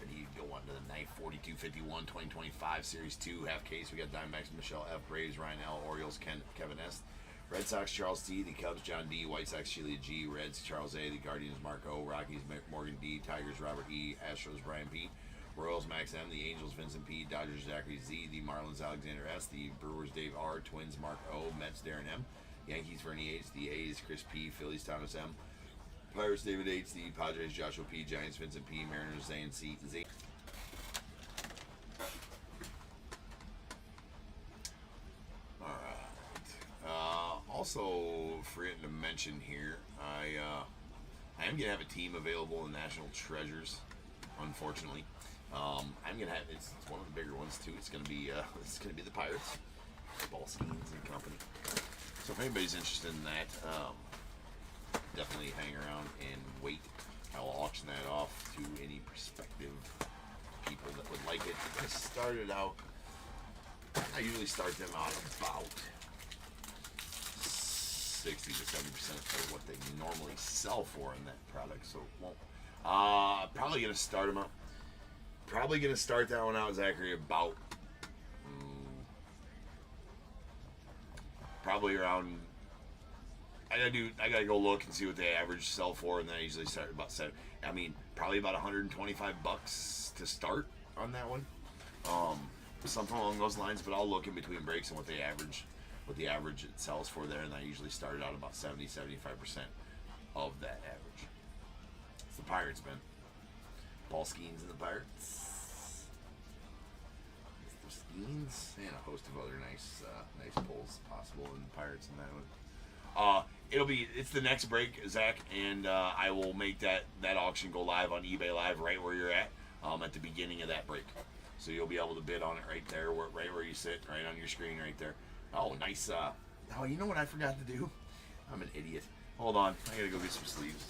[SPEAKER 1] Ready to go on to the night. 42-51, 2025 Series 2 half case. We got Diamondbacks, Michelle F. Braves, Ryan L. Orioles, Kevin S. Red Sox, Charles T. The Cubs, John D. White Sox, Sheila G. Reds, Charles A. The Guardians, Mark O. Rockies, Morgan D. Tigers, Robert E. Astros, Brian P. Royals, Max M. The Angels, Vincent P. Dodgers, Zachary Z. The Marlins, Alexander S. The Brewers, Dave R. Twins, Mark O. Mets, Darren M. Yankees, Vernie H. The A's, Chris P. Phillies, Thomas M. Pirates, David H. The Padres, Joshua P. Giants, Vincent P. Mariners, Zane C. Z. Also, forgetting to mention here, I am gonna have a team available in National Treasures. Unfortunately, I'm gonna have it's one of the bigger ones too. It's gonna be the Pirates, Ball Skeens and Company. So if anybody's interested in that, definitely hang around and wait. I'll auction that off to any prospective people that would like it. I usually start them out about 60 to 70% of what they normally sell for in that product, so it won't. Probably gonna start them up. Probably gonna start that one out, Zachary, about probably around. I gotta go look and see what they average sell for, and then I usually start about probably about $125 to start on that one. Something along those lines, but I'll look in between breaks and what the average it sells for there, and I usually started out about 70-75% of that average. It's the Pirates, man. Ball Skeens and the Pirates. Mr. Skeens and a host of other nice pulls possible in the Pirates in that one. It's the next break, Zach, and I will make that auction go live on eBay Live right where you're at the beginning of that break. So you'll be able to bid on it right there, right where you sit, right on your screen right there. Oh, nice. Oh, you know what I forgot to do? I'm an idiot. Hold on. I gotta go get some sleeves.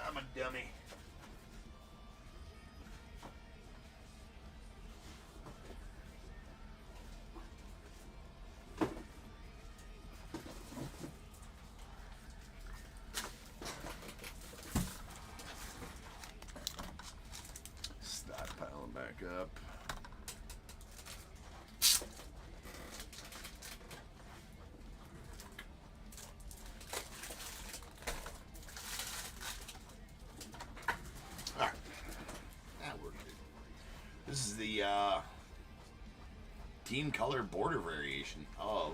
[SPEAKER 1] I'm a dummy. Stop piling back up. This is the team color border variation of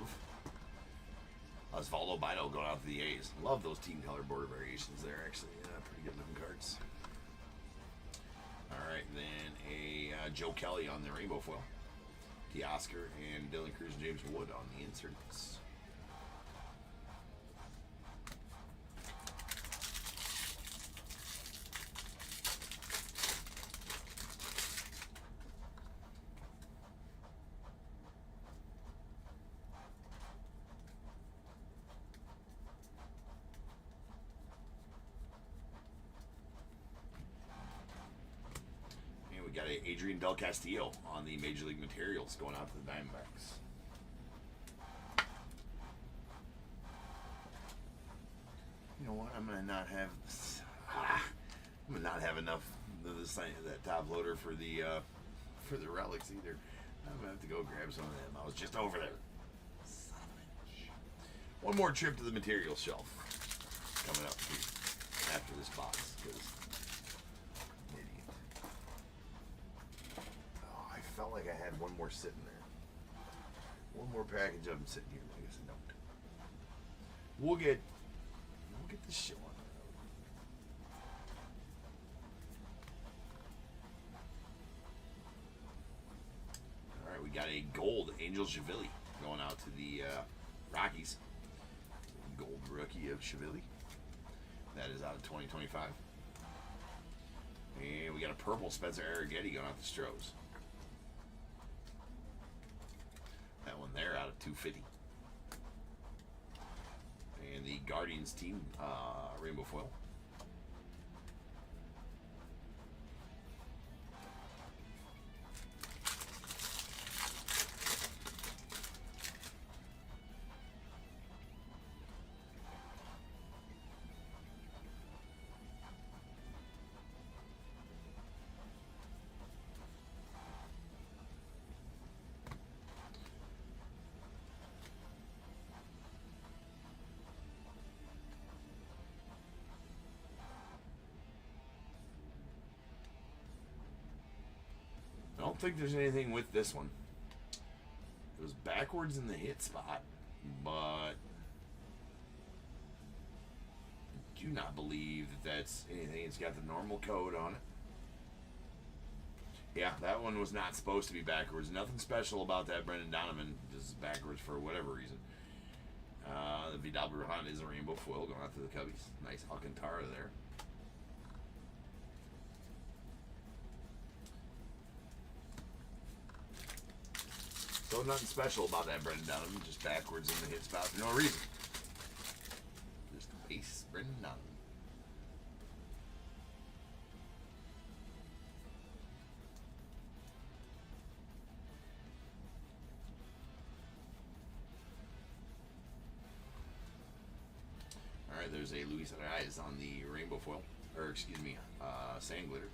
[SPEAKER 1] Osvaldo Bido going out to the A's. Love those team color border variations. They're actually pretty good looking cards. All right, then a Joe Kelly on the rainbow foil. Teoscar and Dylan Cruz and James Wood on the inserts. We got a Adrian Del Castillo on the Major League Materials going out to the Diamondbacks. You know what? I'm gonna not have enough of that top loader for the relics either. I'm gonna have to go grab some of them. I was just over there. Son of a bitch. One more trip to the materials shelf coming up after this box. I felt like I had one more sitting there. One more package of them sitting here. I guess I don't. We'll get this shit on. All right, we got a gold Angel Chivilli going out to the Rockies. Gold rookie of Chivilli. That is out of 2025. And we got a purple Spencer Arrighetti going out to Stros. That one there out of 250. And the Guardians team rainbow foil. think there's anything with this one. It was backwards in the hit spot, but I do not believe that that's anything. It's got the normal code on it. Yeah, that one was not supposed to be backwards. Nothing special about that Brendan Donovan. This is backwards for whatever reason. The BOWMAN is a rainbow foil going out to the Cubbies. Nice Alcantara there. So nothing special about that Brendan Donovan. Just backwards in the hit spot for no reason. Just base Brendan Donovan. Alright, there's a Luis Arias on the rainbow foil. Or, excuse me, sand glitter.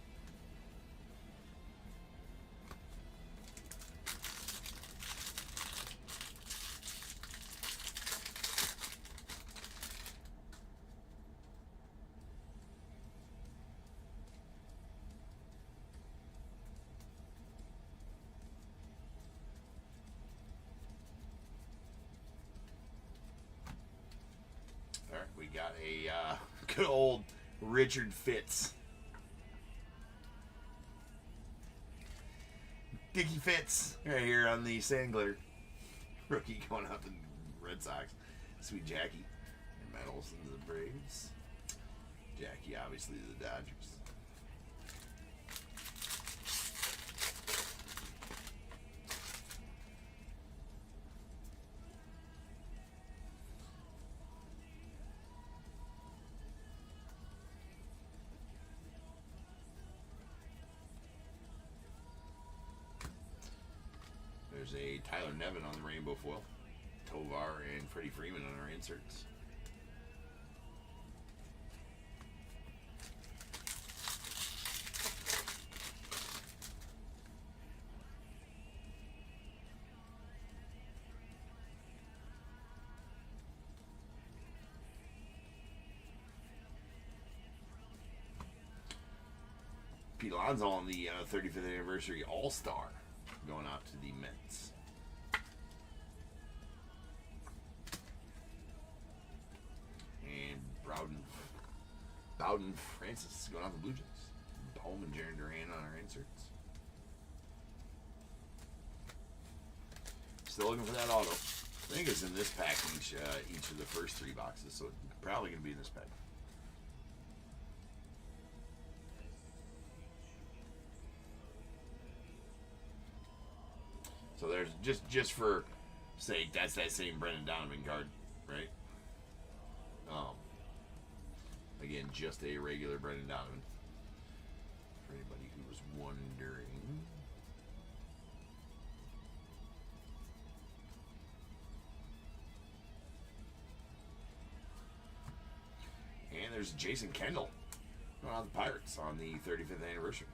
[SPEAKER 1] We got a good old Richard Fitz. Dickie Fitz right here on the sand glitter. Rookie going out to the Red Sox. Sweet Jackie. And Matt Olson to the Braves. Jackie obviously to the Dodgers. There's a Tyler Nevin on the rainbow foil. Tovar and Freddie Freeman on our inserts. Pete Alonso on the 35th anniversary All-Star. Going out to the Mets. And Bowden Francis going out to the Blue Jays. BOWMAN Jaron Duran on our inserts. Still looking for that auto. I think it's in this pack each of the first 3 boxes, so it's probably going to be in this pack. So there's just for sake, that's that same Brendan Donovan card, right? Again, just a regular Brendan Donovan. For anybody who was wondering. And there's Jason Kendall on the Pirates on the 35th anniversary.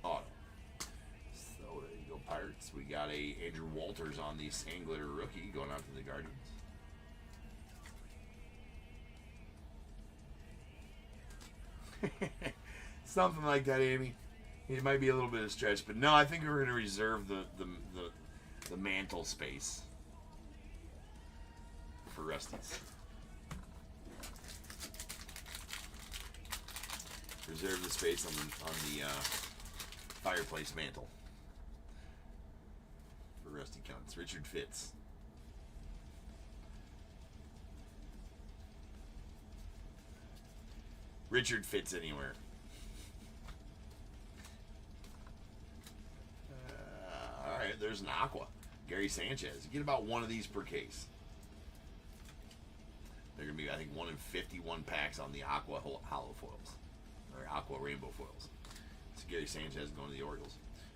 [SPEAKER 1] Auto. Pirates. We got a Andrew Walters on the sand glitter rookie going out to the Guardians. Something like that, Amy. It might be a little bit of a stretch, but no, I think we're going to reserve the mantle space for Rusty's. Reserve the space on the fireplace mantle. Rusty Counts. Richard Fitz. Richard Fitz anywhere. Alright, there's an Aqua. Gary Sanchez. You get about one of these per case. They're going to be, I think, 1 in 51 packs on the Aqua hollow foils. Or Aqua rainbow foils. So Gary Sanchez going to the Orioles.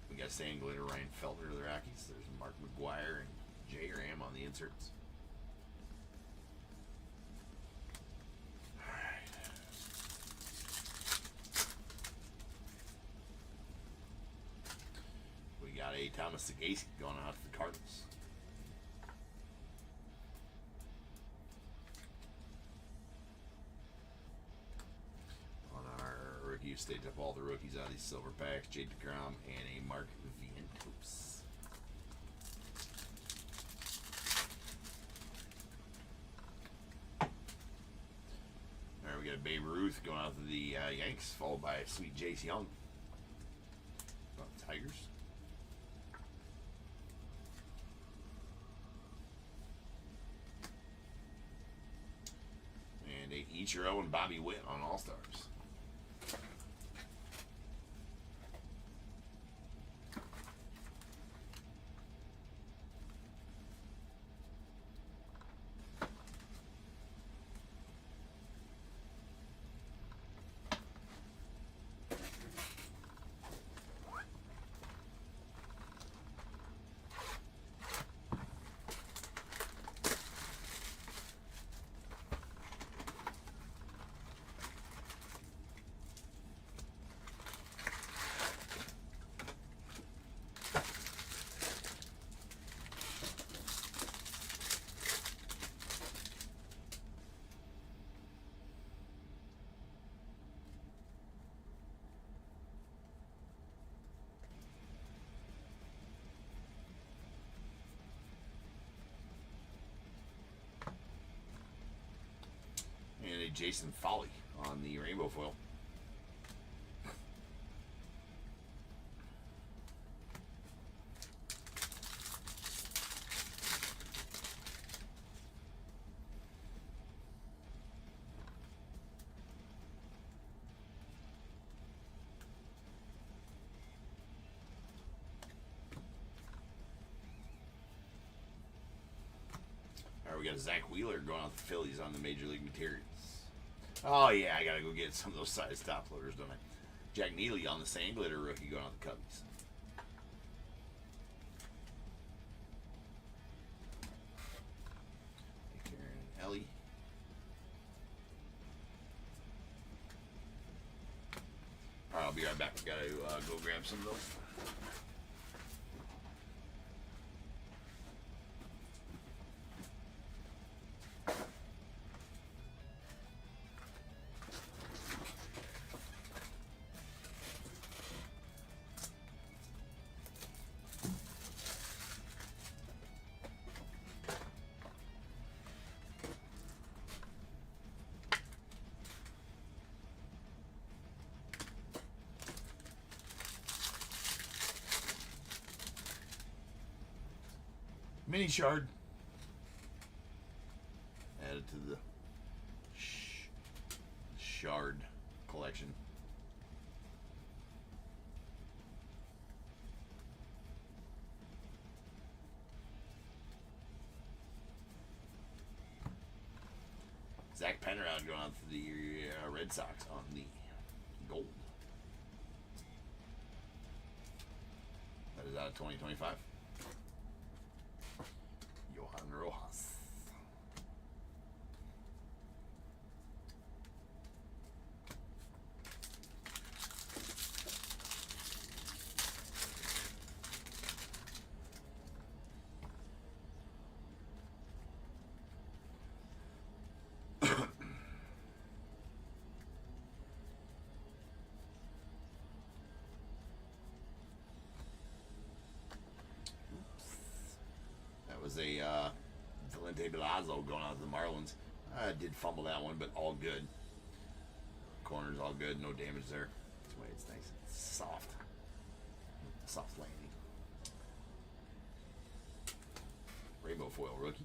[SPEAKER 1] We got sand glitter, Ryan Feltner to the Rockies. There's Mark McGuire and Jay Ram on the inserts. Alright. We got a Thomas Sagasi going out to the Cardinals. On our rookie you stage up all the rookies out of these silver packs. Jade DeGrom and a Mark Vientos. Alright, we got a Babe Ruth going out to the Yanks, followed by a sweet Jace Young. Tigers. And a Ichiro and Bobby Witt on All-Stars. And a Jason Foley on the rainbow foil. Alright, we got Zach Wheeler going out the Phillies on the Major League Materials. Oh yeah, I gotta go get some of those size top loaders, don't I? Jack Neely on the Sand Glitter rookie going out the Cubbies. Karen and Ellie. Alright, I'll be right back. I gotta go grab some of those. Mini shard. Added to the shard collection. Zach Penrod going out to the Red Sox on the gold. That is out of 2025. Johan Rojas. That was a Valente Belazzo going out to the Marlins. I did fumble that one, but all good. Corners all good, no damage there. That's why it's nice. It's soft. Soft landing. Rainbow foil rookie.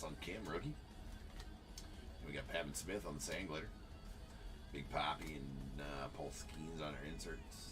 [SPEAKER 1] On Kim rookie. And we got Pavin Smith on the Sand Glitter. Big Poppy and Paul Skeens on our inserts.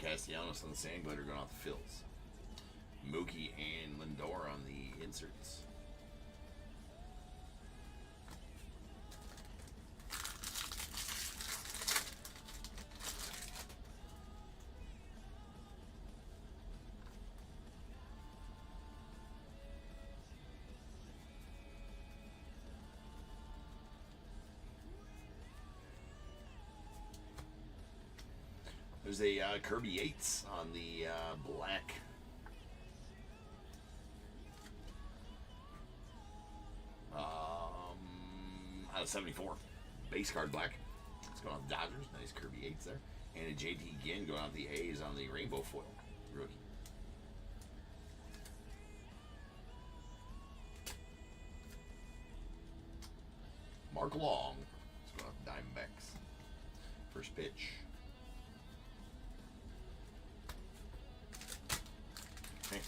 [SPEAKER 1] Castellanos on the sand glitter going off the fills. Mookie and Lindor on the inserts. There's a Kirby Yates on the black. Out of 74. Base card black. It's going on the Dodgers. Nice Kirby Yates there. And a JT Ginn going on the A's on the rainbow foil. Rookie. Mark Long. It's going on the Diamondbacks. First pitch. Hey.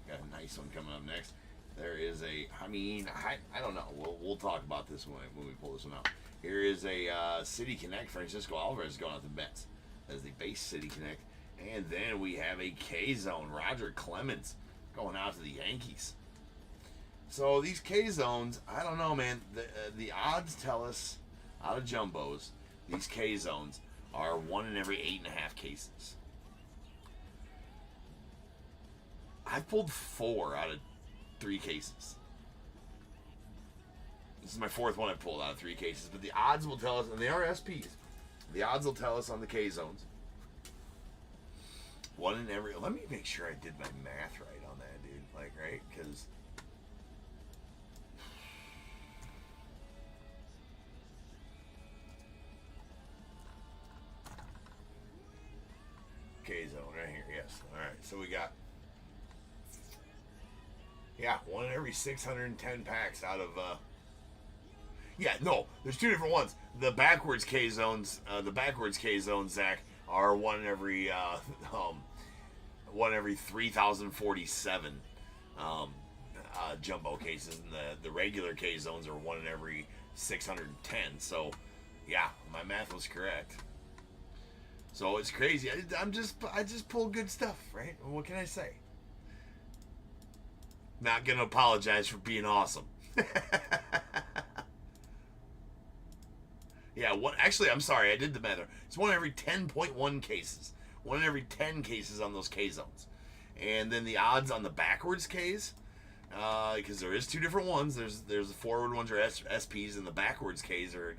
[SPEAKER 1] Got a nice one coming up next. There is a, I don't know. We'll talk about this when we pull this one out. Here is a City Connect. Francisco Alvarez going out the Mets as the base City Connect. And then we have a K-Zone. Roger Clemens going out to the Yankees. So these K-Zones, I don't know, man. The odds tell us, out of jumbos, these K-Zones are 1 in every 8.5 cases. I've pulled 4 out of 3 cases. This is my 4th one I've pulled out of 3 cases. But the odds will tell us, and they are SPs. The odds will tell us on the K-Zones. 1 in every... Let me make sure I did my math right on that, dude. Like, right? Because... K-Zone right here, yes. Alright, so we got... Yeah, 1 in every 610 packs out of... Yeah, no, there's 2 different ones. The backwards K-Zones, Zach, are 1 in every... 1 every 3,047 jumbo cases, and the regular K-Zones are 1 in every 610. So, yeah, my math was correct. So it's crazy. I just pull good stuff, right? What can I say? Not gonna apologize for being awesome. Yeah, actually, I'm sorry, I did the math. It's 1 every 10.1 cases. 1 in every 10 cases on those K-Zones. And then the odds on the backwards Ks, because there is 2 different ones. There's the forward ones are SPs, and the backwards Ks are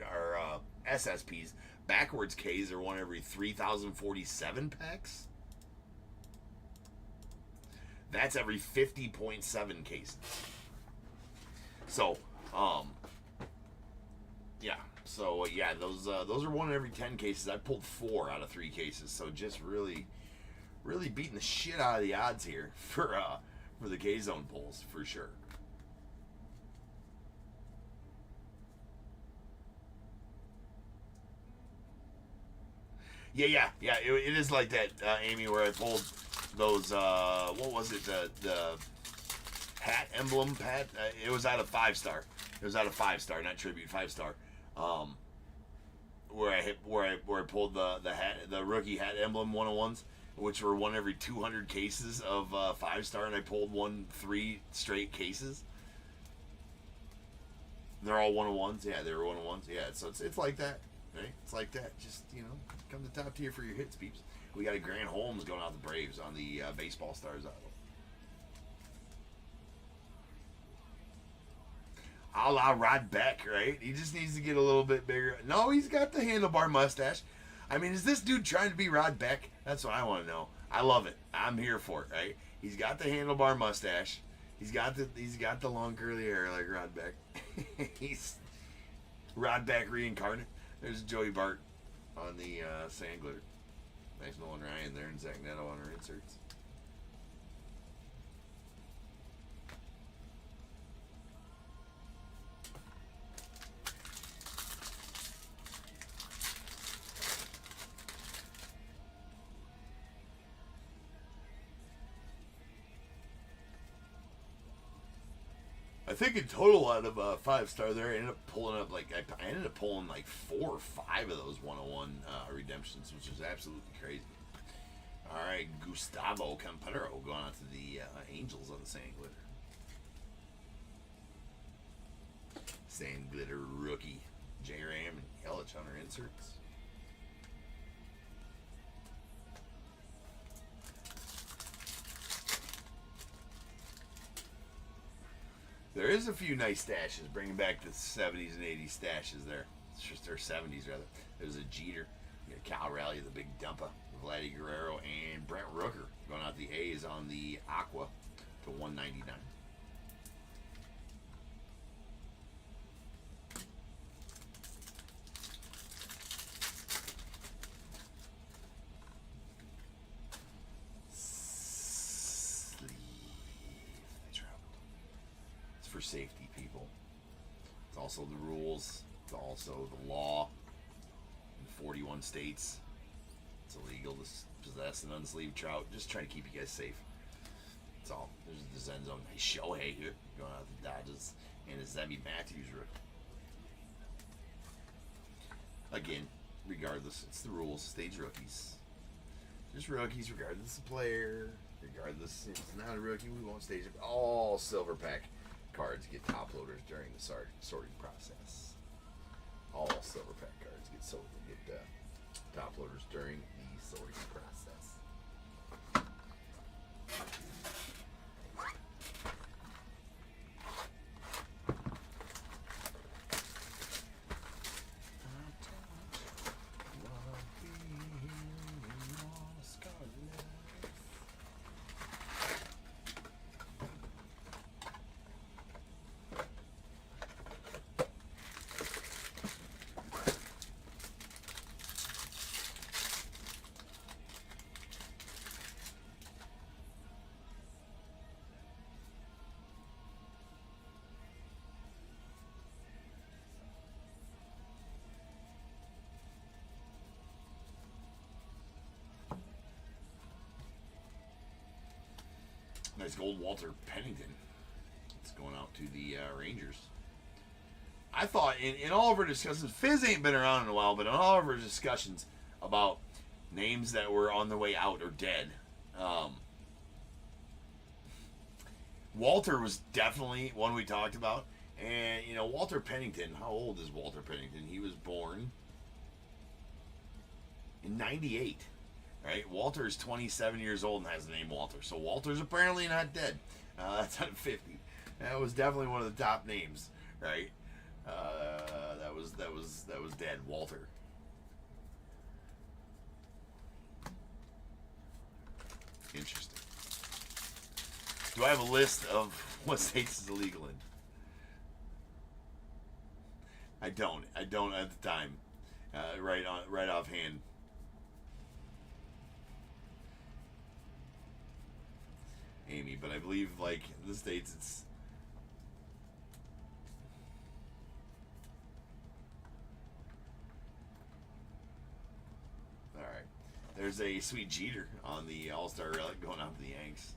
[SPEAKER 1] SSPs. Backwards Ks are 1 every 3,047 packs. That's every 50.7 cases. So, yeah. So yeah, those are 1 in every 10 cases. I pulled 4 out of 3 cases. So just really beating the shit out of the odds here for the K-Zone pulls for sure. Yeah. It is like that, Amy, where I pulled those. What was it? The hat emblem hat. It was out of 5-star. It was out of 5-star, not tribute, 5-star. Where I pulled the rookie hat emblem 101s, which were 1 every 200 cases of 5-star, and I pulled 3 straight cases. They're all 101s. Yeah, they were 101s. Yeah, so it's like that, right? It's like that. Just, come to top tier for your hits, peeps. We got a Grant Holmes going out the Braves on the Baseball Stars idol. A la Rod Beck, right? He just needs to get a little bit bigger. No, he's got the handlebar mustache. I mean, is this dude trying to be Rod Beck? That's what I want to know. I love it. I'm here for it, right? He's got the handlebar mustache. He's got the long curly hair like Rod Beck. He's Rod Beck reincarnate. There's Joey Bart on the sand glitter. Nice Nolan Ryan there and Zach Neto on our inserts. I think in total out of 5-star there, I ended up pulling up like I ended up pulling like 4 or 5 of those 101 redemptions, which is absolutely crazy. All right, Gustavo Campero going out to the Angels on the Sand Glitter. Sand Glitter rookie. J-Ram and Yelich on our inserts. There is a few nice stashes, bringing back the 70s and 80s stashes there. It's just their 70s, rather. There's a Jeter. You got Cal Raleigh, the big dumpa. Vladdy Guerrero and Brent Rooker going out the A's on the Aqua to 199. It's for safety, people. It's also the rules. It's also the law in 41 states. It's illegal to possess an unsleeved trout. Just trying to keep you guys safe. That's all. There's the Zen Zone. Nice Shohei here going out the Dodgers. And a Zebby Matthews rookie. Again, regardless, it's the rules. Stage rookies. Just rookies, regardless of player. Regardless, if it's not a rookie, we won't stage it. All silver pack cards get top loaders during the sorting process. All silver pack cards get top loaders during the sorting process. Nice gold Walter Pennington. It's going out to the Rangers. I thought in all of our discussions, Fizz ain't been around in a while, but in all of our discussions about names that were on the way out or dead, Walter was definitely one we talked about. And, you know, Walter Pennington, how old is Walter Pennington? He was born in 98. Right, Walter is 27 years old and has the name Walter. So Walter's apparently not dead. That's at 50. That was definitely one of the top names, right? That was dead. Walter. Interesting. Do I have a list of what states is illegal in? I don't at the time. Right offhand. Amy, but I believe like in the States it's all right. There's a sweet Jeter on the All-Star relic going out to the Yanks.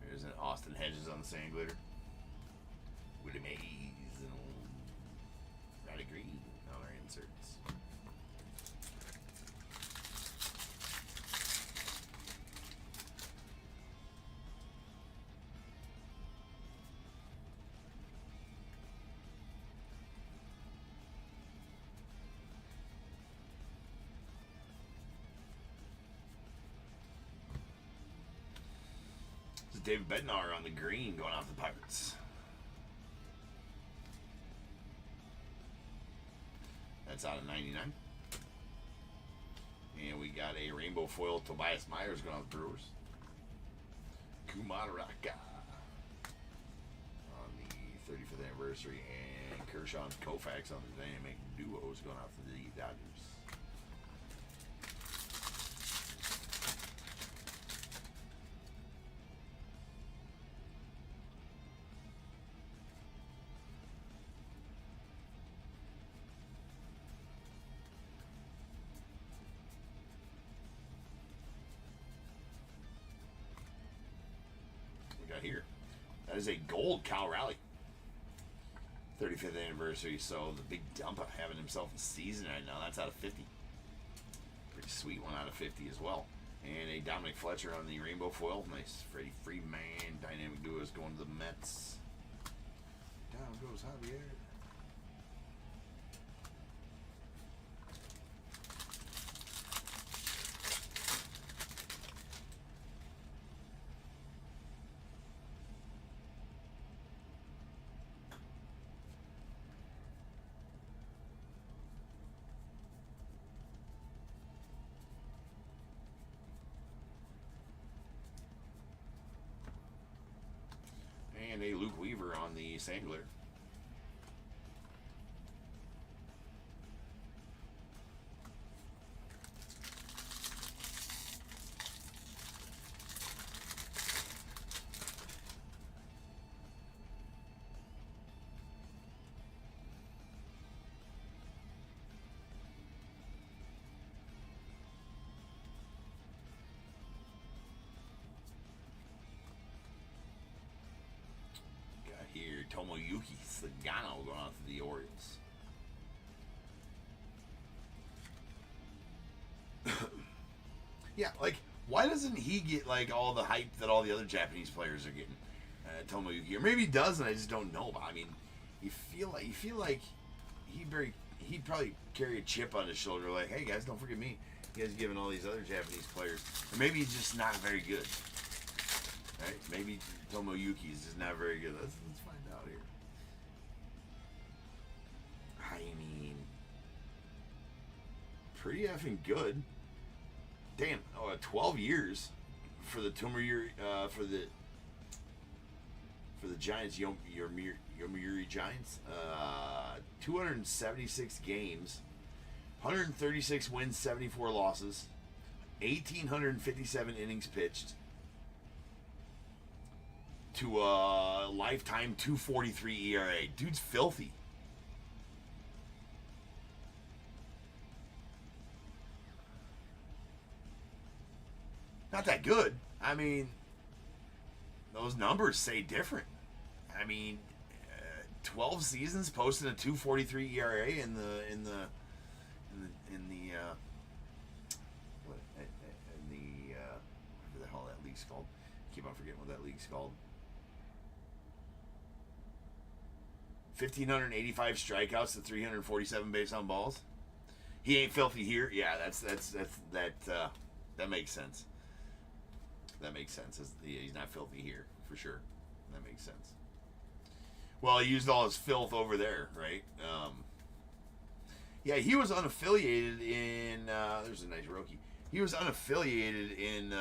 [SPEAKER 1] There's an Austin Hedges on the Sand Glitter. Willie Mays and Riley Green on our inserts. David Bednar on the green going off the Pirates. That's out of 99. And we got a rainbow foil Tobias Myers going off the Brewers. Kumaraka on the 35th anniversary. And Kershaw and Koufax on the dynamic duos going off to the Dodgers. here? That is a gold Cal Raleigh. 35th anniversary. So the big dumper having himself a season right now. That's out of 50. Pretty sweet one out of 50 as well. And a Dominic Fletcher on the rainbow foil. Nice Freddie Freeman. Dynamic duos going to the Mets. Down goes Javier. And a Luke Weaver on the Sangler. Here, Tomoyuki Sagano going out to the Orioles. Yeah, like, why doesn't he get, like, all the hype that all the other Japanese players are getting? Tomoyuki. Or maybe he does and I just don't know. But, I mean, you feel like he'd probably carry a chip on his shoulder like, hey, guys, don't forget me. You guys giving all these other Japanese players. Or maybe he's just not very good. Right? Maybe Tomoyuki is just not very good. Let's find out here. I mean, pretty effing good. Damn. 12 years for the Yomiuri Giants. Yomiuri Giants. 276 games, 136 wins, 74 losses, 1,857 innings pitched. To a lifetime 2.43 ERA. Dude's filthy. Not that good. I mean, those numbers say different. I mean, 12 seasons posting a 2.43 ERA in the whatever the hell that league's called. Keep on forgetting what that league's called. 1,585 strikeouts to 347 base on balls. He ain't filthy here. Yeah, that makes sense. That makes sense. He's not filthy here for sure. That makes sense. Well, he used all his filth over there, right? Yeah, he was unaffiliated in. There's a nice rookie. He was unaffiliated in.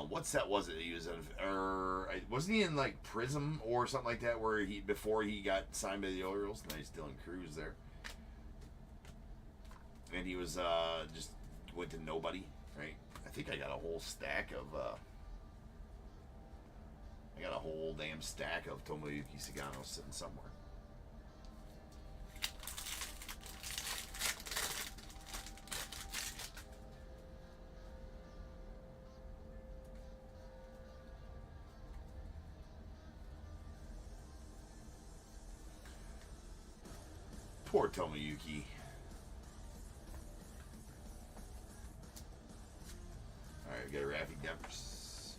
[SPEAKER 1] What set was it he was in? Or wasn't he in like Prism or something like that? Where before he got signed by the Orioles. Nice Dylan Cruz there. And he was just went to nobody, right? I think I got a whole stack of. I got a whole damn stack of Tomoyuki Sagano sitting somewhere. Poor Tomoyuki. Alright, we got a Raffy Devers.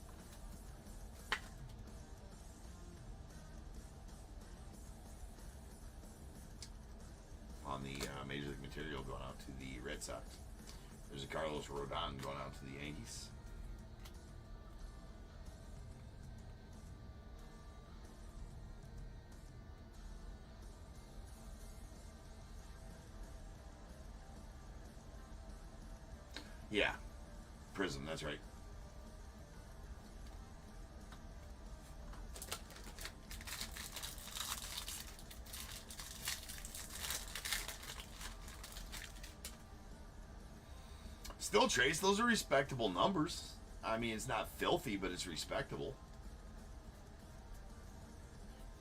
[SPEAKER 1] On the Major League material going out to the Red Sox. There's a Carlos Rodon going out to the Yankees. Yeah, Prism, that's right. Still, Trace, those are respectable numbers. I mean, it's not filthy, but it's respectable.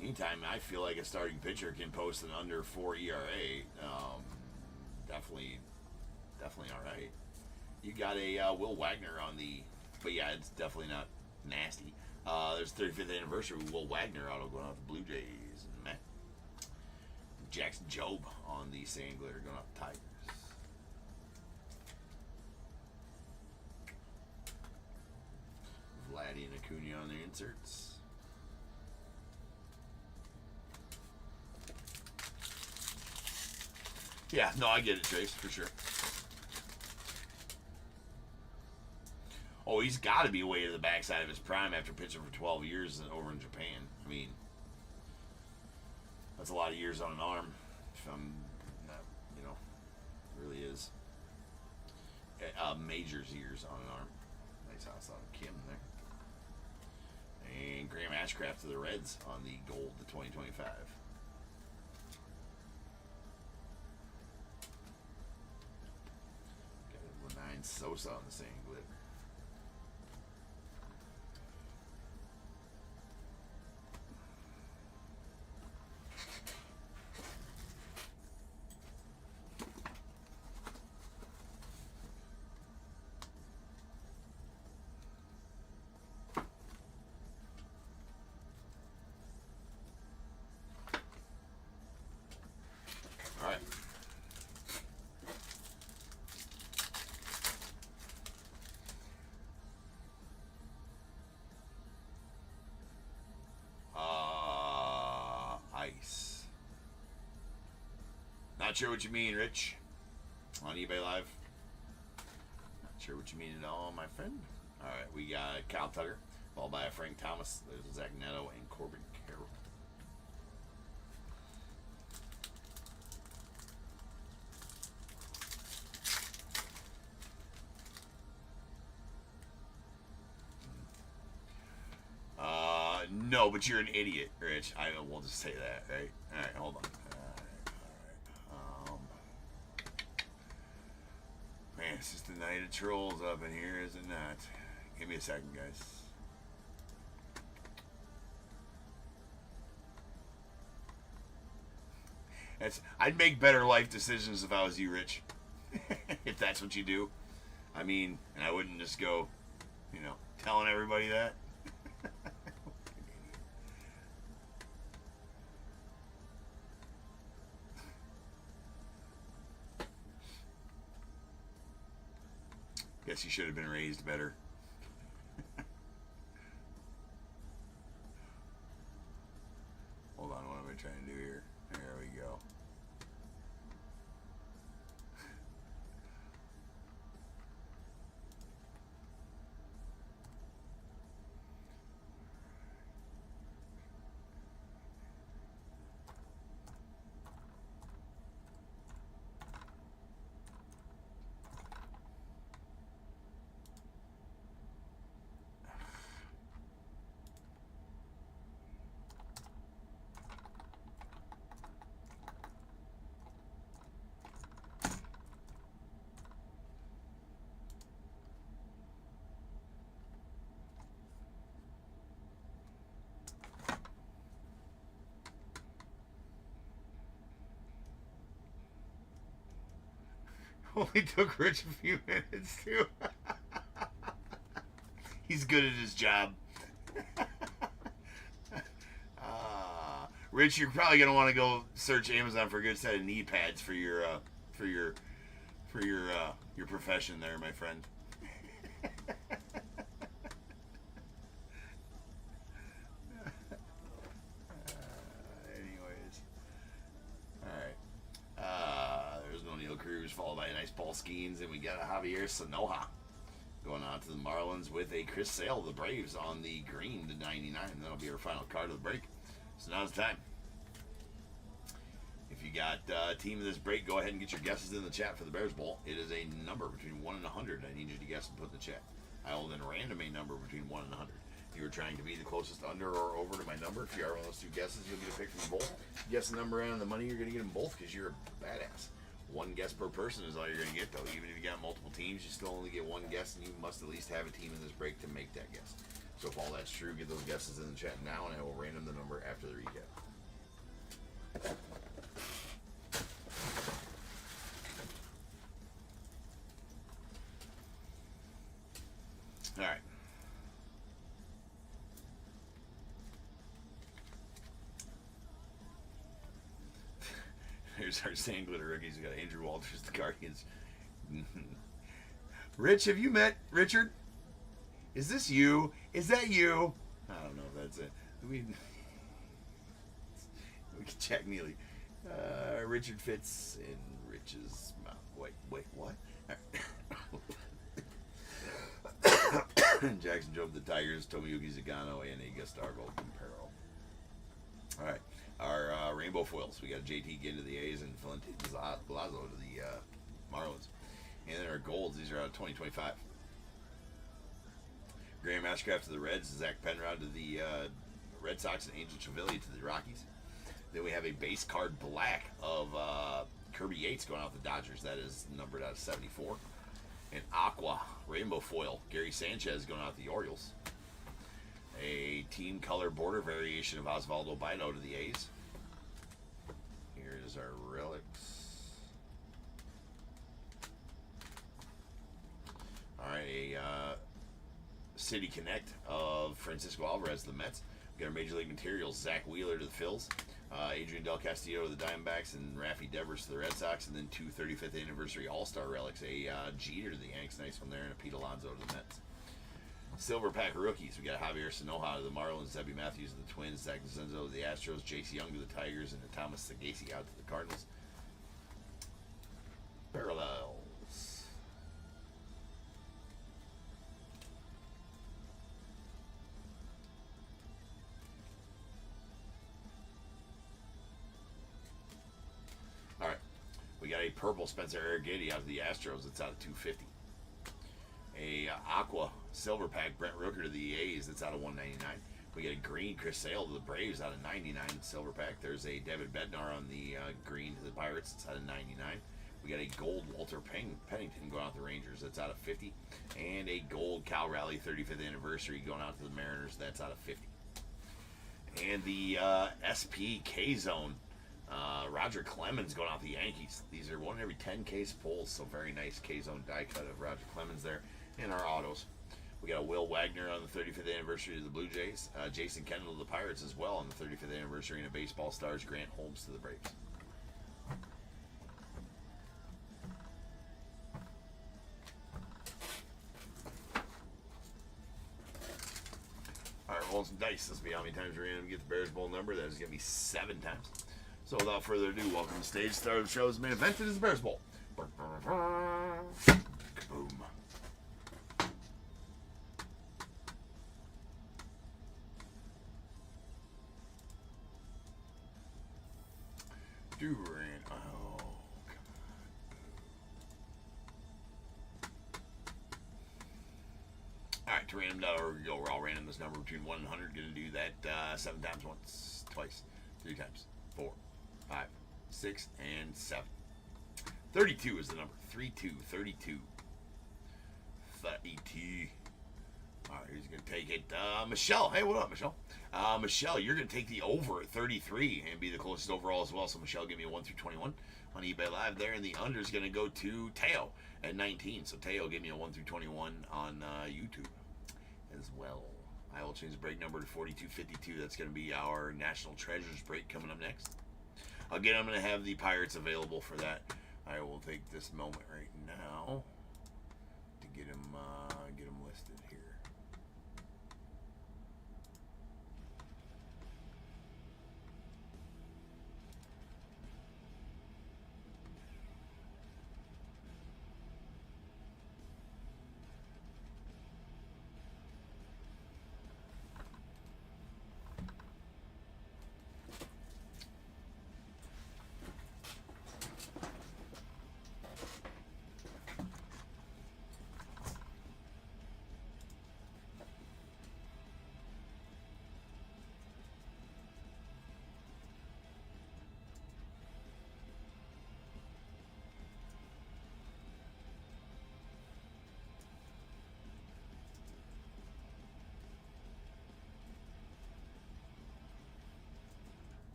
[SPEAKER 1] Anytime I feel like a starting pitcher can post an under 4 ERA, definitely all right. You got a Will Wagner on the But yeah, it's definitely not nasty. There's 35th anniversary with Will Wagner auto going out the Blue Jays. And Matt Jackson Job on the Sand Glitter going out the Tigers. Vladdy and Acuna on their inserts. Yeah, no, I get it, Trace, for sure. Oh, he's got to be way to the backside of his prime after pitching for 12 years over in Japan. I mean, that's a lot of years on an arm. If I'm not, you know, really is. Majors years on an arm. Nice house on Kim there. And Graham Ashcraft to the Reds on the gold, the 2025. Got a 9 Sosa on the same glitter. Not sure what you mean, Rich. On eBay Live. Not sure what you mean at all, my friend. All right, we got Kyle Tucker, followed by Frank Thomas. There's Zach Neto and Corbin Carroll. No, but you're an idiot, Rich. I will just say that, right? All right, hold on. Man, it's just the night of trolls up in here, is it not? Give me a second, guys. I'd make better life decisions if I was you, Rich. If that's what you do. I mean, and I wouldn't just go, you know, telling everybody that. Guess you should have been raised better. Hold on, what am I trying to do here? There we go. Only took Rich a few minutes, too. He's good at his job. Rich, you're probably gonna want to go search Amazon for a good set of knee pads for your profession, there, my friend. Anyways, all right. There's no Neil Cruz, followed by a nice Paul Skeens, and we got a Javier Sanoja going on to the Marlins with a Chris Sale, the Braves, on the green, the 99. That'll be our final card of the break. So now's the time. If you got a team of this break, go ahead and get your guesses in the chat for the Bears Bowl. It is a number between 1 and 100. I need you to guess and put in the chat. I will then random a number between 1 and 100. If you are trying to be the closest under or over to my number, if you are one of those two guesses, you'll get a pick from both. Guess the number and the money, you're going to get them both because you're a badass. One guess per person is all you're going to get, though. Even if you got multiple teams, you still only get one guess, and you must at least have a team in this break to make that guess. So if all that's true, get those guesses in the chat now, and I will random the number after the recap. All right. Here's our sand glitter rookies. We got Andrew Walters, the Guardians. Rich, have you met Richard? Is this you? Is that you? I don't know if that's it. We can check Neely. Richard fits in Rich's mouth. Wait, what? Jackson Job, the Tigers, Tomoyuki Zagano, and a Gustardo Comparo. All right, our rainbow foils. We got JT Ginn to the A's and Valente Galazo to the Marlins. And then our golds. These are out of 2025. Graham Ashcraft to the Reds, Zach Penrod to the Red Sox, and Angel Chivilli to the Rockies. Then we have a base card black of Kirby Yates going out the Dodgers. That is numbered out of 74. An aqua rainbow foil, Gary Sanchez going out the Orioles. A team color border variation of Osvaldo Bido to the A's. Here is our relics. All right, a City Connect of Francisco Alvarez to the Mets. We got our Major League Materials, Zach Wheeler to the Phils. Adrian Del Castillo to the Diamondbacks, and Rafi Devers to the Red Sox, and then 2 35th anniversary All-Star relics, a Jeter to the Yanks, nice one there, and a Pete Alonso to the Mets. Silver Pack rookies, we got Javier Sanoja to the Marlins, Debbie Matthews to the Twins, Zach Zenzo to the Astros, J.C. Young to the Tigers, and Thomas Sagasi out to the Cardinals. Parallels. We got a purple Spencer Arrighetti out of the Astros. It's out of 250. A aqua silver pack Brent Rooker to the A's. That's out of 199. We got a green Chris Sale to the Braves out of 99 silver pack. There's a David Bednar on the green to the Pirates. It's out of 99. We got a gold Walter Pennington going out to the Rangers. That's out of 50. And a gold Cal Raleigh 35th anniversary going out to the Mariners. That's out of 50. And the SP K-Zone. Roger Clemens going out the Yankees. These are 1 in every 10 case pulls, so very nice K-Zone die cut of Roger Clemens there. And our autos. We got a Will Wagner on the 35th anniversary to the Blue Jays. Jason Kendall to the Pirates as well on the 35th anniversary, and a Baseball Stars Grant Holmes to the Braves. All right, rolling some dice. This will be how many times we're going to get the Bears Bowl number. That is going to be 7 times. So without further ado, welcome to the stage. Start of the show's main event. It is the Bears Bowl. Kaboom. Durant. Oh, come on. Alright, to random.org we go. We're all random this number between 1 and 100. Going to do that 7 times, once, twice, 3 times, 4, 5, 6, and 7. 32 is the number. 32, 32. 32. All right, who's going to take it? Michelle. Hey, what up, Michelle? Michelle, you're going to take the over at 33 and be the closest overall as well. So, Michelle, give me a 1 through 21 on eBay Live there. And the under is going to go to Teo at 19. So, Teo, give me a 1 through 21 on YouTube as well. I will change the break number to 4252. That's going to be our National Treasures break coming up next. Again, I'm going to have the Pirates available for that. I will take this moment right now to get them listed here.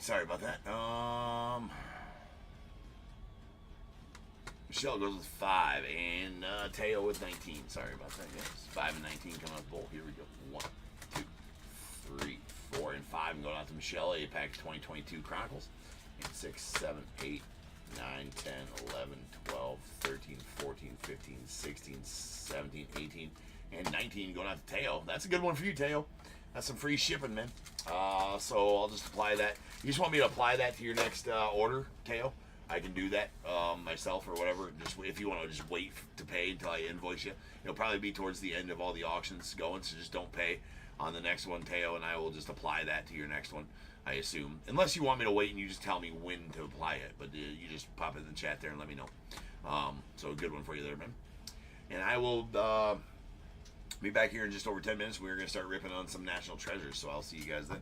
[SPEAKER 1] right, sorry about that. Michelle goes with 5, and Teo with 19. Sorry about that, guys. 5 and 19 coming out the bowl. Here we go. 1, 2, 3, 4, and 5. And going out to Michelle. Apex 2022 Chronicles. And 6, 7, 8, 9, 10, 11, 12, 13, 14, 15, 16, 17, 18, and 19 going out to Teo. That's a good one for you, Teo. That's some free shipping, man. So I'll just apply that. You just want me to apply that to your next order, Teo? I can do that myself or whatever. Just if you want to just wait to pay until I invoice you. It'll probably be towards the end of all the auctions going, so just don't pay on the next one, Teo, and I will just apply that to your next one, I assume. Unless you want me to wait and you just tell me when to apply it. But you just pop it in the chat there and let me know. So a good one for you there, man. And I will be back here in just over 10 minutes. We're going to start ripping on some national treasures, so I'll see you guys then.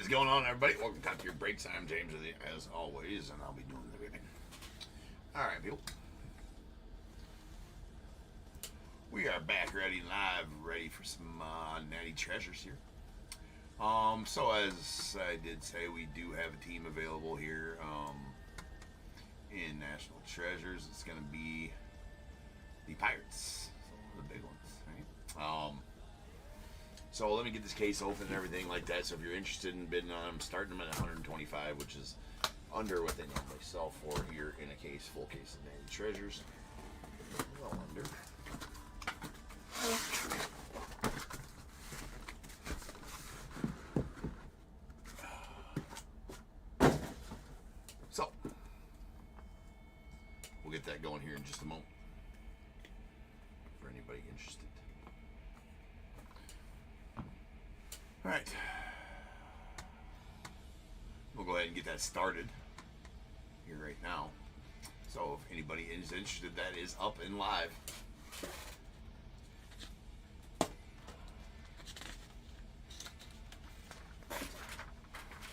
[SPEAKER 1] going on, everybody? Welcome to Your Breaks. I'm James, as always, and I'll be doing everything. All right, people. We are back, ready, live, ready for some natty treasures here. So as I did say, we do have a team available here in National Treasures. It's going to be the Pirates, so one of the big ones, right? So let me get this case open and everything like that. So if you're interested in bidding on them, starting them at 125, which is under what they normally sell for here in a case, full case of natty treasures. Well under. So we'll get that going here in just a moment for anybody interested. All right, we'll go ahead and get that started here right now. So if anybody is interested, that is up and live.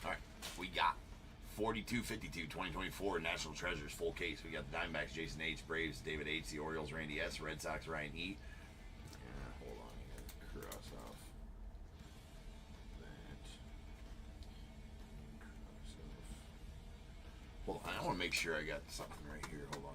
[SPEAKER 1] All right, we got 4252 2024 National Treasures full case. We got the Diamondbacks, Jason H, Braves, David H, the Orioles, Randy S, Red Sox, Ryan E. Hold on, I gotta cross off. Hold on, I want to make sure I got something right here. Hold on.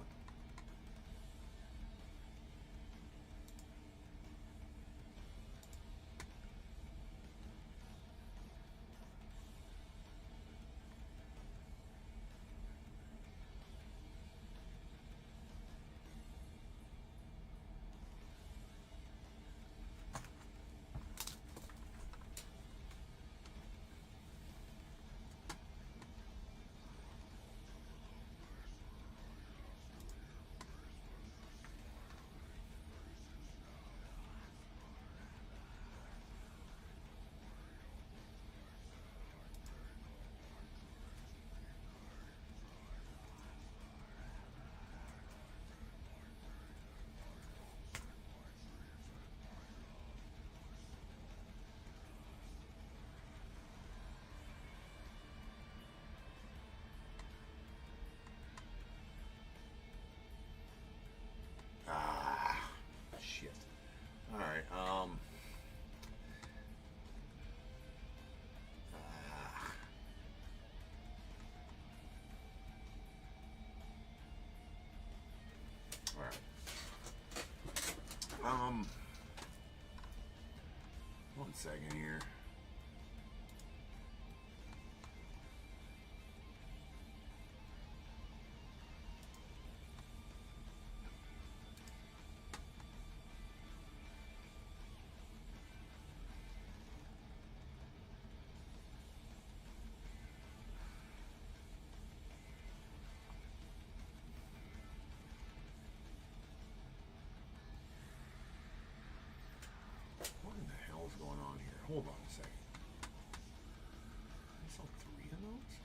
[SPEAKER 1] Shit. All right. All right. One second here. What in the hell is going on here? Hold on a second. I saw 3 of those?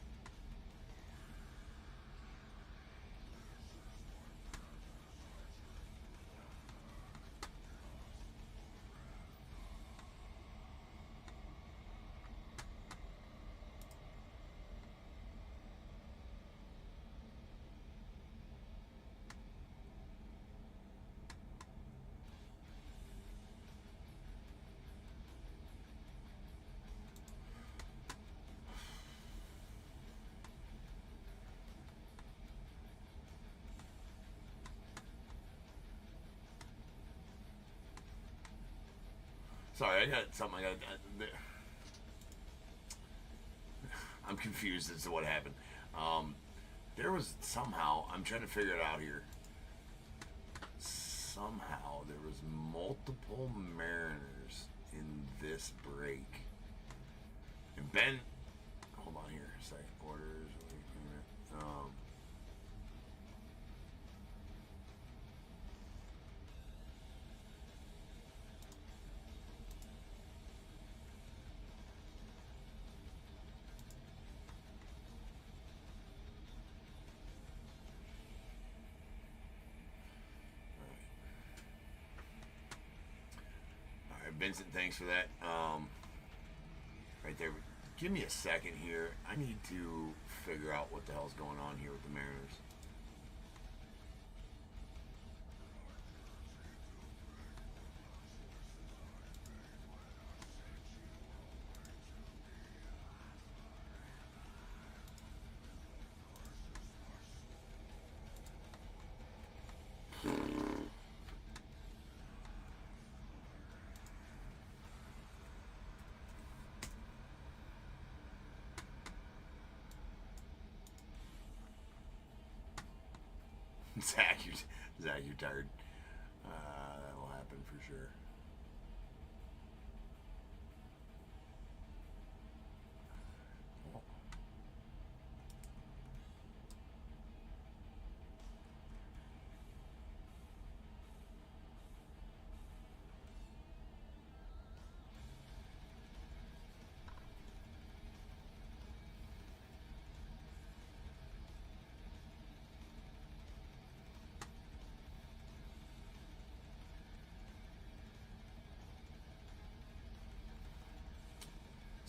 [SPEAKER 1] Sorry, I got something. I'm confused as to what happened. There was somehow, I'm trying to figure it out here. Somehow there was multiple Mariners in this break. And Ben, hold on here a second. Orders. Vincent, thanks for that. Right there. Give me a second here. I need to figure out what the hell's going on here with the Mariners. Zach, you're tired. That'll happen for sure.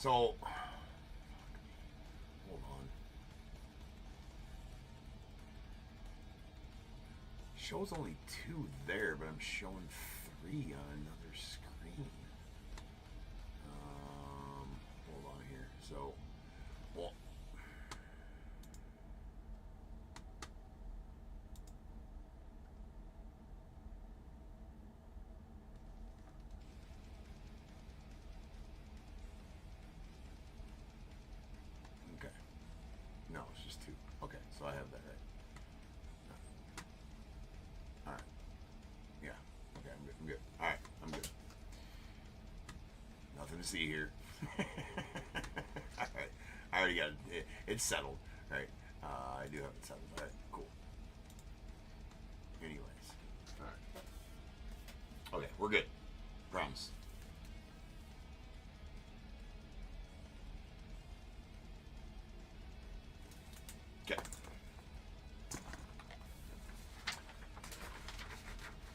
[SPEAKER 1] So, hold on. Shows only 2 there, but I'm showing 3 on another screen. Hold on here. So, well, okay. No, it's just 2. Okay, so I have that right. All right. Yeah. Okay, I'm good. I'm good. All right, I'm good. Nothing to see here. All right. I already got it. It's settled. Right. I do have it settled. All right. Cool. Anyways. All right. Okay, we're good. Promise. Okay.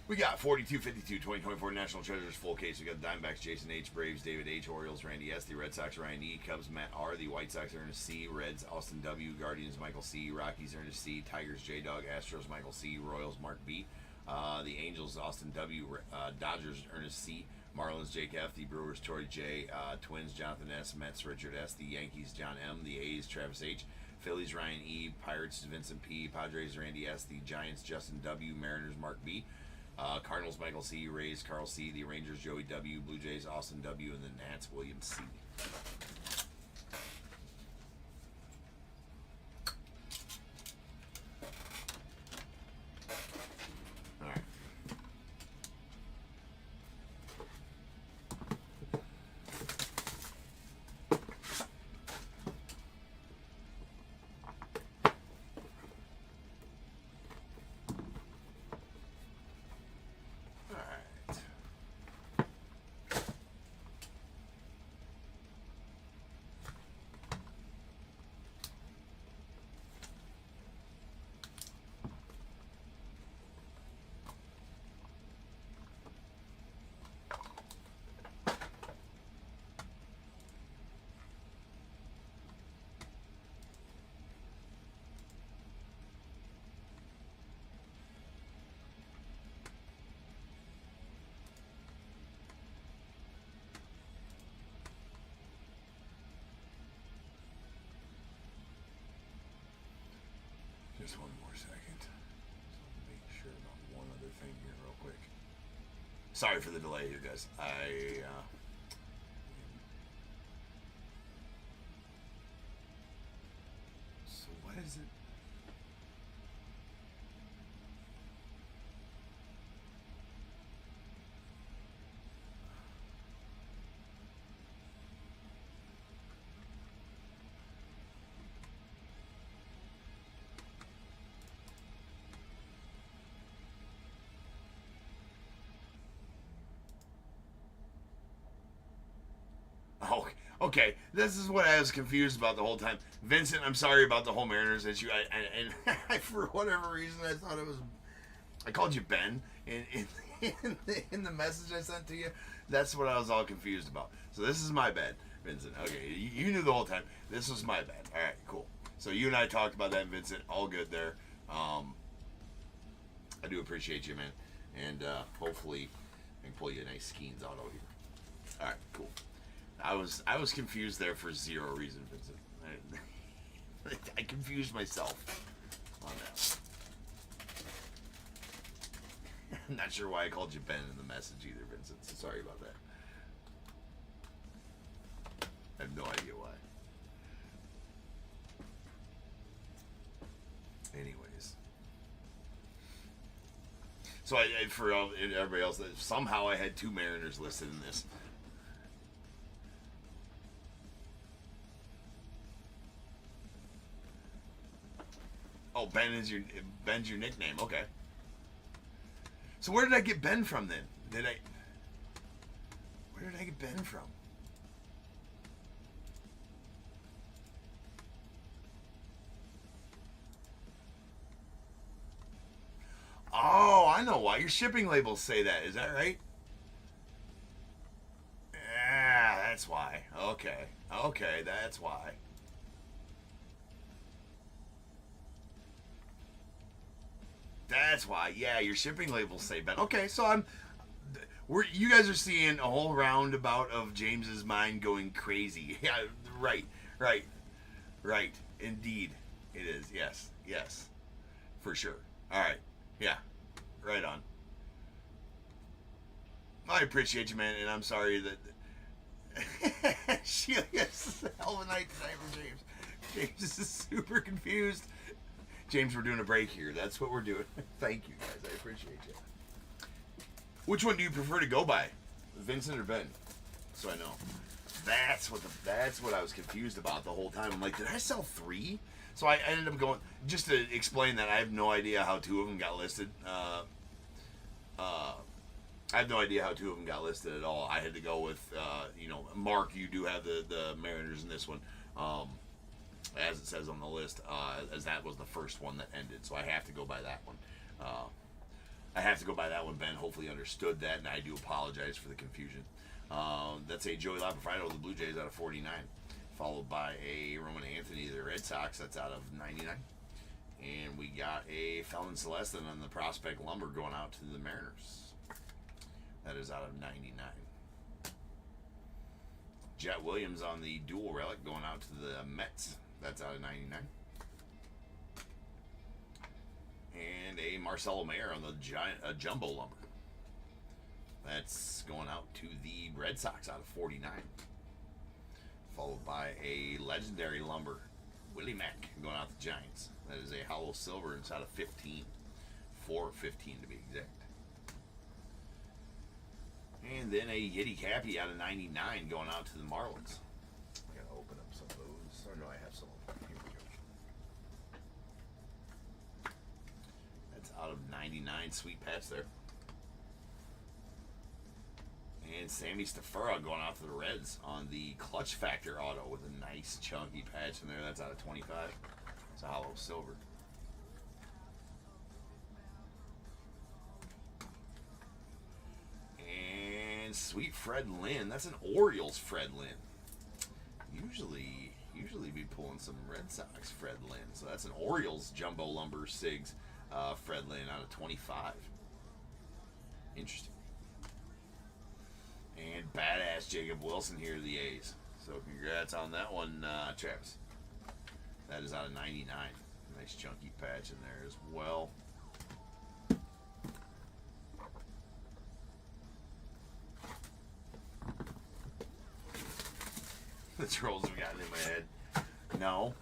[SPEAKER 1] We got 42-52, 2024 National Treasures full case. We got the Diamondbacks, Jason H, Braves, David H, Orioles, Randy S, the Red Sox, Ryan E, Cubs, Matt R, the White Sox, Ernest C, Reds, Austin W, Guardians, Michael C, Rockies, Ernest C, Tigers, J-Dog, Astros, Michael C, Royals, Mark B, the Angels, Austin W, Dodgers, Ernest C, Marlins, Jake F, the Brewers, Troy J, Twins, Jonathan S, Mets, Richard S, the Yankees, John M, the A's, Travis H, Phillies, Ryan E, Pirates, Vincent P, Padres, Randy S, the Giants, Justin W, Mariners, Mark B, Cardinals, Michael C, Rays, Carl C, the Rangers, Joey W, Blue Jays, Austin W, and the Nats, William C. All right. Just one more second. So make sure about one other thing here real quick. Sorry for the delay here, guys. So what is it? Oh, okay. This is what I was confused about the whole time. Vincent, I'm sorry about the whole Mariners issue. And for whatever reason, I thought it was. I called you Ben in the message I sent to you. That's what I was all confused about. So this is my bad. Vincent. Okay, you knew the whole time. This was my bad. All right, cool. So you and I talked about that, Vincent. All good there. I do appreciate you, man. And hopefully I can pull you a nice Skeens auto here. All right, cool. I was confused there for zero reason, Vincent. I confused myself on that. I'm not sure why I called you Ben in the message either, Vincent. So sorry about that. I have no idea why. Anyways. So for everybody else, somehow I had 2 Mariners listed in this. Oh, Ben's your nickname. Okay. So where did I get Ben from then? Where did I get Ben from? Oh, I know why. Your shipping labels say that. Is that right? Yeah, that's why. Okay. Okay, that's why. That's why. Yeah, your shipping labels say Ben. Okay, so you guys are seeing a whole roundabout of James's mind going crazy. Yeah, right. Indeed, it is. Yes, for sure. All right. Yeah, right on. I appreciate you, man, and I'm sorry that Sheila gets a hell of a night tonight for James. James is super confused. James, we're doing a break here. That's what we're doing. Thank you, guys. I appreciate you. Which one do you prefer to go by, Vincent or Ben? So I know. That's what I was confused about the whole time. I'm like, did I sell 3? So I ended up going, just to explain that, I have no idea how 2 of them got listed. I have no idea how 2 of them got listed at all. I had to go with, Mark, you do have the Mariners in this one, as it says on the list, as that was the first one that ended. So I have to go by that one. Ben hopefully understood that, and I do apologize for the confusion. That's a Joey Lapafrino of the Blue Jays out of 49. Followed by a Roman Anthony of the Red Sox, that's out of 99. And we got a Felon Celestin on the Prospect Lumber going out to the Mariners. That is out of 99. Jet Williams on the Dual Relic going out to the Mets. That's out of 99. And a Marcelo Mayer on the Jumbo Lumber. That's going out to the Red Sox out of 49. Followed by a Legendary Lumber, Willie Mack, going out to Giants. That is a Hollow Silver, and it's out of 15. 4/15 to be exact. And then a Yeti Cappy out of 99 going out to the Marlins. I gotta open up some of those. Or no, I have some of them. Here we go. That's out of 99. Sweet patch there. And Sammy Stafura going out to the Reds on the Clutch Factor auto with a nice chunky patch in there. That's out of 25. It's a Hollow Silver. And Sweet Fred Lynn. That's an Orioles Fred Lynn. Usually be pulling some Red Sox Fred Lynn. So that's an Orioles Jumbo Lumber Sigs Fred Lynn out of 25. Interesting. And badass Jacob Wilson here to the A's. So congrats on that one, Travis. That is out of 99. Nice chunky patch in there as well. The trolls have gotten in my head. No.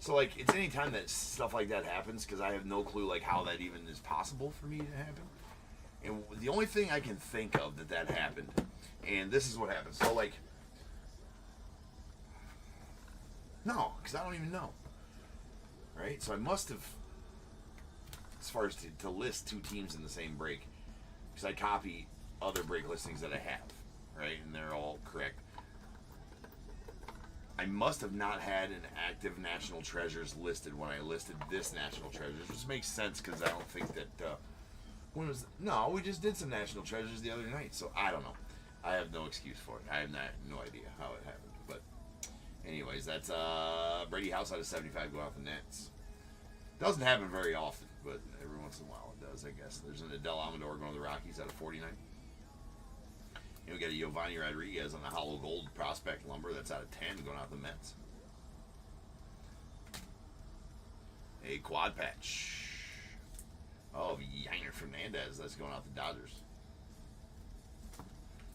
[SPEAKER 1] So, like, it's any time that stuff like that happens, because I have no clue, like, how that even is possible for me to happen. And the only thing I can think of that happened, and this is what happened. So, like, no, because I don't even know. Right? So I must have, as far as to list 2 teams in the same break, because I copy other break listings that I have, right? And they're all correct. I must have not had an active National Treasures listed when I listed this National Treasures, which makes sense because I don't think that... when was no, we just did some National Treasures the other night, so I don't know. I have no excuse for it. I have no idea how it happened. But anyways, that's Brady House out of 75 going off the nets. Doesn't happen very often, but every once in a while it does, I guess. There's an Adele Amador going to the Rockies out of 49. And we got a Giovanni Rodriguez on the hollow gold prospect lumber. That's out of 10 going out the Mets. A quad patch of Yeiner Fernandez. That's going out the Dodgers.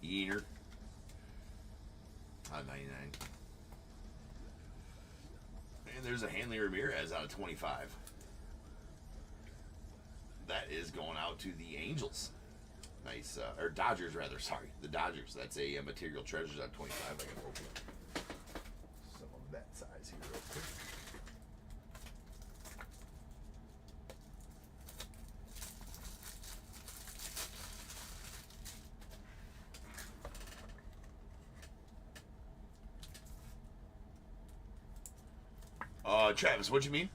[SPEAKER 1] Yeiner out of 99. And there's a Hanley Ramirez out of 25. That is going out to the Angels. Nice, or Dodgers rather, sorry. The Dodgers. That's a Material Treasures out of 25. I can open up some of that size here real quick. Travis, what you mean?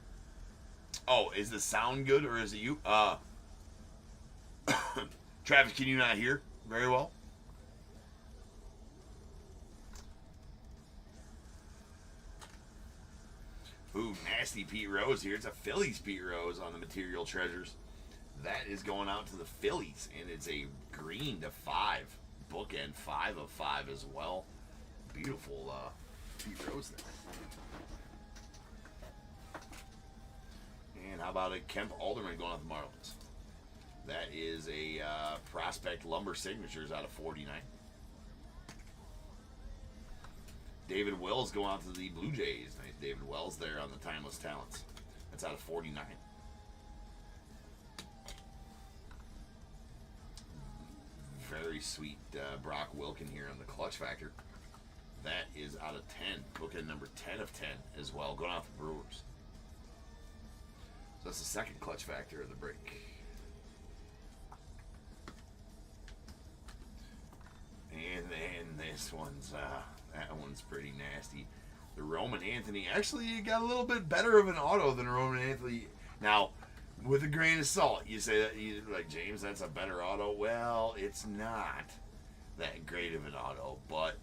[SPEAKER 1] Oh, is the sound good or is it you? Travis, can you not hear very well? Ooh, nasty Pete Rose here. It's a Phillies Pete Rose on the Material Treasures. That is going out to the Phillies, and it's a green to 5. Bookend 5 of 5 as well. Beautiful Pete Rose there. And how about a Kemp Alderman going off the Marlins? That is a Prospect Lumber Signatures out of 49. David Wells going out to the Blue Jays. Nice David Wells there on the Timeless Talents. That's out of 49. Very sweet Brock Wilken here on the Clutch Factor. That is out of 10. Bookend number 10 of 10 as well. Going off the Brewers. So that's the second Clutch Factor of the break. And then this one's, that one's pretty nasty. The Roman Anthony. Actually, you got a little bit better of an auto than Roman Anthony. Now, with a grain of salt, you say that, you're like, James, that's a better auto. Well, it's not that great of an auto, but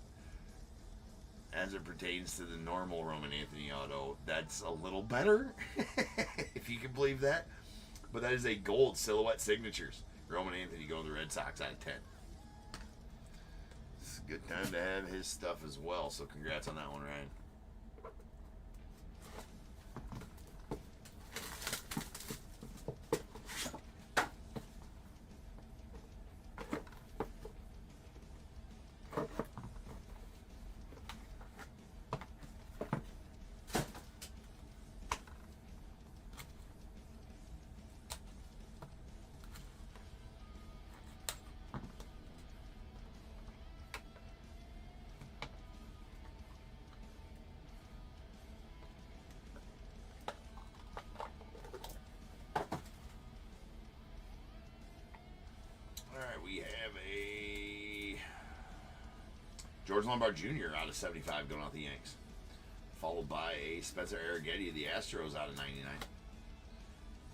[SPEAKER 1] as it pertains to the normal Roman Anthony auto, that's a little better, if you can believe that. But that is a gold silhouette signatures. Roman Anthony going to the Red Sox out of 10. It's a good time to have his stuff as well, so congrats on that one, Ryan. We have a George Lombard Jr. out of 75 going out the Yanks. Followed by a Spencer Arrighetti of the Astros out of 99.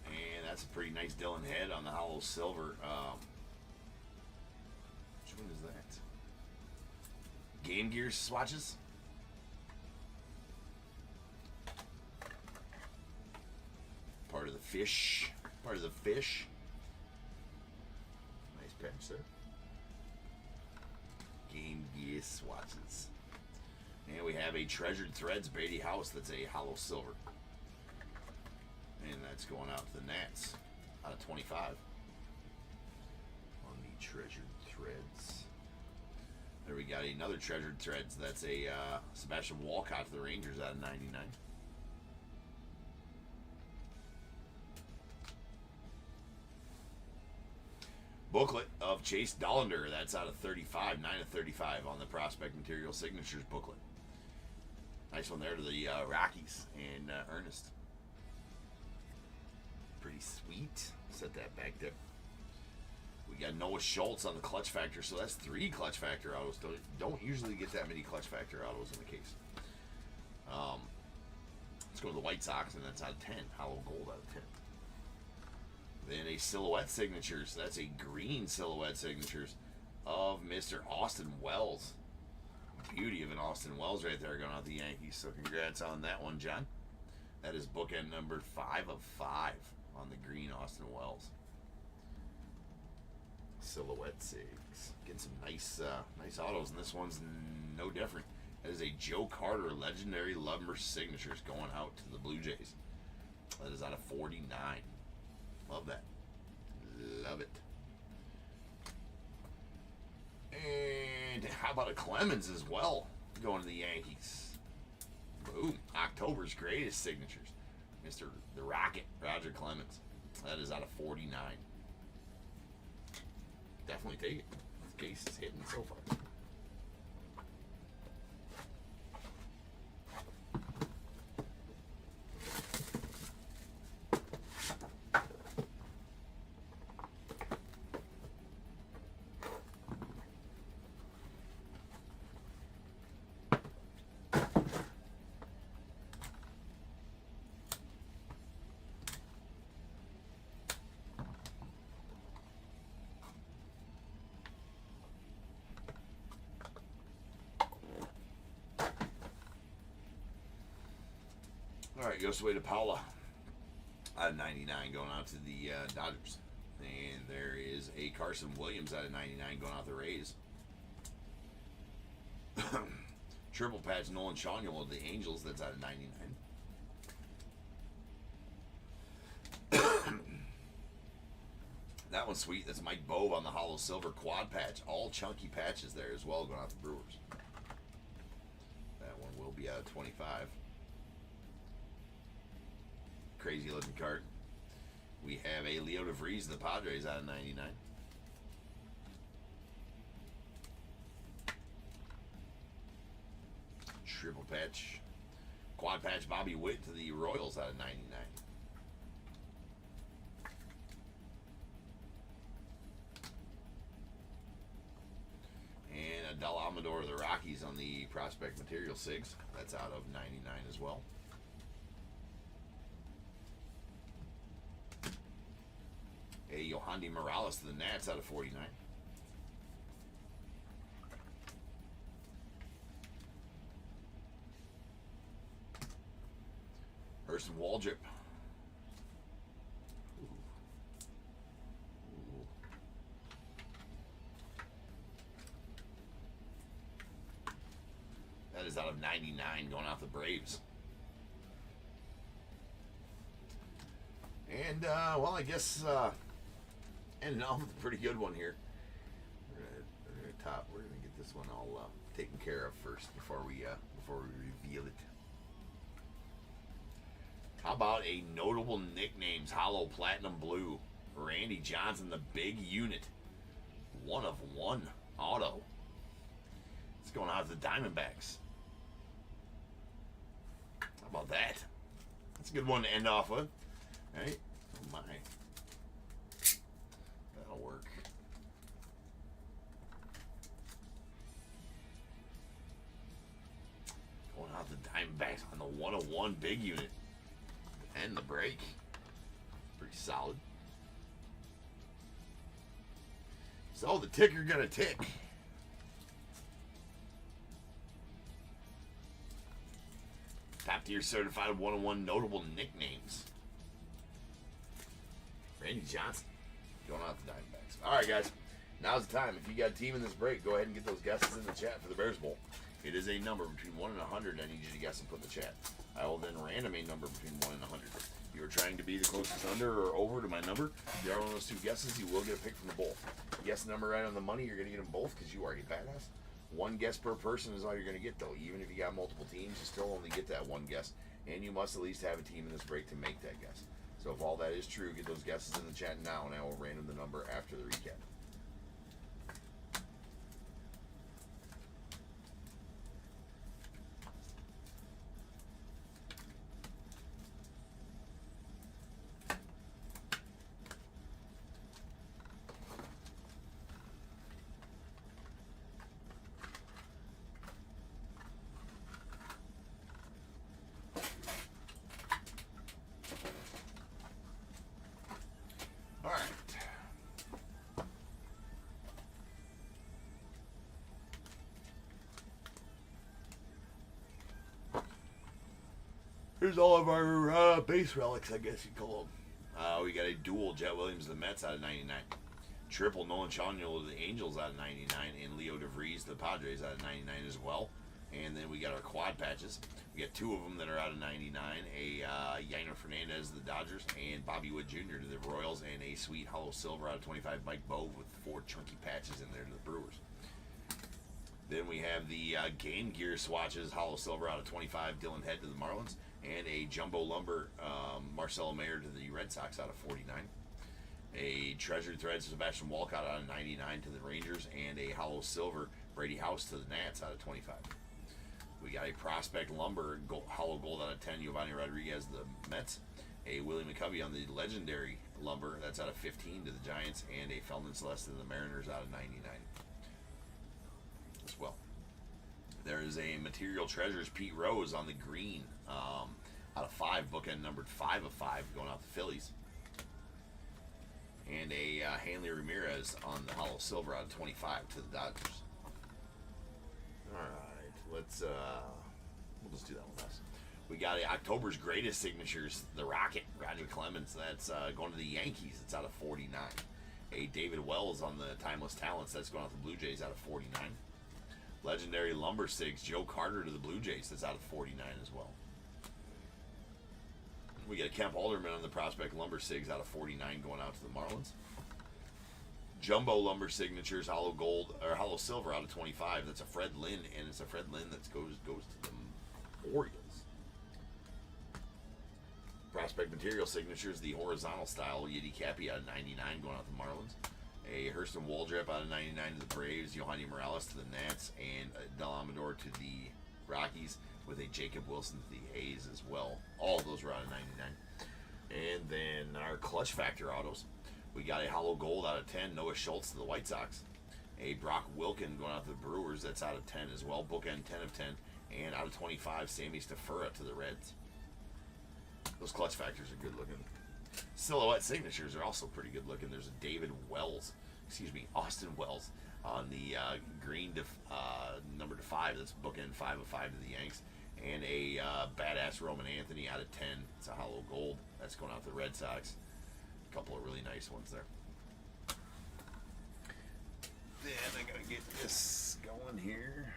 [SPEAKER 1] And that's a pretty nice Dylan Head on the hollow silver. Which one is that? Game Gear swatches? Part of the fish. Part of the fish. Patch there. Game Gear swatches. And we have a Treasured Threads Brady House that's a hollow silver. And that's going out to the Nats out of 25. On the Treasured Threads. There we got another Treasured Threads. That's a Sebastian Walcott to the Rangers out of 99. Booklet of Chase Dollander. That's out of 35. 9 of 35 on the Prospect Material Signatures booklet. Nice one there to the Rockies and Ernest. Pretty sweet. Set that back there. We got Noah Schultz on the Clutch Factor. So that's 3 Clutch Factor autos. Don't usually get that many Clutch Factor autos in the case. Let's go to the White Sox, and that's out of 10. Hollow gold out of 10. Then a Silhouette Signatures. That's a green Silhouette Signatures of Mr. Austin Wells. Beauty of an Austin Wells right there going out the Yankees. So congrats on that one, John. That is bookend number 5 of 5 on the green Austin Wells. Silhouette 6. Getting some nice autos, and this one's no different. That is a Joe Carter Legendary Lumber Signatures going out to the Blue Jays. That is out of 49. Love that. Love it. And how about a Clemens as well going to the Yankees? Boom. October's greatest signatures. Mr. The Rocket, Roger Clemens. That is out of 49. Definitely take it. This case is hitting so far. All right, goes away to Paula. Out of 99 going out to the Dodgers. And there is a Carson Williams out of 99 going out the Rays. Triple patch Nolan Schanuel of the Angels. That's out of 99. That one's sweet. That's Mike Bove on the hollow silver quad patch. All chunky patches there as well going out the Brewers. That one will be out of 25. Crazy looking card. We have a Leo DeVries of the Padres out of 99. Triple patch. Quad patch Bobby Witt to the Royals out of 99. And a Del Amador of the Rockies on the Prospect Material 6. That's out of 99 as well. A Yohandy Morales to the Nats out of 49. Hurston Waldrop. That is out of 99 going out the Braves. And, well, I guess, ending off with a pretty good one here. We're gonna top. We're gonna get this one all taken care of first before we reveal it. How about a notable nicknames hollow platinum blue? Randy Johnson, the big unit, 1 of 1 auto. It's going out to the Diamondbacks. How about that? That's a good one to end off with, right? Oh my. That'll work. Going out the Diamondbacks on the 101 big unit. And the break. Pretty solid. So the ticker gonna tick. Top tier certified 101 notable nicknames. Randy Johnson. Going out the Diamondbacks. Alright, guys. Now's the time. If you got a team in this break, go ahead and get those guesses in the chat for the Bears Bowl. It is a number between 1 and 100. I need you to guess and put in the chat. I will then random a number between 1 and 100. If you are trying to be the closest under or over to my number, if you are one of those two guesses, you will get a pick from the bowl. You guess the number right on the money, you're going to get them both because you are a badass. One guess per person is all you're going to get, though. Even if you got multiple teams, you still only get that one guess. And you must at least have a team in this break to make that guess. So if all that is true, get those guesses in the chat now, and I will random the number after the recap. Here's all of our base relics, I guess you'd call them. We got a dual Jet Williams, the Mets, out of 99. Triple Nolan Choniol, the Angels, out of 99. And Leo DeVries, the Padres, out of 99 as well. And then we got our quad patches. We got 2 of them that are out of 99. A Yainer Fernandez, the Dodgers, and Bobby Wood Jr. to the Royals, and a sweet hollow silver out of 25, Mike Bove, with 4 chunky patches in there to the Brewers. Then we have the Game Gear swatches, hollow silver out of 25, Dylan Head to the Marlins, and a jumbo lumber Marcelo Mayer to the Red Sox out of 49. A treasured thread Sebastian Walcott out of 99 to the Rangers, and a hollow silver Brady House to the Nats out of 25. We got a prospect lumber hollow gold out of 10, Giovanni Rodriguez, the Mets. A Willie McCovey on the legendary lumber, that's out of 15 to the Giants, and a Feldman Celeste to the Mariners out of 99 as well. There is a Material Treasures Pete Rose on the green out of 5, bookend numbered 5 of 5, going out the Phillies. And a Hanley Ramirez on the hollow silver out of 25 to the Dodgers. Alright, let's we'll just do that one last. We got a October's Greatest Signatures, the Rocket, Roger Clemens, that's going to the Yankees, it's out of 49. A David Wells on the Timeless Talents, that's going out the Blue Jays out of 49. Legendary Lumber Sigs, Joe Carter to the Blue Jays, that's out of 49 as well. We got Kemp Alderman on the Prospect Lumber Sigs out of 49, going out to the Marlins. Jumbo Lumber Signatures, hollow gold or hollow silver out of 25. That's a Fred Lynn, and it's a Fred Lynn that goes to the Orioles. Prospect Material Signatures, the horizontal style Yiddy Cappy out of 99, going out to the Marlins. A Hurston Waldrep out of 99 to the Braves, Yohani Morales to the Nats, and Del Amador to the Rockies, with a Jacob Wilson to the A's as well. All of those were out of 99. And then our Clutch Factor autos. We got a hollow gold out of 10, Noah Schultz to the White Sox. A Brock Wilken going out to the Brewers, that's out of 10 as well. Bookend 10 of 10. And out of 25, Sammy Stafura to the Reds. Those Clutch Factors are good looking. Silhouette Signatures are also pretty good looking. There's a Austin Wells on the green number to 5. That's bookend 5 of 5 to the Yanks. And a badass Roman Anthony out of 10. It's a hollow gold. That's going out to the Red Sox. A couple of really nice ones there. Then I gotta get this going here.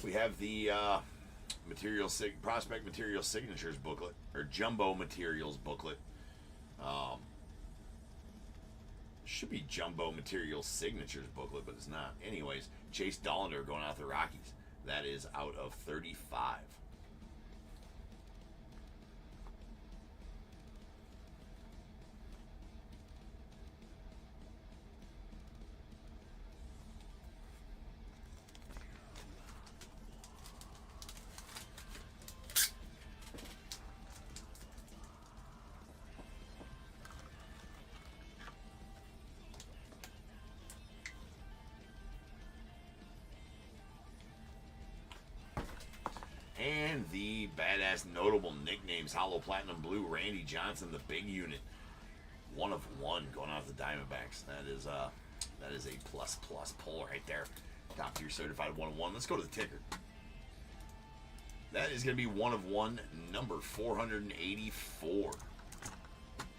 [SPEAKER 1] We have the Prospect Material Signatures booklet, or Jumbo Materials booklet. Should be Jumbo Materials Signatures booklet, but it's not. Anyways, Chase Dollander going out the Rockies. That is out of 35. And the badass notable nicknames, Hollow Platinum Blue, Randy Johnson, the big unit. 1 of 1 going out the Diamondbacks. That is a plus pull right there. Top tier certified 1 of 1. Let's go to the ticker. That is going to be 1 of 1, number 484.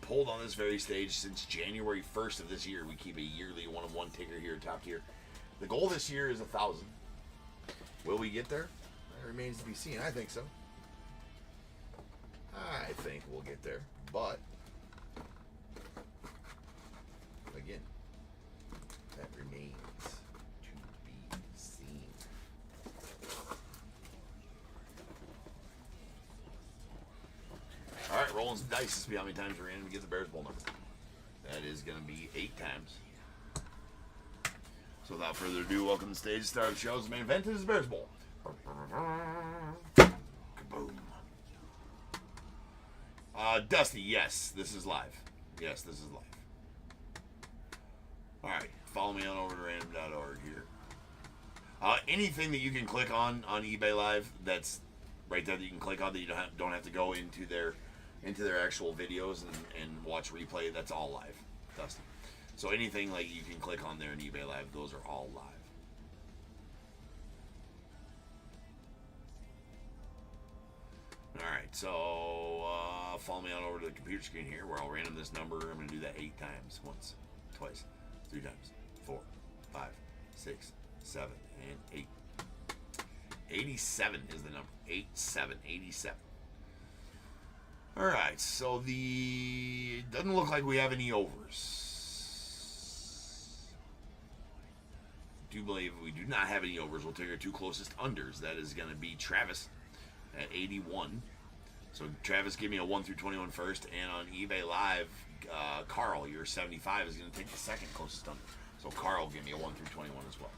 [SPEAKER 1] Pulled on this very stage since January 1st of this year. We keep a yearly 1 of 1 ticker here at Top Tier. The goal this year is 1,000. Will we get there? That remains to be seen. I think so. I think we'll get there. But, again, that remains to be seen. All right, rolling some dice. Let's see how many times we're in to get the Bears Bowl number. That is going to be 8 times. So without further ado, welcome to the stage. Start of the show. The main event is the Bears Bowl. Kaboom. Dusty, yes, this is live. Yes, this is live. All right, follow me on over to random.org here. Anything that you can click on eBay Live that's right there that you can click on, that you don't have to go into their actual videos and watch replay. That's all live, Dustin. So anything like you can click on there in eBay Live, those are all live. All right, so follow me on over to the computer screen here, where I'll random this number. I'm going to do that 8 times. Once, twice, 3 times, 4, 5, 6, 7, and 8. 87 is the number. 87, 87. All right, so it doesn't look like we have any overs. I do believe we do not have any overs. We'll take our 2 closest unders. That is going to be Travis at 81. So Travis, give me a 1 through 21 first, and on eBay Live, Carl, your 75 is going to take the second closest under. So Carl, give me a 1 through 21 as well.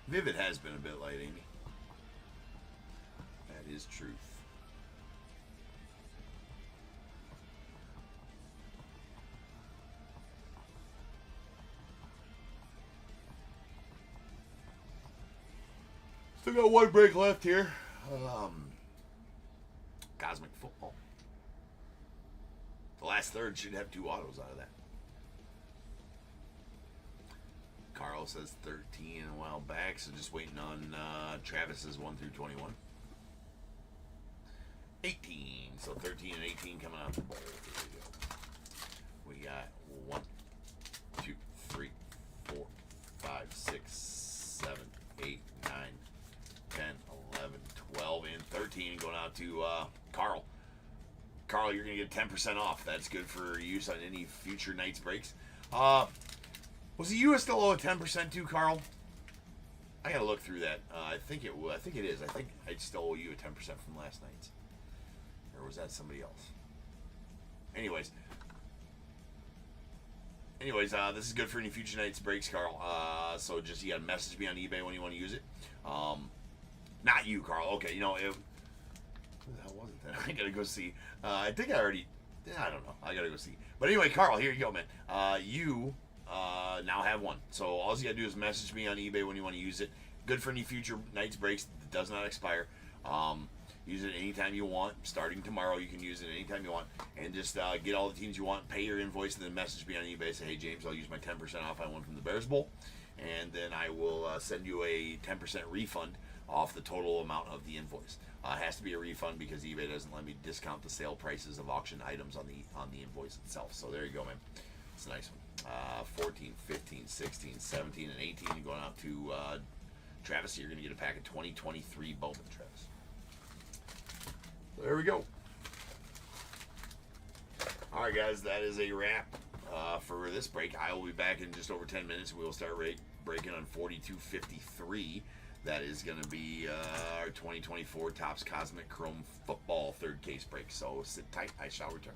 [SPEAKER 1] Vivid has been a bit light, Amy. That is truth. Still got 1 break left here. Cosmic Football. The last third should have 2 autos out of that. Carl says 13 a while back, so just waiting on Travis's 1 through 21. 18. So 13 and 18 coming out the bowl. Here we go. We got 1, 2, 3, 4, 5, 6, 7, 8, 9, 10, 11, 12, and 13 going out to Carl. Carl, you're going to get 10% off. That's good for use on any future night's breaks. Was the U.S. still owe a 10% too, Carl? I gotta look through that. I think it will. I think it is. I think I still owe you a 10% from last night's, or was that somebody else? Anyways, this is good for any future night's breaks, Carl. So just you gotta message me on eBay when you want to use it. Not you, Carl. Okay, who the hell was it then? I gotta go see. I think I already. I don't know. I gotta go see. But anyway, Carl, here you go, man. You now have 1. So all you gotta do is message me on eBay when you want to use it. Good for any future night's breaks. It does not expire. Use it anytime you want. Starting tomorrow, you can use it anytime you want. And just get all the teams you want, pay your invoice, and then message me on eBay. Say, hey, James, I'll use my 10% off I won from the Bears Bowl. And then I will send you a 10% refund off the total amount of the invoice. It has to be a refund because eBay doesn't let me discount the sale prices of auction items on the invoice itself. So there you go, man. It's a nice one. 14, 15, 16, 17, and 18 going out to Travis. You're going to get a pack of 2023 BOWMAN, Travis. So there we go. All right, guys, that is a wrap for this break. I will be back in just over 10 minutes. We will start breaking on 4253. That is going to be our 2024 Topps Cosmic Chrome Football 3rd case break. So sit tight. I shall return.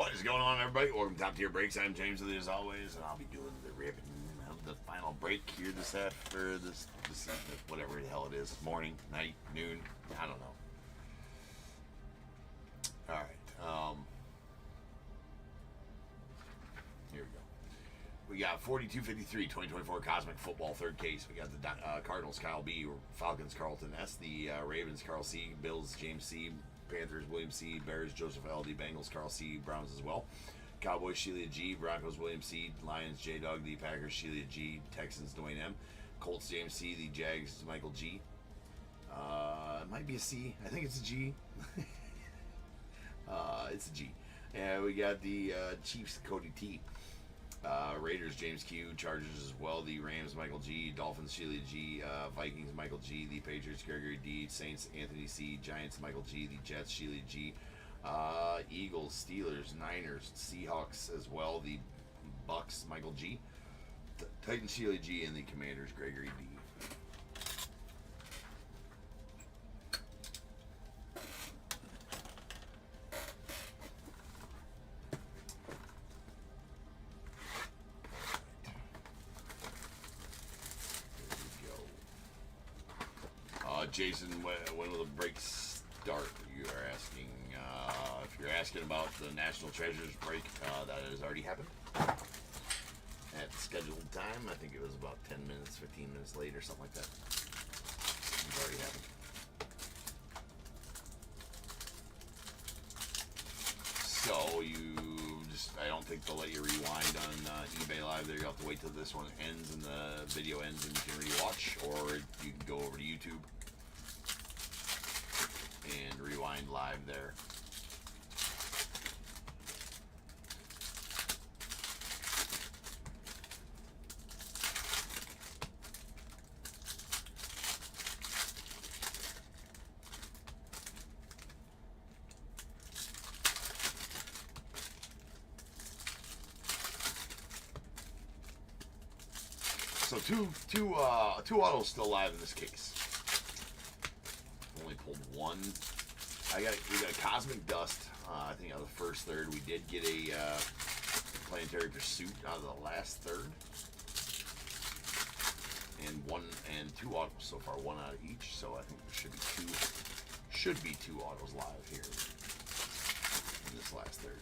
[SPEAKER 1] What is going on, everybody? Welcome to Top Tier Breaks. I'm James with you as always, and I'll be doing the ripping of the final break here this whatever the hell it is, morning, night, noon, I don't know. All right, here we go. We got 4253 2024 Cosmic Football third case. We got the Cardinals Kyle B, Falcons Carlton S, the Ravens Carl C, Bills James C, Panthers William C, Bears Joseph L D, Bengals Carl C, Browns as well, Cowboys Sheila G, Broncos William C, Lions J Dog, the Packers Sheila G, Texans Dwayne M, Colts James C, the Jags Michael G. It might be a C. I think it's a G. It's a G. And we got the Chiefs Cody T, Raiders James Q, Chargers as well, the Rams Michael G, Dolphins Sheila G, Vikings Michael G, the Patriots Gregory D, Saints Anthony C, Giants Michael G, the Jets Sheila G, Eagles Steelers Niners Seahawks as well, the Bucks Michael G, Titans Sheila G, and the Commanders Gregory D. Jason, when will the breaks start? You are asking. If you're asking about the National Treasures break, that has already happened at scheduled time. I think it was about 10 minutes, 15 minutes late or something like that. It's already happened. So I don't think they'll let you rewind on eBay Live there. You'll have to wait till this one ends and the video ends and you can rewatch, or you can go over to YouTube and rewind live there. So two autos still live in this case. Only pulled one. We got a Cosmic Dust. I think out of the first third. We did get a Planetary Pursuit out of the last third, and two autos so far, one out of each. So I think there should be two autos live here in this last third.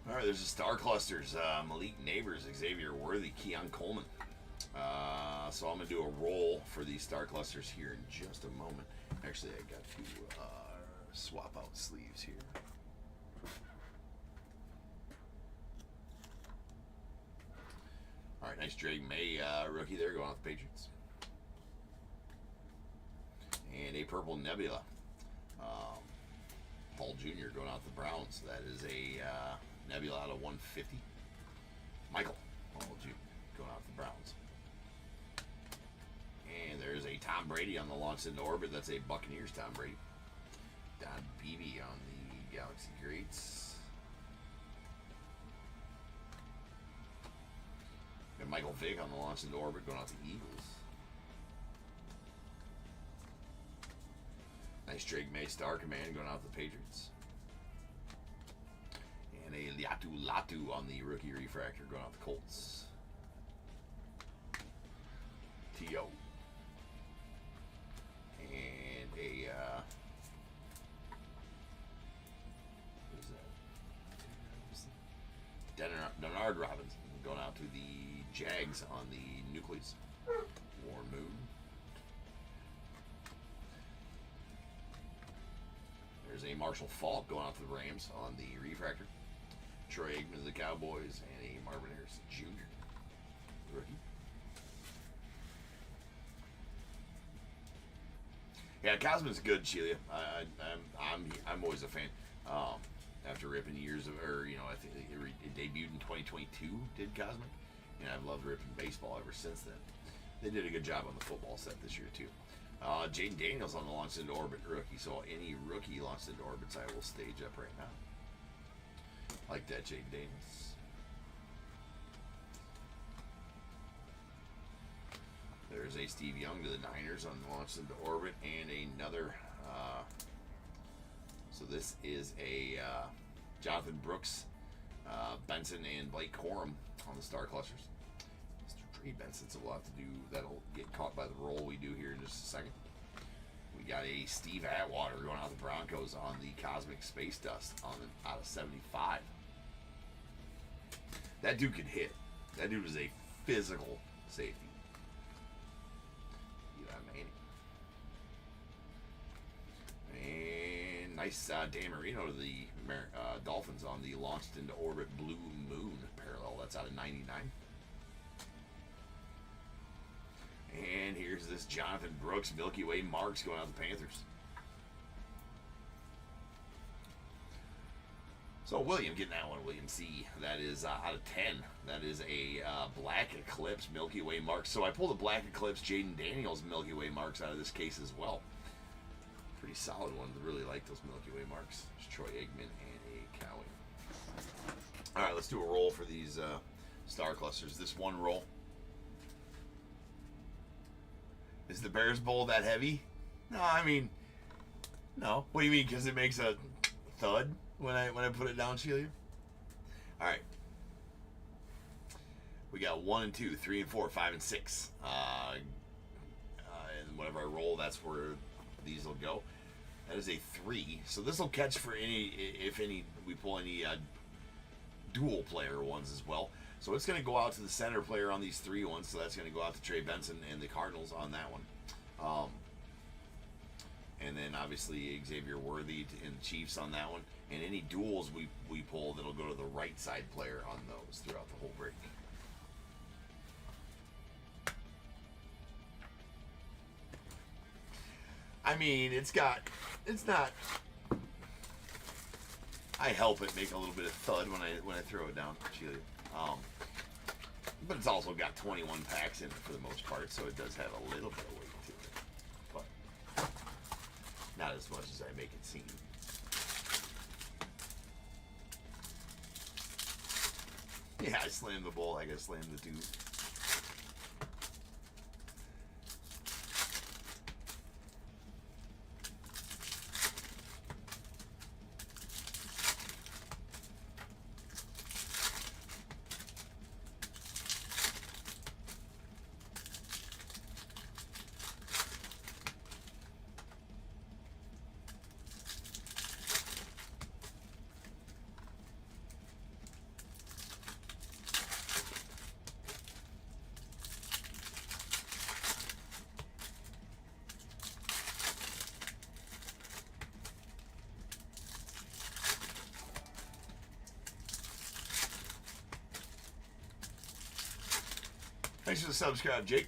[SPEAKER 1] All right, there's the Star Clusters. Malik Neighbors, Xavier Worthy, Keon Coleman. So I'm going to do a roll for these Star Clusters here in just a moment. Actually, I got to swap out sleeves here. All right, nice Drake May rookie there going off the Patriots. And a purple Nebula. Paul Jr. going out the Browns. That is a Nebula out of 150. Michael Paul Jr. going out the Browns. And there's a Tom Brady on the launch into orbit. That's a Buccaneers Tom Brady. Don Beebe on the Galaxy Greats. And Michael Vick on the launch into orbit going out to Eagles. Nice Drake May Star Command going out to the Patriots. And a Latu on the rookie refractor going out the Colts. T.O. And a what is that? Denard Robinson going out to the Jags on the Nucleus. Warren Moon. There's a Marshall Falk going out to the Rams on the refractor. Troy Aikman of the Cowboys, and a Marvin Harrison Jr. rookie. Yeah, Cosmic's good, Sheila. I'm always a fan. After ripping years of, I think it debuted in 2022. Did Cosmic, and I've loved ripping baseball ever since then. They did a good job on the football set this year too. Jaden Daniels on the launch into orbit rookie. So any rookie launched into orbits, I will stage up right now. Like that, Jaden Daniels. There's a Steve Young to the Niners on the launch into orbit, and another. So this is a Jonathan Brooks, Benson, and Blake Corum on the Star Clusters. Mr. Trey Benson, so we'll have to do, that'll get caught by the roll we do here in just a second. We got a Steve Atwater going out the Broncos on the Cosmic Space Dust on the, out of 75. That dude could hit. That dude was a physical safety. And nice Dan Marino to the Dolphins on the launched into orbit Blue Moon parallel. That's out of 99. And here's this Jonathan Brooks Milky Way marks going out the Panthers. So William getting that one, William C. That is out of 10. That is a Black Eclipse Milky Way marks. So I pulled a Black Eclipse Jaden Daniels Milky Way marks out of this case as well. Pretty solid one. I really like those Milky Way marks. There's Troy Aikman and a Cowie. All right, let's do a roll for these Star Clusters. This one roll. Is the Bears Bowl that heavy? No, I mean, no. What do you mean? Because it makes a thud when I put it down, Sheila? All right. We got 1 and 2, 3 and 4, 5 and 6. And whenever I roll, that's where these will go. That is a 3. So this will catch for any, if any, we pull any dual player ones as well. So it's going to go out to the center player on these 3 ones. So that's going to go out to Trey Benson and the Cardinals on that one. And then obviously Xavier Worthy and the Chiefs on that one. And any duels we pull, that'll go to the right side player on those throughout the whole break. I mean, it's not. I help it make a little bit of thud when I throw it down, Sheila. But it's also got 21 packs in it for the most part, so it does have a little bit of weight to it, but not as much as I make it seem. Yeah, I slammed the bowl. I guess slammed the tube. Thanks for the subscribe, Jake.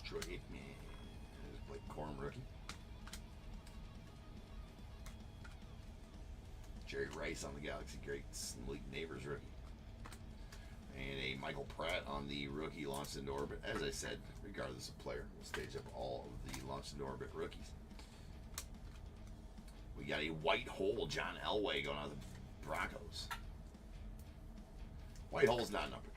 [SPEAKER 1] Troy Aikman. There's Blake Corum rookie. Jerry Rice on the Galaxy Greats. Malik Neighbors rookie. And a Michael Pratt on the rookie launched into orbit. As I said, regardless of player, we'll stage up all of the launched into orbit rookies. We got a white hole John Elway going on the Broncos. White hole's not numbered.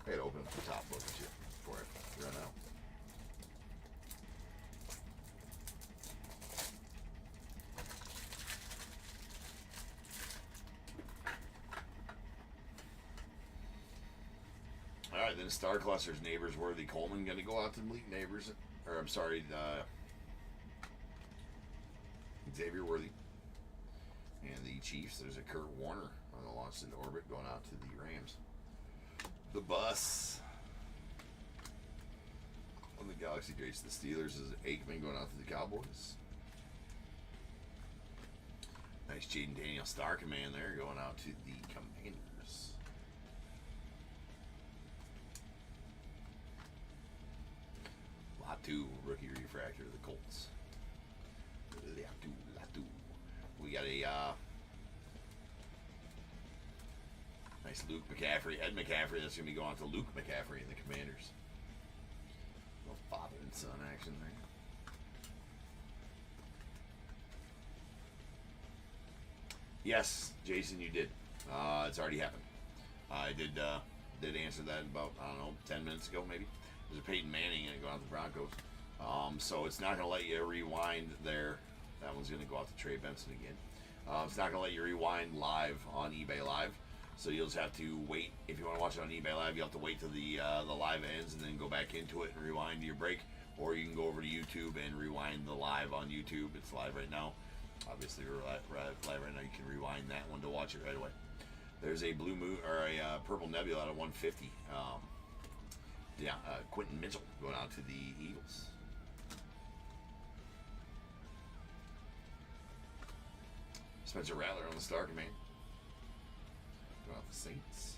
[SPEAKER 1] I gotta open up the top book too before I run out. All right, then Star Clusters, Neighbors, Worthy, Coleman going to go out to Malik Neighbors, or I'm sorry, Xavier Worthy. And the Chiefs, there's a Kurt Warner on the launch into orbit going out to the Rams. The bus on the Galaxy Greats, the Steelers, is Aikman going out to the Cowboys. Nice Jaden Daniels Star Command there going out to the Commanders. Latu, rookie refractor of the Colts. Latu. We got a nice Luke McCaffrey, Ed McCaffrey. That's going to be going on to Luke McCaffrey and the Commanders. Little father and son action there. Yes, Jason, you did. It's already happened. I did answer that about, I don't know, 10 minutes ago maybe. There's a Peyton Manning and going out to the Broncos. So it's not going to let you rewind there. That one's going to go out to Trey Benson again. It's not going to let you rewind live on eBay Live. So you'll just have to wait. If you want to watch it on eBay Live, you'll have to wait till the live ends and then go back into it and rewind to your break. Or you can go over to YouTube and rewind the live on YouTube. It's live right now. Obviously, we're live right now. You can rewind that one to watch it right away. There's a blue moon or a purple nebula out of 150. Quentin Mitchell going out to the Eagles. Spencer Rattler on the Star Command. Going out the Saints.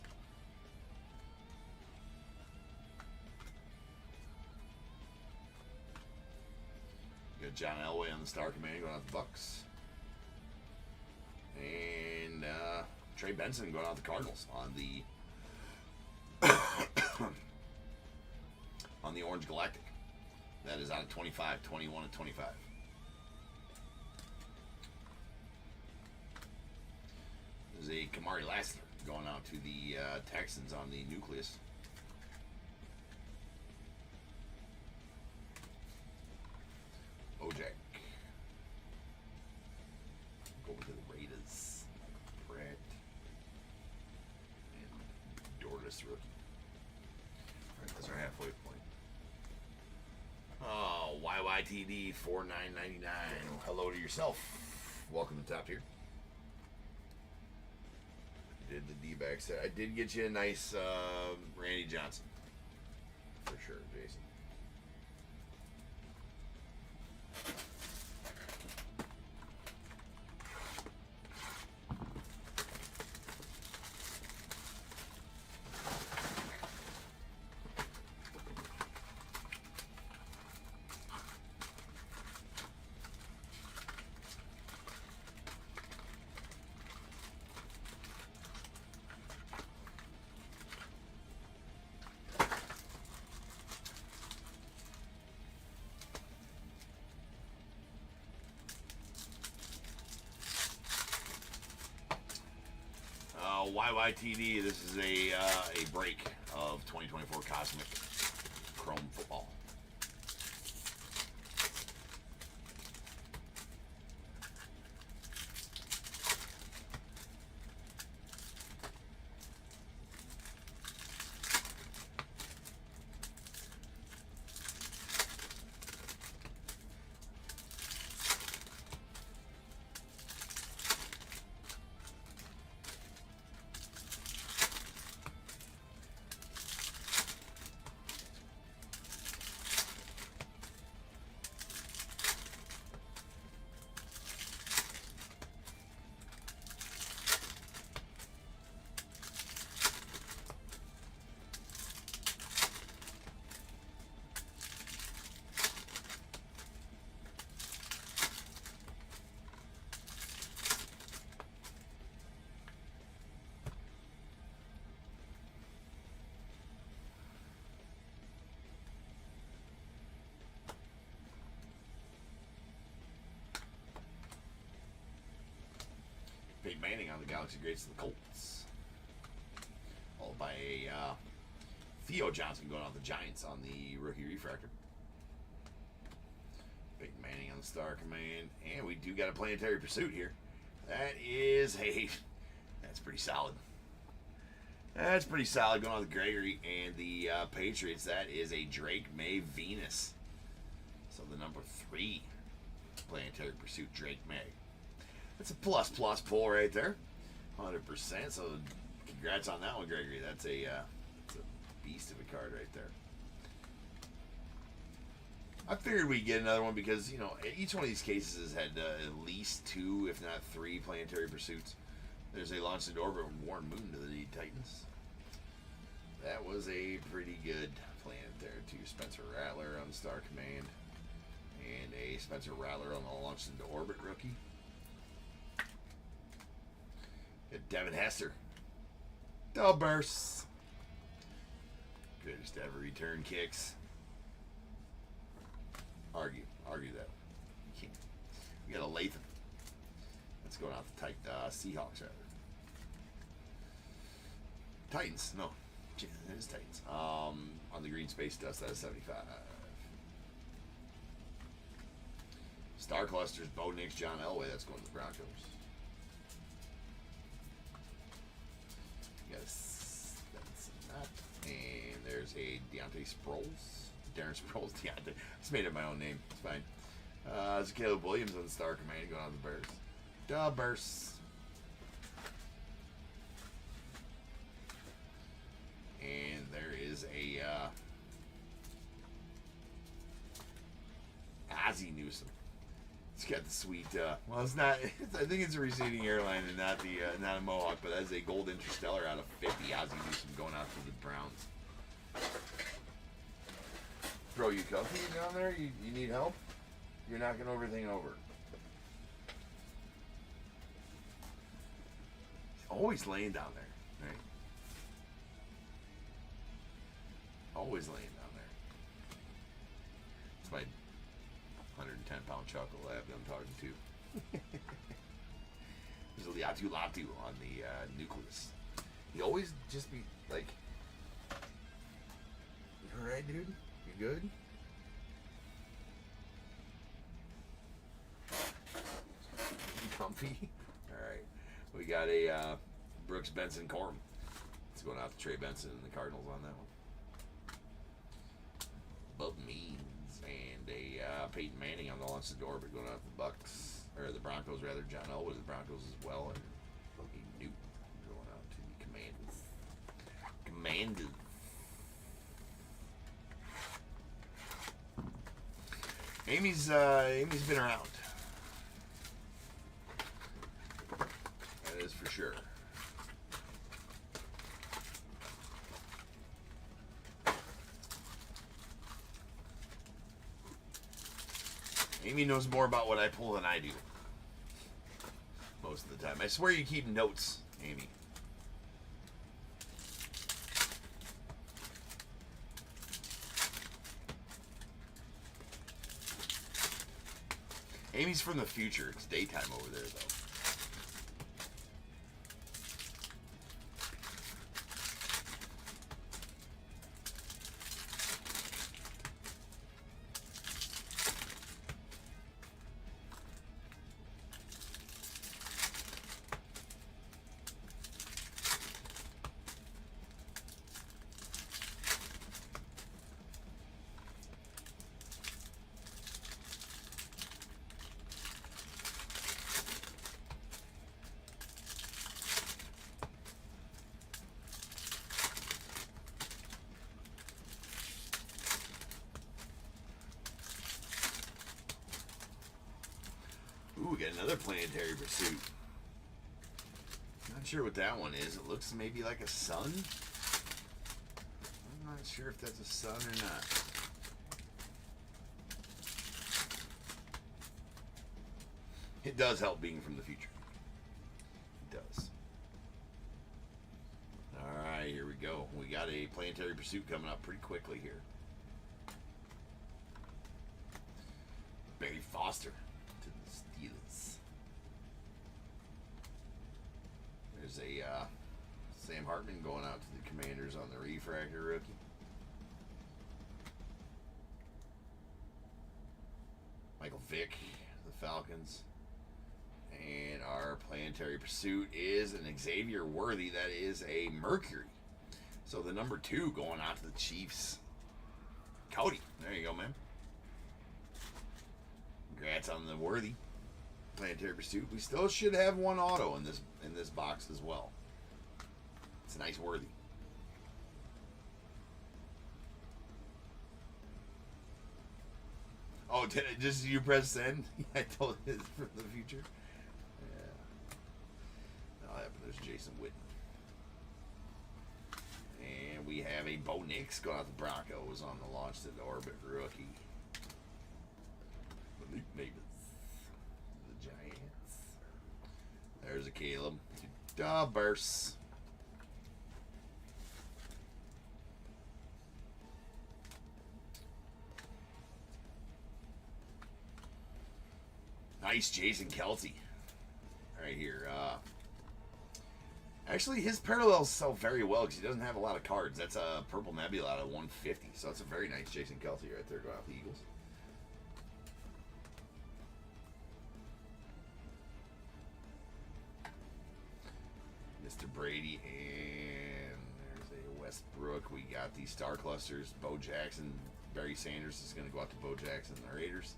[SPEAKER 1] You got John Elway on the Star Command going out the Bucks. And Trey Benson going out the Cardinals on the on the Orange Galactic. That is out of 25, 21 and 25. There's a Kamari Lassiter going out to the Texans on the Nucleus. Ojak. Go over to the Raiders. Brett. And Dortis rookie. Alright, that's our halfway point. Oh, YYTD 49.99. Hello to yourself. Welcome to Top Tier. Did the D-backs there. I did get you a nice Randy Johnson. For sure, Jason. YYTD, this is a break of 2024 Cosmic Chrome Football. Peyton Manning on the Galaxy Greats of the Colts. Followed by a Theo Johnson going on the Giants on the rookie refractor. Peyton Manning on the Star Command. And we do got a Planetary Pursuit here. That's pretty solid. That's pretty solid going on the Gregory and the Patriots. That is a Drake May Venus. So the number 3 Planetary Pursuit, Drake May. That's a plus pull right there, 100%. So congrats on that one, Gregory. That's a beast of a card right there. I figured we'd get another one because, you know, each one of these cases has had at least 2, if not 3 Planetary Pursuits. There's a launch into orbit from Warren Moon to the Titans. That was a pretty good planet there, too. Spencer Rattler on Star Command. And a Spencer Rattler on the launch into orbit rookie. Got Devin Hester. Double bursts. Greatest ever return kicks. Argue that. We got a Latham. That's going out the Seahawks, rather. Titans, no. It is Titans. On the green space dust, that is 75. Star Clusters, Bo Nix, John Elway. That's going to the Broncos. You got a Svensson, and there's a Deontay Sproles. Darren Sproles, Deontay. I just made up my own name. It's fine. There's Caleb Williams on the Star Command going on the Bears. Duh, Bears. And there is a Ozzie Newsome. It's got the sweet. Well, it's not. I think it's a receding airline and not the not a Mohawk, but that's a gold interstellar out of 50. Ozzie Newsome going out to the Browns. Bro, you comfy down there? You need help? You're knocking everything over. He's always laying down there, right? Always laying down there. It's my 110-pound chocolate lab that I'm talking to. There's a Liatu Latu on the nucleus. He always just be like, "You alright, dude? You good?" You comfy? Alright. We got a Brooks Benson Corum. It's going out to Trey Benson and the Cardinals on that one. Bub Means and a Peyton Manning on the launch of the door, but going out to the Bucks, or the Broncos rather. John Elway with the Broncos as well, and a Newt going out to the Commanders. Amy's been around. That is for sure. Amy knows more about what I pull than I do. Most of the time. I swear you keep notes, Amy. Amy's from the future. It's daytime over there, though. Ooh, we got another Planetary Pursuit. Not sure what that one is. It looks maybe like a sun. I'm not sure if that's a sun or not. It does help being from the future. It does. Alright, here we go. We got a Planetary Pursuit coming up pretty quickly here. Barry Foster. There's a Sam Hartman going out to the Commanders on the refractor rookie. Michael Vick, the Falcons. And our Planetary Pursuit is an Xavier Worthy. That is a Mercury. So the number 2 going out to the Chiefs. Cody. There you go, man. Congrats on the Worthy. Planetary Pursuit. We still should have one auto in this box as well. It's a nice Worthy. Oh, did it just you press send? I told it for the future. Yeah. That'll happen Jason Witten. And we have a Bo Nix going out the Broncos on the launch to the orbit rookie. Malik Nabis, the Giants. There's a Caleb. Dubbers. Nice Jason Kelce. Right here. Actually, his parallels sell very well because he doesn't have a lot of cards. That's a Purple Nebula out of 150. So that's a very nice Jason Kelce right there going out the Eagles. Mr. Brady, and there's a Westbrook. We got the Star Clusters. Bo Jackson. Barry Sanders is going to go out to Bo Jackson and the Raiders.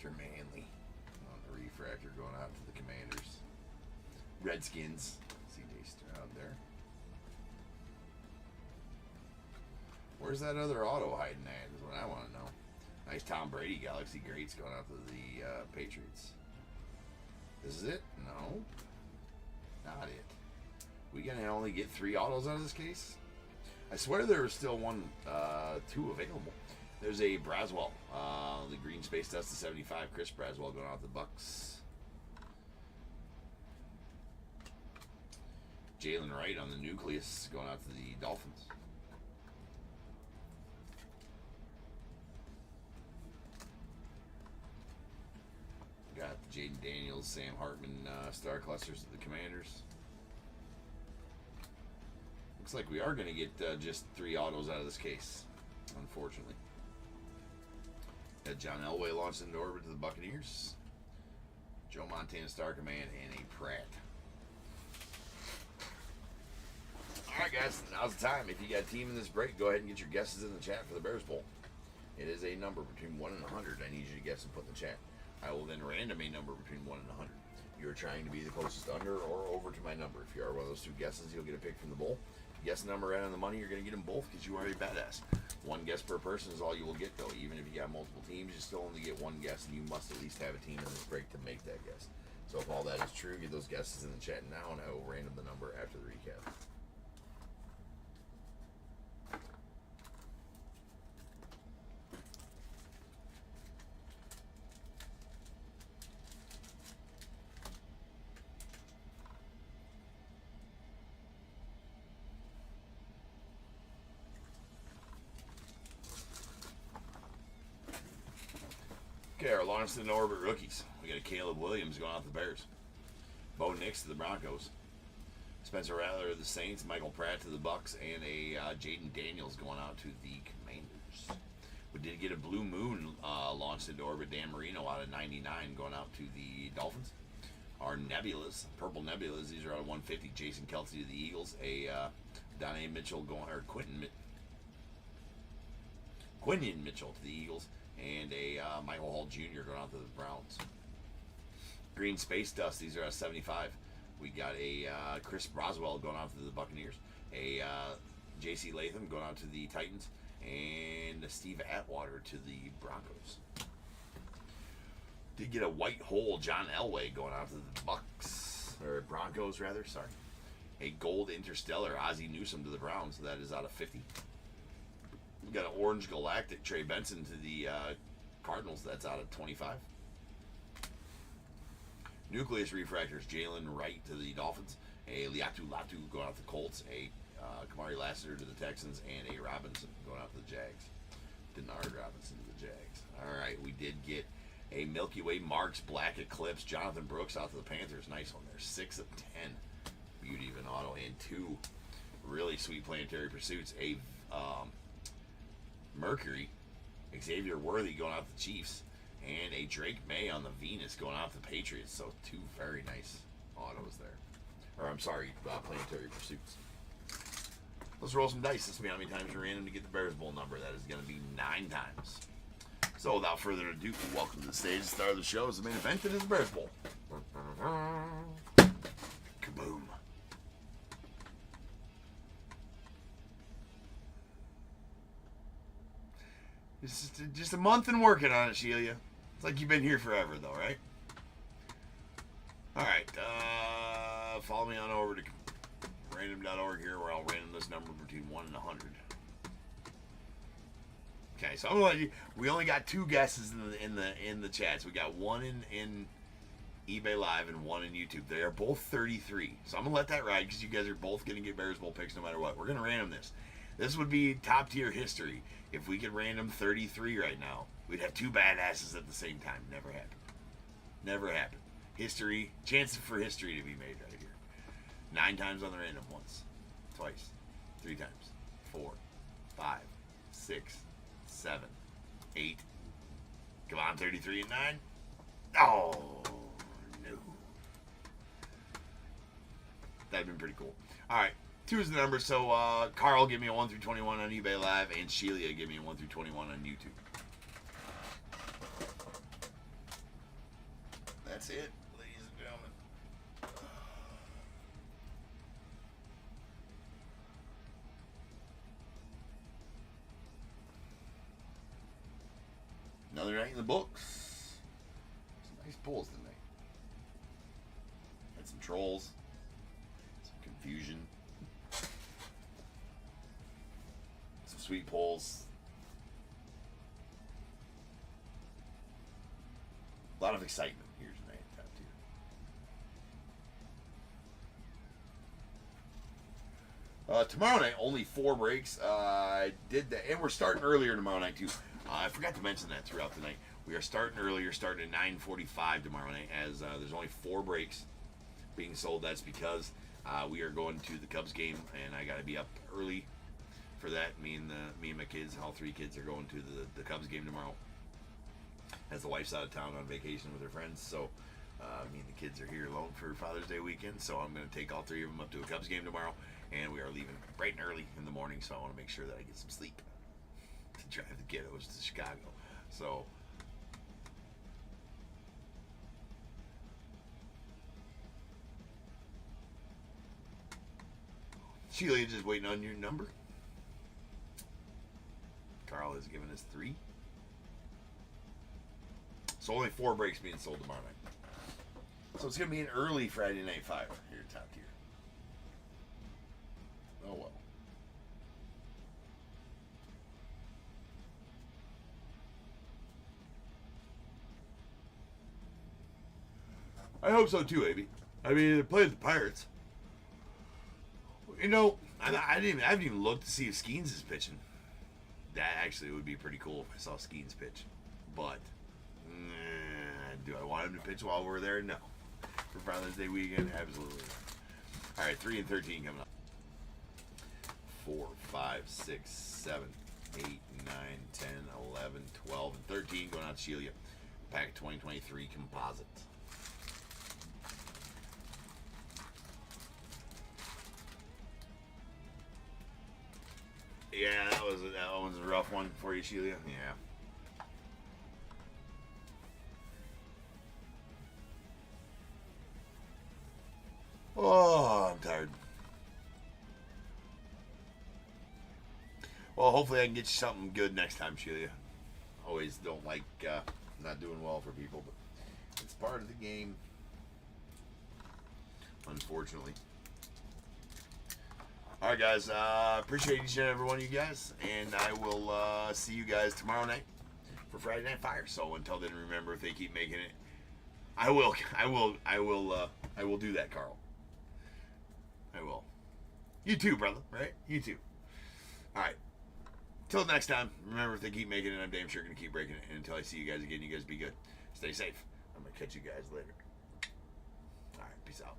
[SPEAKER 1] Manley on the refractor going out to the Commanders. Redskins. CJ Stroud there. Where's that other auto hiding at is what I want to know. Nice Tom Brady Galaxy Greats going out to the Patriots. This is it? No. Not it. We gonna only get 3 autos out of this case? I swear there was still 2 available. There's a Braswell, the green space dust to 75. Chris Braswell going out the Bucks. Jalen Wright on the nucleus going out to the Dolphins. Got Jaden Daniels, Sam Hartman, Star Clusters to the Commanders. Looks like we are going to get just 3 autos out of this case, unfortunately. Got John Elway launched into orbit to the Buccaneers. Joe Montana Star Command and a Pratt. Alright guys, now's the time. If you got a team in this break, go ahead and get your guesses in the chat for the Bears Bowl. It is a number between 1 and 100. I need you to guess and put in the chat. I will then random a number between 1 and 100. You're trying to be the closest under or over to my number. If you are one of those 2 guesses, you'll get a pick from the bowl. Guess the number right on the money, you're going to get them both because you are a badass. 1 guess per person is all you will get, though. Even if you got multiple teams, you still only get 1 guess, and you must at least have a team in this break to make that guess. So if all that is true, get those guesses in the chat now, and I will random the number after the recap. Okay, our launched into orbit rookies. We got a Caleb Williams going out to the Bears. Bo Nix to the Broncos. Spencer Rattler to the Saints. Michael Pratt to the Bucks. And a Jaden Daniels going out to the Commanders. We did get a Blue Moon launched into orbit. Dan Marino out of 99 going out to the Dolphins. Our Nebulas, Purple Nebulas, these are out of 150. Jason Kelce to the Eagles. A Donnie Mitchell going, or Quinion Mitchell to the Eagles. And a Michael Hall Jr. going out to the Browns. Green Space Dust, these are at 75. We got a Chris Braswell going out to the Buccaneers. A J.C. Latham going out to the Titans. And a Steve Atwater to the Broncos. Did get a white hole John Elway going out to the Bucks. Or Broncos, rather, sorry. A gold Interstellar Ozzie Newsome to the Browns. That is out of 50. We got an Orange Galactic Trey Benson to the Cardinals. That's out of 25. Nucleus Refractors, Jalen Wright to the Dolphins. A Liatu Latu going out to the Colts. A Kamari Lassiter to the Texans. And a Robinson going out to the Jags. Denard Robinson to the Jags. All right, we did get a Milky Way Marks Black Eclipse. Jonathan Brooks out to the Panthers. Nice one there. 6 of 10. Beauty of an auto. And 2 really sweet Planetary Pursuits. A Mercury, Xavier Worthy going out to the Chiefs, and a Drake May on the Venus going out to the Patriots. So 2 very nice autos there. Or I'm sorry, Planetary Pursuits. Let's roll some dice. Let's see how many times you're random to get the Bears Bowl number. That is going to be 9 times. So without further ado, welcome to the stage. The star of the show is the main event. It is the Bears Bowl. Kaboom. It's just a month and working on it, Sheila. It's like you've been here forever, though, right? All right. Follow me on over to random.org here, where I'll random this number between 1 and 100. Okay, so I'm gonna let you. We only got 2 guesses in the chats. We got 1 in eBay Live and 1 in YouTube. They are both 33. So I'm gonna let that ride because you guys are both gonna get Bears Bowl picks no matter what. We're gonna random this. This would be top tier history if we could random 33 right now. We'd have 2 badasses at the same time. Never happened. Never happened. History, chances for history to be made right here. 9 times on the random. Once, twice, 3 times, 4, 5, 6, 7, 8. Come on, 33 and 9. Oh, no. That'd been pretty cool. All right, 2 is the number. So Carl, give me a 1 through 21 on eBay Live, and Sheila, give me a 1 through 21 on YouTube. That's it, ladies and gentlemen. Another night in the books. Some nice pulls tonight. Had some trolls. Some confusion. Some sweet pulls. A lot of excitement here tonight at Top Tier. Tomorrow night, only 4 breaks. I did that, and we're starting earlier tomorrow night too. I forgot to mention that throughout the night. We are starting earlier, starting at 9:45 tomorrow night, as there's only 4 breaks being sold. That's because we are going to the Cubs game, and I got to be up early for that. Me and my kids, all 3 kids, are going to the Cubs game tomorrow, as the wife's out of town on vacation with her friends. So me and the kids are here alone for Father's Day weekend. So I'm going to take all 3 of them up to a Cubs game tomorrow, and we are leaving bright and early in the morning. So I want to make sure that I get some sleep to drive the kiddos to Chicago. So Sheila, you're just waiting on your number. Carl has given us 3. So only 4 breaks being sold tomorrow night. So it's going to be an early Friday Night Fire here at Top Tier. Oh well. I hope so too, Abby. I mean, they played the Pirates. You know, I haven't even looked to see if Skeens is pitching. That actually would be pretty cool if I saw Skeens pitch. But do I want him to pitch while we're there? No. For Father's Day weekend, absolutely not. All right, 3 and 13 coming up. 4, 5, 6, 7, 8, 9, 10, 11, 12, and 13 going out to Sheila. Pack 2023 composite. Yeah, that one's a rough one for you, Sheila. Yeah. Oh, I'm tired. Well, hopefully I can get you something good next time, Sheila. Always don't like not doing well for people, but it's part of the game, unfortunately. All right, guys. Appreciate each and every one of you guys, and I will see you guys tomorrow night for Friday Night Fire. So until then, remember, if they keep making it, I will do that, Carl. I will. You too, brother. Right? You too. All right. Till next time, remember, if they keep making it, I'm damn sure going to keep breaking it. And until I see you guys again, you guys be good. Stay safe. I'm going to catch you guys later. All right. Peace out.